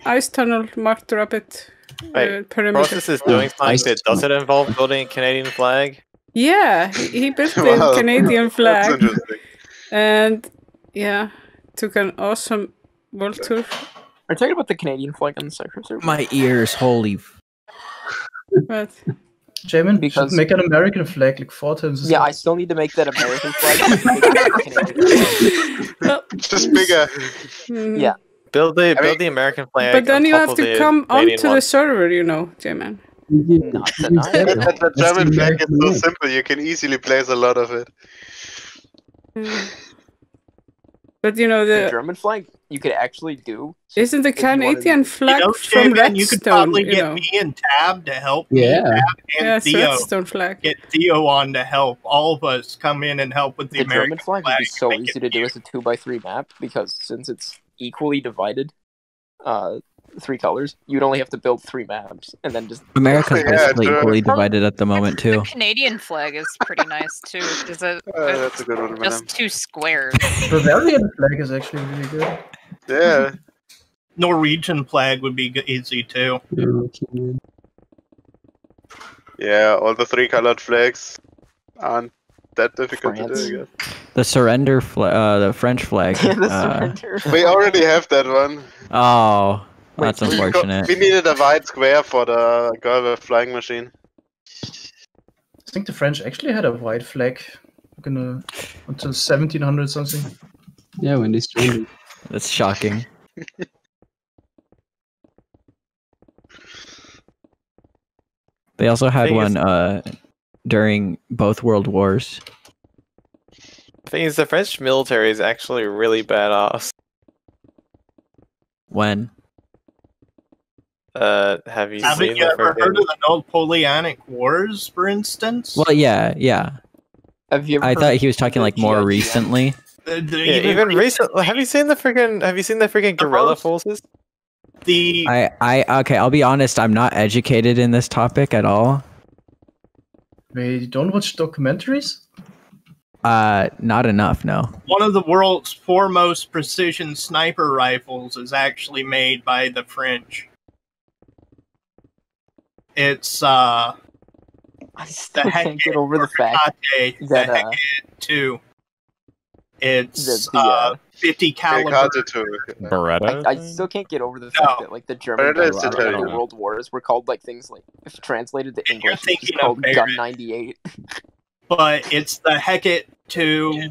ice tunnel marked rabbit Wait, perimeter. Process is doing something ice that does it involve building a Canadian flag? Yeah, he built the Wow, Canadian that's flag, interesting. and yeah, took an awesome world tour. Are you talking about the Canadian flag on the SciCraft server? My ears, holy. But Jamin, you should Because- make an American flag like 4 times as Yeah, high. I still need to make that American flag. So I can make the Canadian flag. Just bigger. mhm. Yeah. Build the American flag. But then on you top have of to the come Canadian onto one. the server, you know, J-Man. Not tonight. The That's German the flag is American so way. simple, you can easily place a lot of it. Mm. But you know, The the German flag, you could actually do. isn't the if you wanted Canadian to- flag You know, from J-Man, you could Redstone, probably you get know. me and Tab to help me, Yeah. Tab and Yeah, it's Theo. Redstone flag. Get Theo on to help. All of us come in and help with the The American German flag would be so make easy it to do as a 2x3 map because since it's equally divided, 3 colors, you'd only have to build 3 maps and then just. America's Yeah, basically sure. equally divided at the moment The too. Canadian flag is pretty nice too. Is it? That's a good one, Just madam. 2 squares. Bavarian flag is actually really good. Yeah. Norwegian flag would be easy too. Yeah, all the 3-colored flags aren't that difficult to do, I guess. The surrender flag, the French flag. The surrender. We already have that one. Oh, that's We unfortunate. needed a white square for the girl with flying machine. I think the French actually had a white flag until 1700 something. Yeah, when they started. That's shocking. They also had Thing one is- during both World Wars. The thing is, the French military is actually really badass. When? Have you Haven't seen you the ever freaking... heard of the Napoleonic Wars, for instance? Well, yeah. Have you ever I heard thought of he was talking the like more GIGN? recently. Yeah, even recently. Have you seen the freaking guerrilla forces? Okay, I'll be honest, I'm not educated in this topic at all. They don't watch documentaries? Not enough, no. One of the world's foremost precision sniper rifles is actually made by the French. It's I still can't get over the fact that Hecate 2. It's the 50 caliber. Beretta? I still can't get over the fact that like the German Beretta is guns during the Italian. World Wars were called like things like if translated to English, it's thinking just called of Gun Barrett. 98. But it's the Hecate 2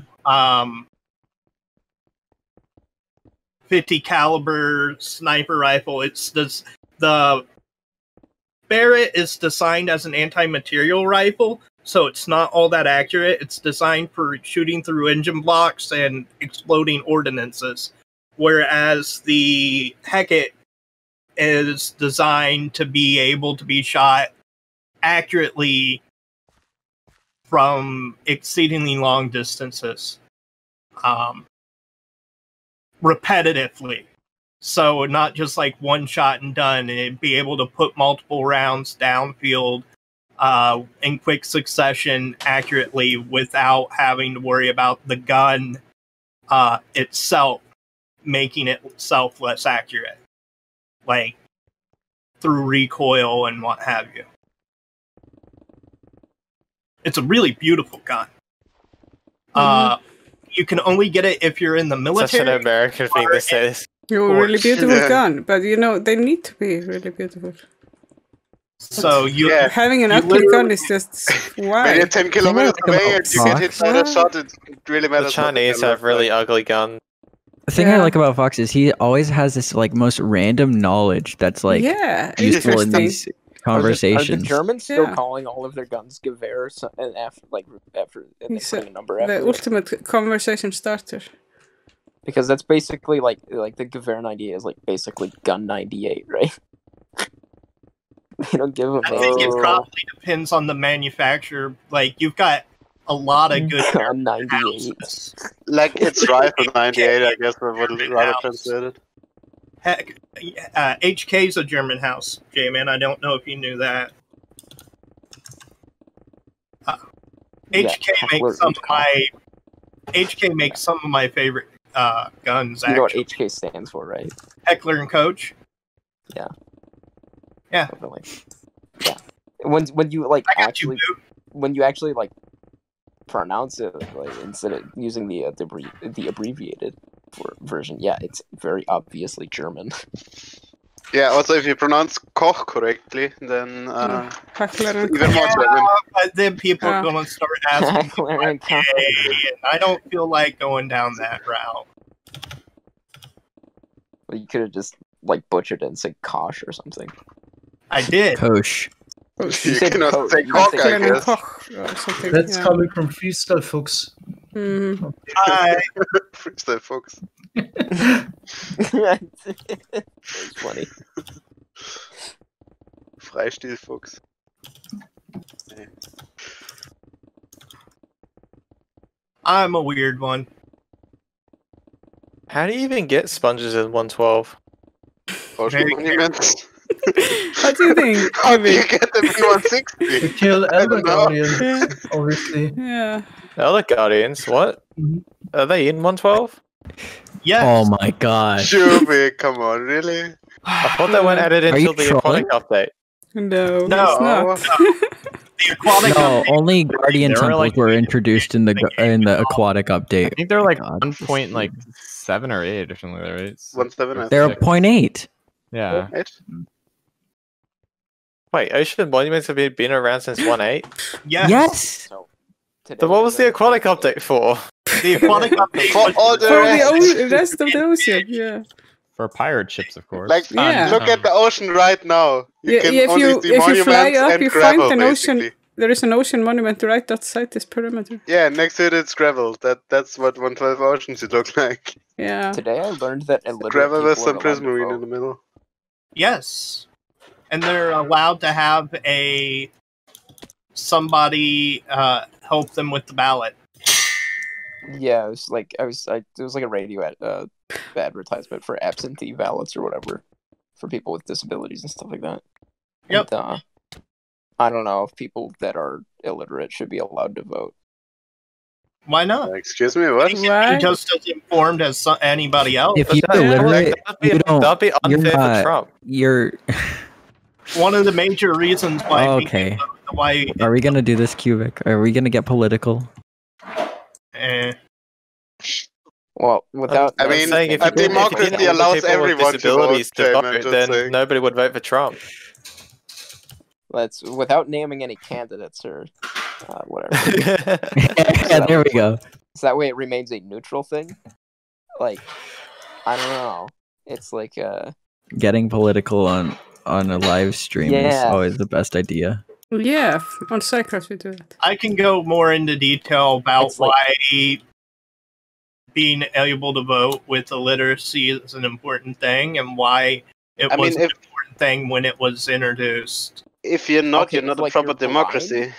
50 caliber sniper rifle. It's the Barrett is designed as an anti-material rifle, so it's not all that accurate. It's designed for shooting through engine blocks and exploding ordnances, whereas the Hecate is designed to be able to be shot accurately from exceedingly long distances, repetitively. So not just like one shot and done, and be able to put multiple rounds downfield in quick succession accurately without having to worry about the gun itself making itself less accurate, like through recoil and what have you. It's a really beautiful gun. You can only get it if you're in the military. Such an American thing to say. You're a really beautiful Yeah. gun, but you know, they need to be really beautiful. So having an ugly gun is just why? When you're 10 kilometers away and you get hit by that shot, it really The matters. Chinese have really ugly guns. The thing I like about Fox is he always has this like most random knowledge that's like useful in these conversations. Are the Germans still calling all of their guns Gewehr and after putting a number after the ultimate conversation starter? Because that's basically like the Gewehr 98 is like basically gun 98, right? They don't give a. I think it probably depends on the manufacturer. Like you've got a lot of good gun 98. Like it's rifle 98, I guess, but would rather translate it. Heck, HK's a German house, J-Man. I don't know if you knew that. HK makes some of my favorite guns. You know what HK stands for, right? Heckler and Koch. Yeah. Yeah. Definitely. Yeah. When you like actually when you actually like pronounce it like instead of using the abbreviated version, yeah, it's very obviously German. Yeah, also if you pronounce Koch correctly, then even more German. But then people are going to start asking me, and I don't feel like going down that route. Well, you could have just like butchered it and said Kosh or something. I did. Kosh. You cannot say Koch, I guess. That's coming from Freestyle Fox. Hi. Freestyle Fox. That's funny. Freistil Fox. I'm a weird one. How do you even get sponges in 112? Ocean monuments. What do you think? How do you get them in 160? You kill Elder Guardians, obviously. Yeah. Elder Guardians? What? Are they in 112? Yes. Oh my god. Shubi, come on, really? I thought they weren't added until the aquatic update. No, it's No. not. The aquatic No, update- only Guardian They were, temples like, were introduced in the aquatic update. I think they're like 1.7 or 8 or something like that, right? 1.7. They're a 0.8. Yeah. Wait, ocean monuments have been around since 1.8? Yes. So, Then what was the aquatic update for? The aquatic update For all the For rest. the rest of the ocean, yeah. For pirate ships, of course. Like, Yeah. look at the ocean right now. You Yeah, can if only see if you fly monuments up, and you gravel, find an ocean. basically. There is an ocean monument right outside this perimeter. Yeah, next to it it's gravel. That's what 112 oceans should look like. Yeah. Today I learned that illiterate Gravel with people some are allowed to prismarine vote. in the middle. Yes. And they're allowed to have somebody help them with the ballot. Yeah, it was like it was like a radio advertisement for absentee ballots or whatever for people with disabilities and stuff like that. Yep. And, I don't know if people that are illiterate should be allowed to vote. Why not? Excuse me, what? Why? Just as informed as anybody else. If you're illiterate, you don't. That'd be You're unfair for not. Trump. You're. One of the major reasons why. Okay. Why? Are we gonna do this, Cubic? Are we gonna get political? Well, without I mean, saying, if a you didn't- if you democracy didn't allow allows people with everyone to vote, disabilities to Tim, vote, I'm just then saying. nobody would vote for Trump. let's without naming any candidates or whatever. Yeah, there we go. So that way it remains a neutral thing. Like, I don't know. It's like Getting political on a live stream is Yeah. always the best idea. Yeah, on SciCraft we do that. I can go more into detail about It's like- why being able to vote with illiteracy is an important thing and why it I was mean, an important thing when it was introduced. If you're not, Okay, you're not if, a like, proper you're blind, democracy.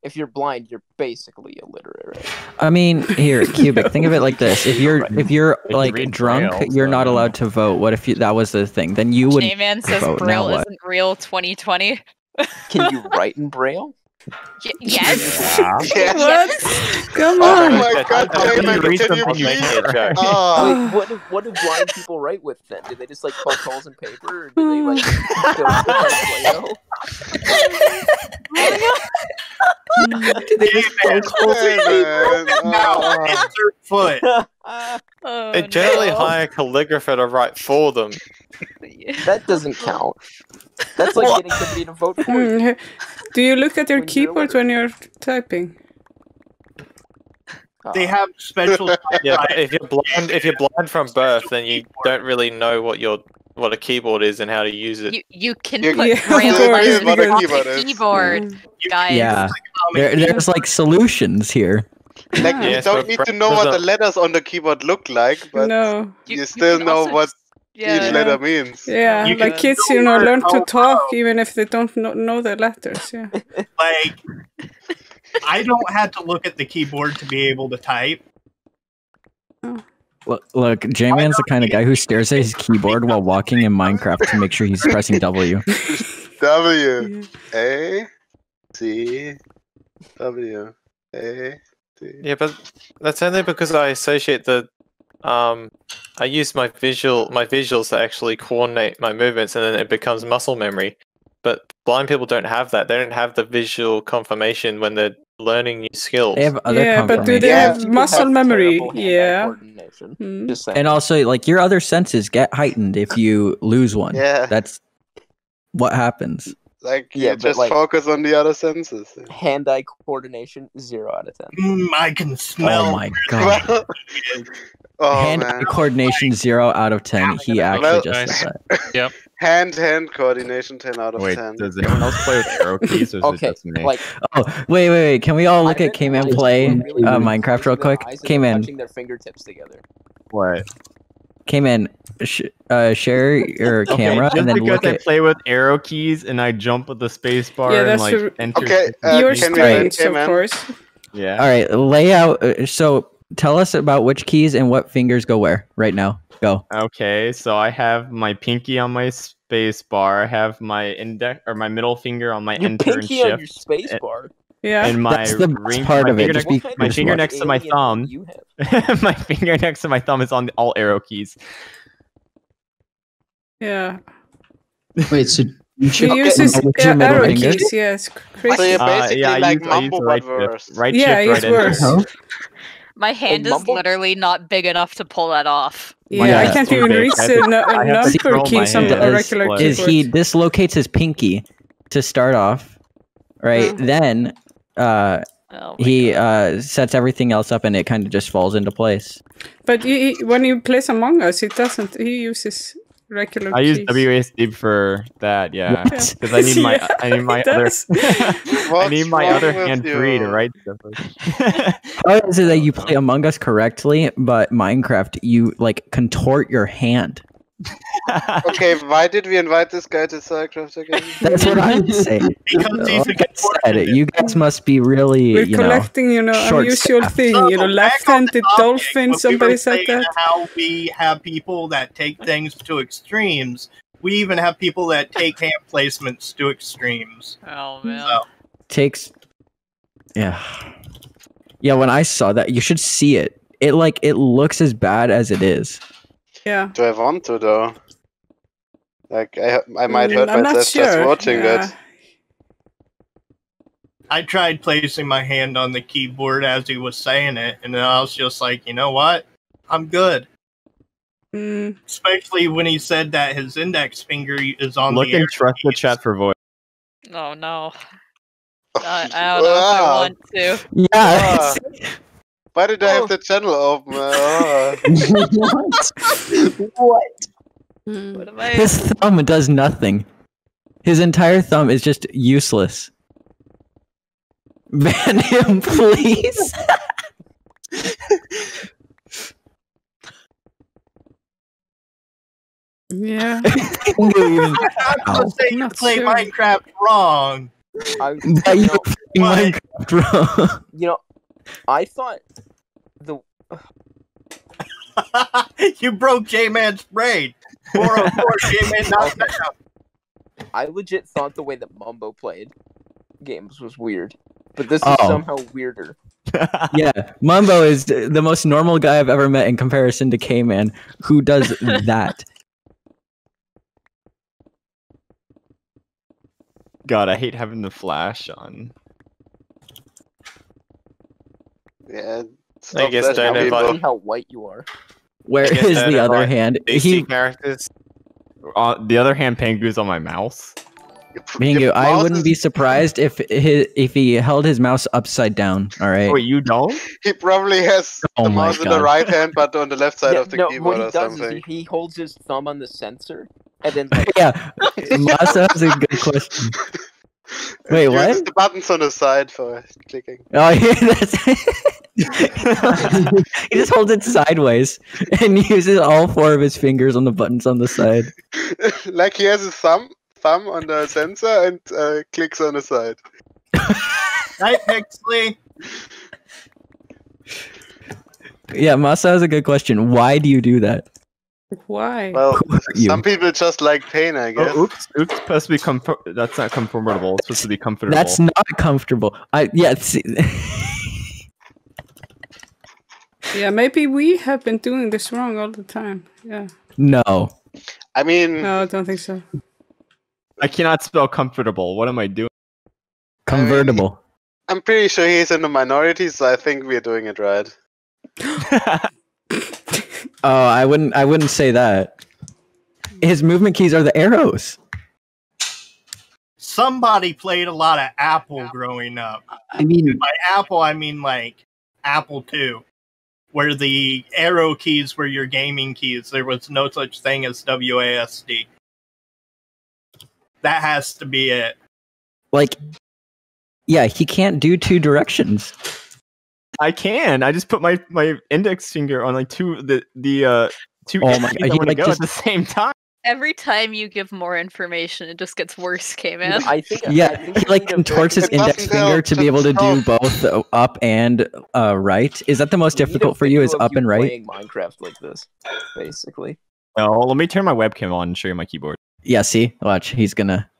if you're blind, you're basically illiterate, right? I mean, here, Cubic, think of it like this: if you're can like read drunk, Braille, you're so not no. allowed to vote. What if that was the thing? Then you would J-Man says vote. Now Braille what? isn't real 2020. Can you write in Braille? Yes. What? Come Oh on. my god, Damon, read can you something you please? can't. Oh, Wait, what do blind people write with then? Do they just like poke holes in paper, or do they like fill it with Play-Doh? Did they just poke holes in Damon, oh. Insert foot. Oh, They generally no. hire a calligrapher to write for them. That doesn't count. That's like getting somebody to vote for you. Do you look at your keyboard when you're typing? They have special. Yeah, but if you're blind from birth, then you don't really know what a keyboard is and how to use it. You can You- put Yeah, braille of lines course, what a on keyboard the is. keyboard, guys. Yeah, there's like solutions here. Like, you Yes, don't but need to know what the letters on the keyboard look like, but No. you still can know also what yeah. each letter means. Yeah, You like can kids, still learn to how talk even if they don't know the letters. Yeah. Like, I don't have to look at the keyboard to be able to type. Look, J-Man's the kind of guy who stares at his keyboard while walking in Minecraft to make sure he's pressing W. W. A. C. W. A. C. Yeah, but that's only because I associate the I use my visuals to actually coordinate my movements, and then it becomes muscle memory. But blind people don't have that. They don't have the visual confirmation when they're learning new skills. They have other Yeah, but do they confirmation. have muscle memory? terrible hand-eye Yeah. coordination. Hmm. Just saying. And also, like, your other senses get heightened if you lose one. Yeah. That's what happens. Like, Yeah, you but, just like- focus on the other senses. Hand-eye coordination, 0 out of 10. I can smell. Oh my god. Oh, Hand-eye man. coordination 0 out of 10. He actually Well, just said that. Yep. Hand-hand coordination, 10 out of Wait, 10. does anyone else play with arrow keys, or is Okay, it just me? like Oh, wait. Can we all look at I've been K-Man watching play really good Minecraft real with their quick? eyes and K-Man, touching their fingertips together. What? K-Man, share your camera just and then because look I at... play with arrow keys and I jump with the space bar Yeah, and that's like true. enter. Okay, Your can we strengths, play, of man? course. Yeah. All right, layout. So tell us about which keys and what fingers go where right now. Go. Okay, so I have my pinky on my space bar. I have my index or my middle finger on my Your enter and pinky on your shift, space bar. Yeah. and my That's the best ring. part my of it. finger Just next- be What my kind finger of next to my alien thumb. do you have? My finger next to my thumb is on all arrow keys. Yeah. Wait, so He should uses with your middle arrow finger? keys, yes. So Crazy. you're basically yeah, like I use Mumbo, the right but worse. shift, right Yeah, shift, he's right worse. enter. My hand is Mumble- literally not big enough to pull that off. Yeah, Yeah, I can't too even big. reach I have the to- I have to number scroll my keys on hand. a Is- regular keyboard. is he dislocates his pinky to start off, right? Oh. Then Oh my he sets everything else up and it kind of just falls into place. But when he plays Among Us, he doesn't. He uses regular I use keys. WASD for that, yeah, What? because I need my Yeah, I need my he other does. I What's need my wrong other with hand free to you? write stuff. Oh, is it that you play Among Us correctly, but Minecraft you like contort your hand? Okay, why did we invite this guy to SciCraft again? That's what I'm saying. Because he's Like I said, you guys must be really, We're you know. collecting, short unusual staff. thing. So, Left-handed back on the dolphin. topic, Somebody we were said saying that. how we have people that take things to extremes. We even have people that take hand placements to extremes. Oh man. So, Takes, yeah. When I saw that, you should see it. It looks as bad as it is. Yeah. Do I want to though? Like I might hurt I'm not myself just sure. watching Yeah. that. I tried placing my hand on the keyboard as he was saying it, and then I was just like, you know what? I'm good. Mm. Especially when he said that his index finger is on Look the and air trust the keys. chat for voice. Oh no. I don't know if I want to. Yeah. Why did I have the channel open? What? What am I? His thumb does nothing. His entire thumb is just useless. Ban him, please. Yeah. I'm not gonna say you Not play sure. Minecraft wrong. But you're playing Minecraft wrong. You know, I thought the You broke J-Man's brain. 404 J-Man knocked out. I legit thought the way that Mumbo played games was weird, but this is Oh. somehow weirder. Yeah, Mumbo is the most normal guy I've ever met in comparison to K-Man, who does that. God, I hate having the flash on. Yeah. I guess flashing don't people. invite- See how white you are. Where I guess is don't the other invite hand? DC He characters. The other hand, Pengu's on my mouse. Bingo, I wouldn't be surprised if he held his mouse upside down. All right. Wait, you don't? He probably has the my mouse in the God. right hand, but on the left side of the no, keyboard what he or does something. is he holds his thumb on the sensor, and then like Yeah, Masa has a good question. Wait, what? Uses the buttons on the side for clicking. Oh, yeah, that's. He just holds it sideways and uses all 4 of his fingers on the buttons on the side. Like he has his thumb on the sensor and clicks on the side. Night, Pixley. Yeah, Masa has a good question. Why do you do that? Why? Well, you? some people just like pain, I guess. Oh, oops! Supposed to be That's not comfortable. It's supposed to be comfortable. That's not comfortable. See. Yeah, maybe we have been doing this wrong all the time. Yeah. No. I mean, no, I don't think so. I cannot spell comfortable. What am I doing? Convertible. I'm pretty sure he's in the minority, so I think we're doing it right. Oh, I wouldn't say that. His movement keys are the arrows. Somebody played a lot of Apple growing up. I mean, by Apple, I mean like Apple II, where the arrow keys were your gaming keys. There was no such thing as WASD. That has to be it. Like, yeah, he can't do 2 directions. I can. I just put my index finger on like two two. Oh my God, I want to like go just- at the same time. Every time you give more information, it just gets worse, K-Man. I think Yeah, I think he we like need to contorts his video- index finger to be able to do both up and right. Is that the most we need a difficult for you? Is video of up and right? Playing Minecraft like this, basically. Well, let me turn my webcam on and show you my keyboard. Yeah, see? Watch. He's gonna.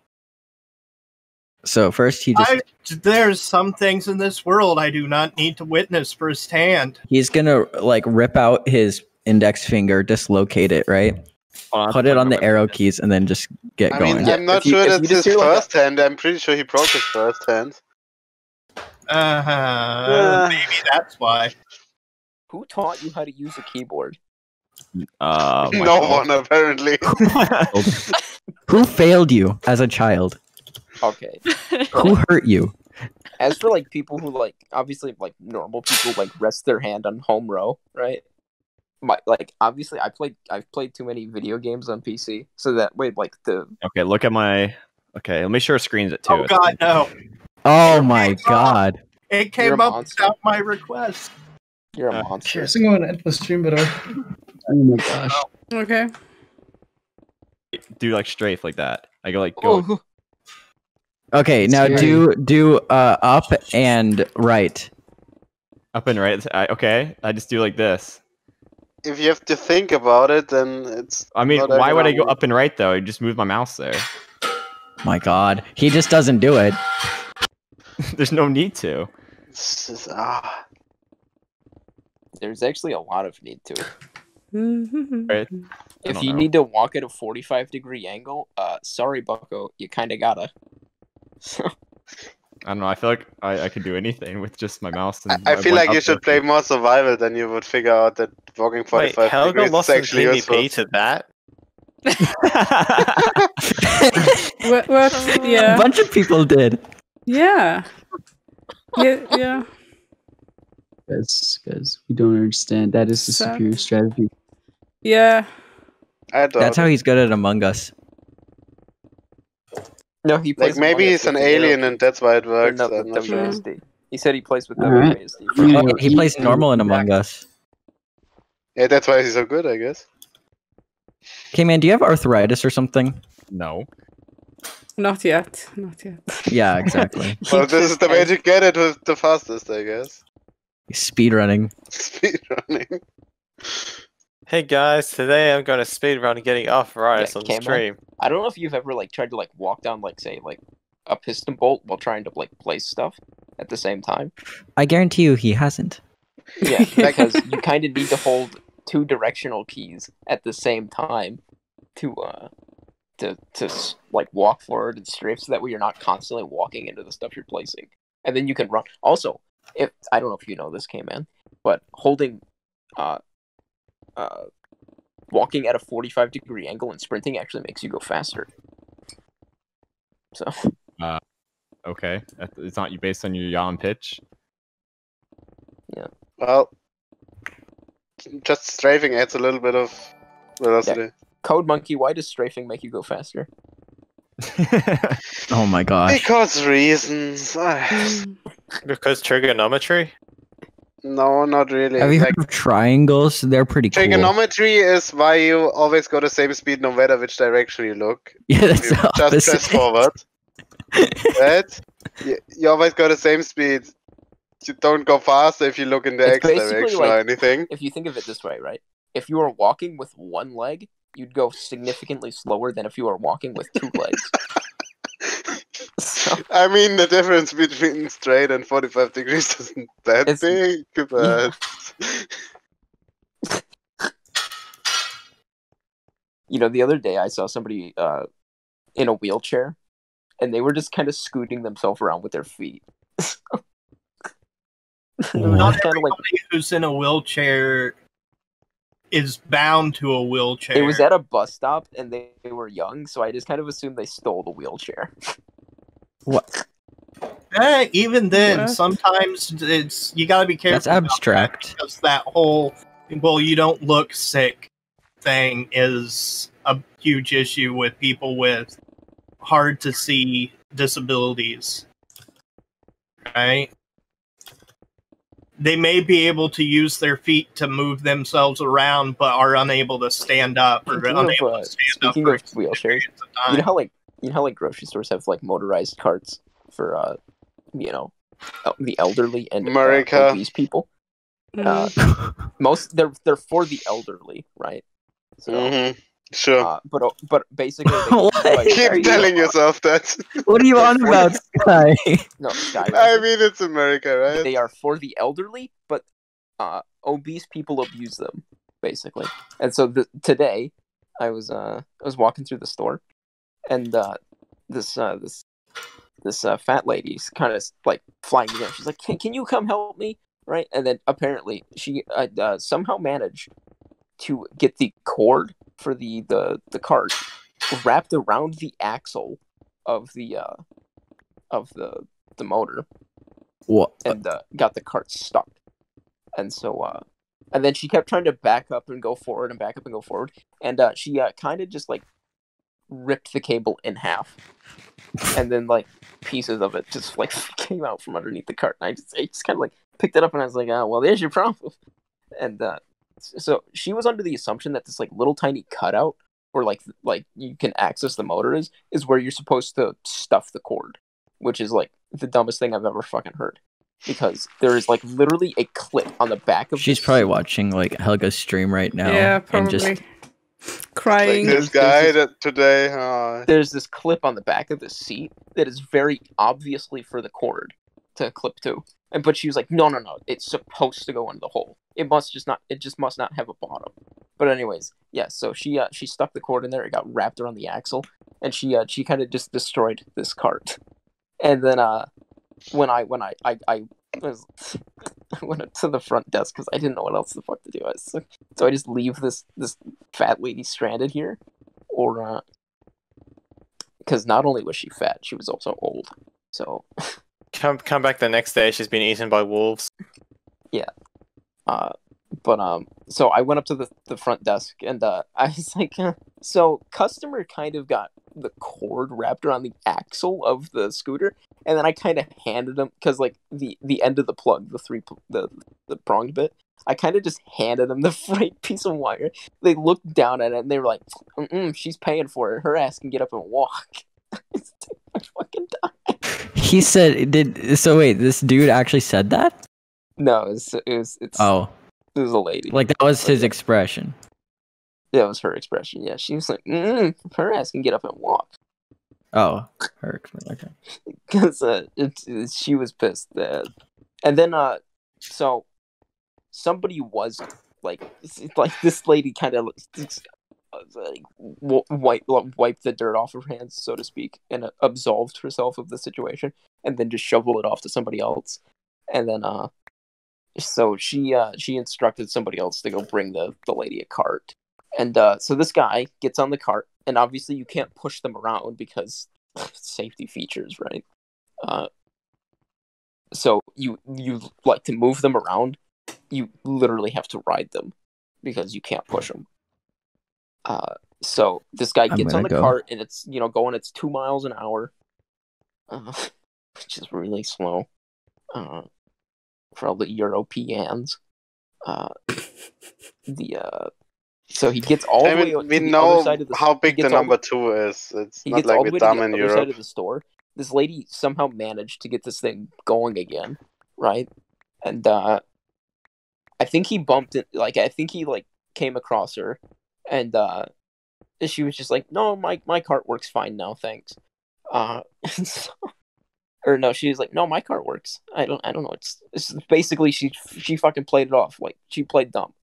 So first he just There's some things in this world I do not need to witness firsthand. he's gonna like rip out his index finger, dislocate it, right? Put it on the arrow keys and then just get I going. mean, I'm not sure that's his first hand. I'm pretty sure he broke his first hand. Maybe that's why. Who taught you how to use a keyboard? No one, apparently. Who failed you as a child? Okay. Who hurt you? As for like people who like obviously like normal people like rest their hand on home row, right? Obviously I've played too many video games on PC, so that way like the Okay, look at my. Okay, let me share screens it too. Oh God, no! Oh my God! It came up without my request. You're a monster. Jeg synger en endless stream, but oh my gosh. Okay. Do like strafe like that. I go like go. Oh. Okay, now do up and right. Up and right. Okay, I just do like this. If you have to think about it, then it's. I mean, not why would I go economic. up and right though? I just move my mouse there. My God, he just doesn't do it. There's no need to. There's actually a lot of need to it. Right? If you need to walk at a 45-degree angle, sorry, Bucko, you kind of gotta. I don't know. I feel like I could do anything with just my mouse. And I feel one like you up should play more survival, then you would figure out that walking 45 Wait, Helga degrees lost is his actually useful. PvP to that? What? Yeah. A bunch of people did. Yeah. Yeah. Guys, we don't understand. That is the So- superior strategy. Yeah. That's how he's good at Among Us. No, he plays Like maybe Among Us he's an with the arrow alien and that's why it Or works. not I'm with not sure. WASD. He said he plays with Alright. WASD. Oh, he plays normal in Among Us. Yeah, that's why he's so good, I guess. Okay, man, do you have arthritis or something? No. Not yet. Not yet. Yeah, exactly. Well, this is the way to get it with the fastest, I guess. Speed running. Speedrunning. Hey guys, today I'm going to speedrun getting arthritis on the Camo. stream. I don't know if you've ever like tried to like walk down like say like a piston bolt while trying to like place stuff at the same time. I guarantee you he hasn't. Yeah, because you kind of need to hold 2 directional keys at the same time to like walk forward and strafe, so that way you're not constantly walking into the stuff you're placing, and then you can run. Also, if I don't know if you know this, K-Man, but holding walking at a 45-degree angle and sprinting actually makes you go faster. So. Okay, it's not based on your yaw and pitch. Yeah. Well, just strafing adds a little bit of velocity. Yeah. Code Monkey, why does strafing make you go faster? Oh my gosh. Because reasons. Because trigonometry? No, not really. Have you heard of triangles? They're pretty cool. Trigonometry is why you always go the same speed no matter which direction you look. Yeah, that's you the just opposite. press forward. Right? You always go the same speed. You don't go faster if you look in the It's X direction or anything. If you think of it this way, right? If you were walking with one leg, you'd go significantly slower than if you were walking with two legs. So. I mean, the difference between straight and 45 degrees isn't that big, but... Yeah. You know, the other day I saw somebody in a wheelchair, and they were just kind of scooting themselves around with their feet. Not everybody who's in a wheelchair is bound to a wheelchair. It was at a bus stop, and they were young, so I just kind of assumed they stole the wheelchair. What? Even then, sometimes it's you got to be careful. That's abstract. Because that whole "well, you don't look sick" thing is a huge issue with people with hard to see disabilities. Right? They may be able to use their feet to move themselves around, but are unable to stand up or unable to stand up. Speaking of wheelchairs, you know how grocery stores have like motorized carts for the elderly and obese people. Most they're for the elderly, right? So, sure. But basically, Keep telling yourself that. What are you on about, Sky? No, Sky. I mean, it's America, right? They are for the elderly, but obese people abuse them, basically. And so today, I was walking through the store, and this fat lady's kind of like flying me down. She's like, "Can you come help me?" Right? And then apparently she somehow managed to get the cord for the cart wrapped around the axle of the motor. What? And got the cart stuck. And so and then she kept trying to back up and go forward and back up and go forward. And she kind of just like ripped the cable in half. And then like pieces of it just like came out from underneath the cart. And I just kind of like picked it up and I was like, well, there's your problem. And so she was under the assumption that this like little tiny cutout where like you can access the motor is where you're supposed to stuff the cord, which is like the dumbest thing I've ever fucking heard. Because there is like literally a clip on the back of. She's probably watching like Helga's stream right now. Yeah, probably. And just crying. Like this guy today. There's this clip on the back of the seat that is very obviously for the cord to clip to. But she was like, no, it's supposed to go into the hole. It just must not have a bottom. But anyways, yeah. So she stuck the cord in there. It got wrapped around the axle, and she kind of just destroyed this cart. And then when I went up to the front desk because I didn't know what else the fuck to do. So I just leave this fat lady stranded here, or because not only was she fat, she was also old. So come back the next day. She's been eaten by wolves. Yeah. So I went up to the front desk and I was like, so customer kind of got the cord wrapped around the axle of the scooter, and then I kind of handed them because like the end of the plug, the pronged bit, I kind of just handed them the right piece of wire. They looked down at it and they were like, she's paying for it. Her ass can get up and walk. I fucking died. He said, wait, this dude actually said that? No, it's oh. It was a lady. Like that was his expression. Yeah, it was her expression. Yeah, she was like, her ass can get up and walk. Oh, her expression. Okay. Because she was pissed. And then, so somebody was like this lady kind of wiped the dirt off her hands, so to speak, and absolved herself of the situation, and then just shoveled it off to somebody else. And then, so she instructed somebody else to go bring the lady a cart. And so this guy gets on the cart, and obviously you can't push them around because safety features, right? So you like to move them around. You literally have to ride them because you can't push them. So this guy gets on the cart and it's going. It's 2 miles an hour, which is really slow for all the Europeans. So he gets all the way to the other side of the. How big the number 2 is. It's not like we're dumb in Europe. Side of the store. This lady somehow managed to get this thing going again, right? And I think he bumped it. I think he came across her, and she was just like, "No, my cart works fine now, thanks." Or no, she was like, "No, my cart works. I don't know. It's basically she fucking played it off like she played dumb,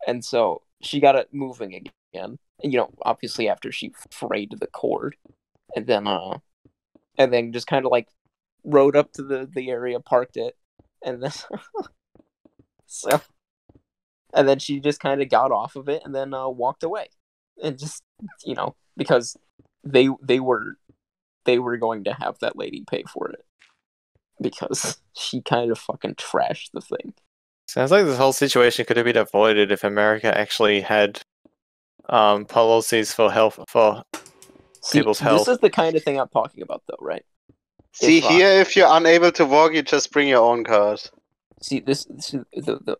and so she got it moving again. And, obviously after she frayed the cord, and then just kind of rode up to the area, parked it, and then and then she just kind of got off of it and then walked away, and just because they were going to have that lady pay for it because she kind of fucking trashed the thing. Sounds like this whole situation could have been avoided if America actually had policies for people's health. This is the kind of thing I'm talking about, though, right? See, here, if you're unable to walk, you just bring your own cart. See, this the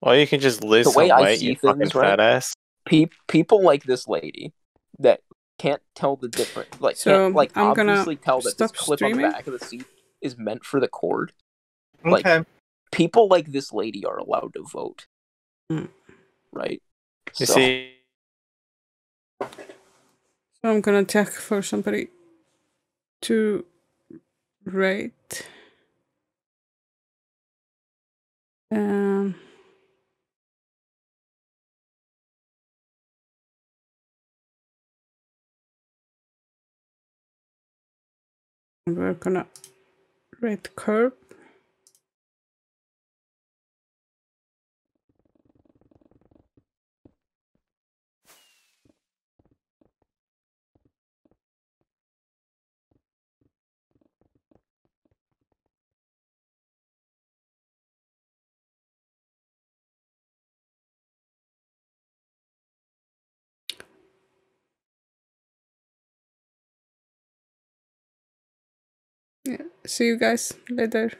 Well, you can just lose some weight, you fucking fat ass. People like this lady that can't tell the difference, can't obviously tell that this clip on the back of the seat is meant for the cord. Okay. People like this lady are allowed to vote, right? You see. So I'm gonna check for somebody to rate. We're gonna rate curb. Yeah, see you guys later.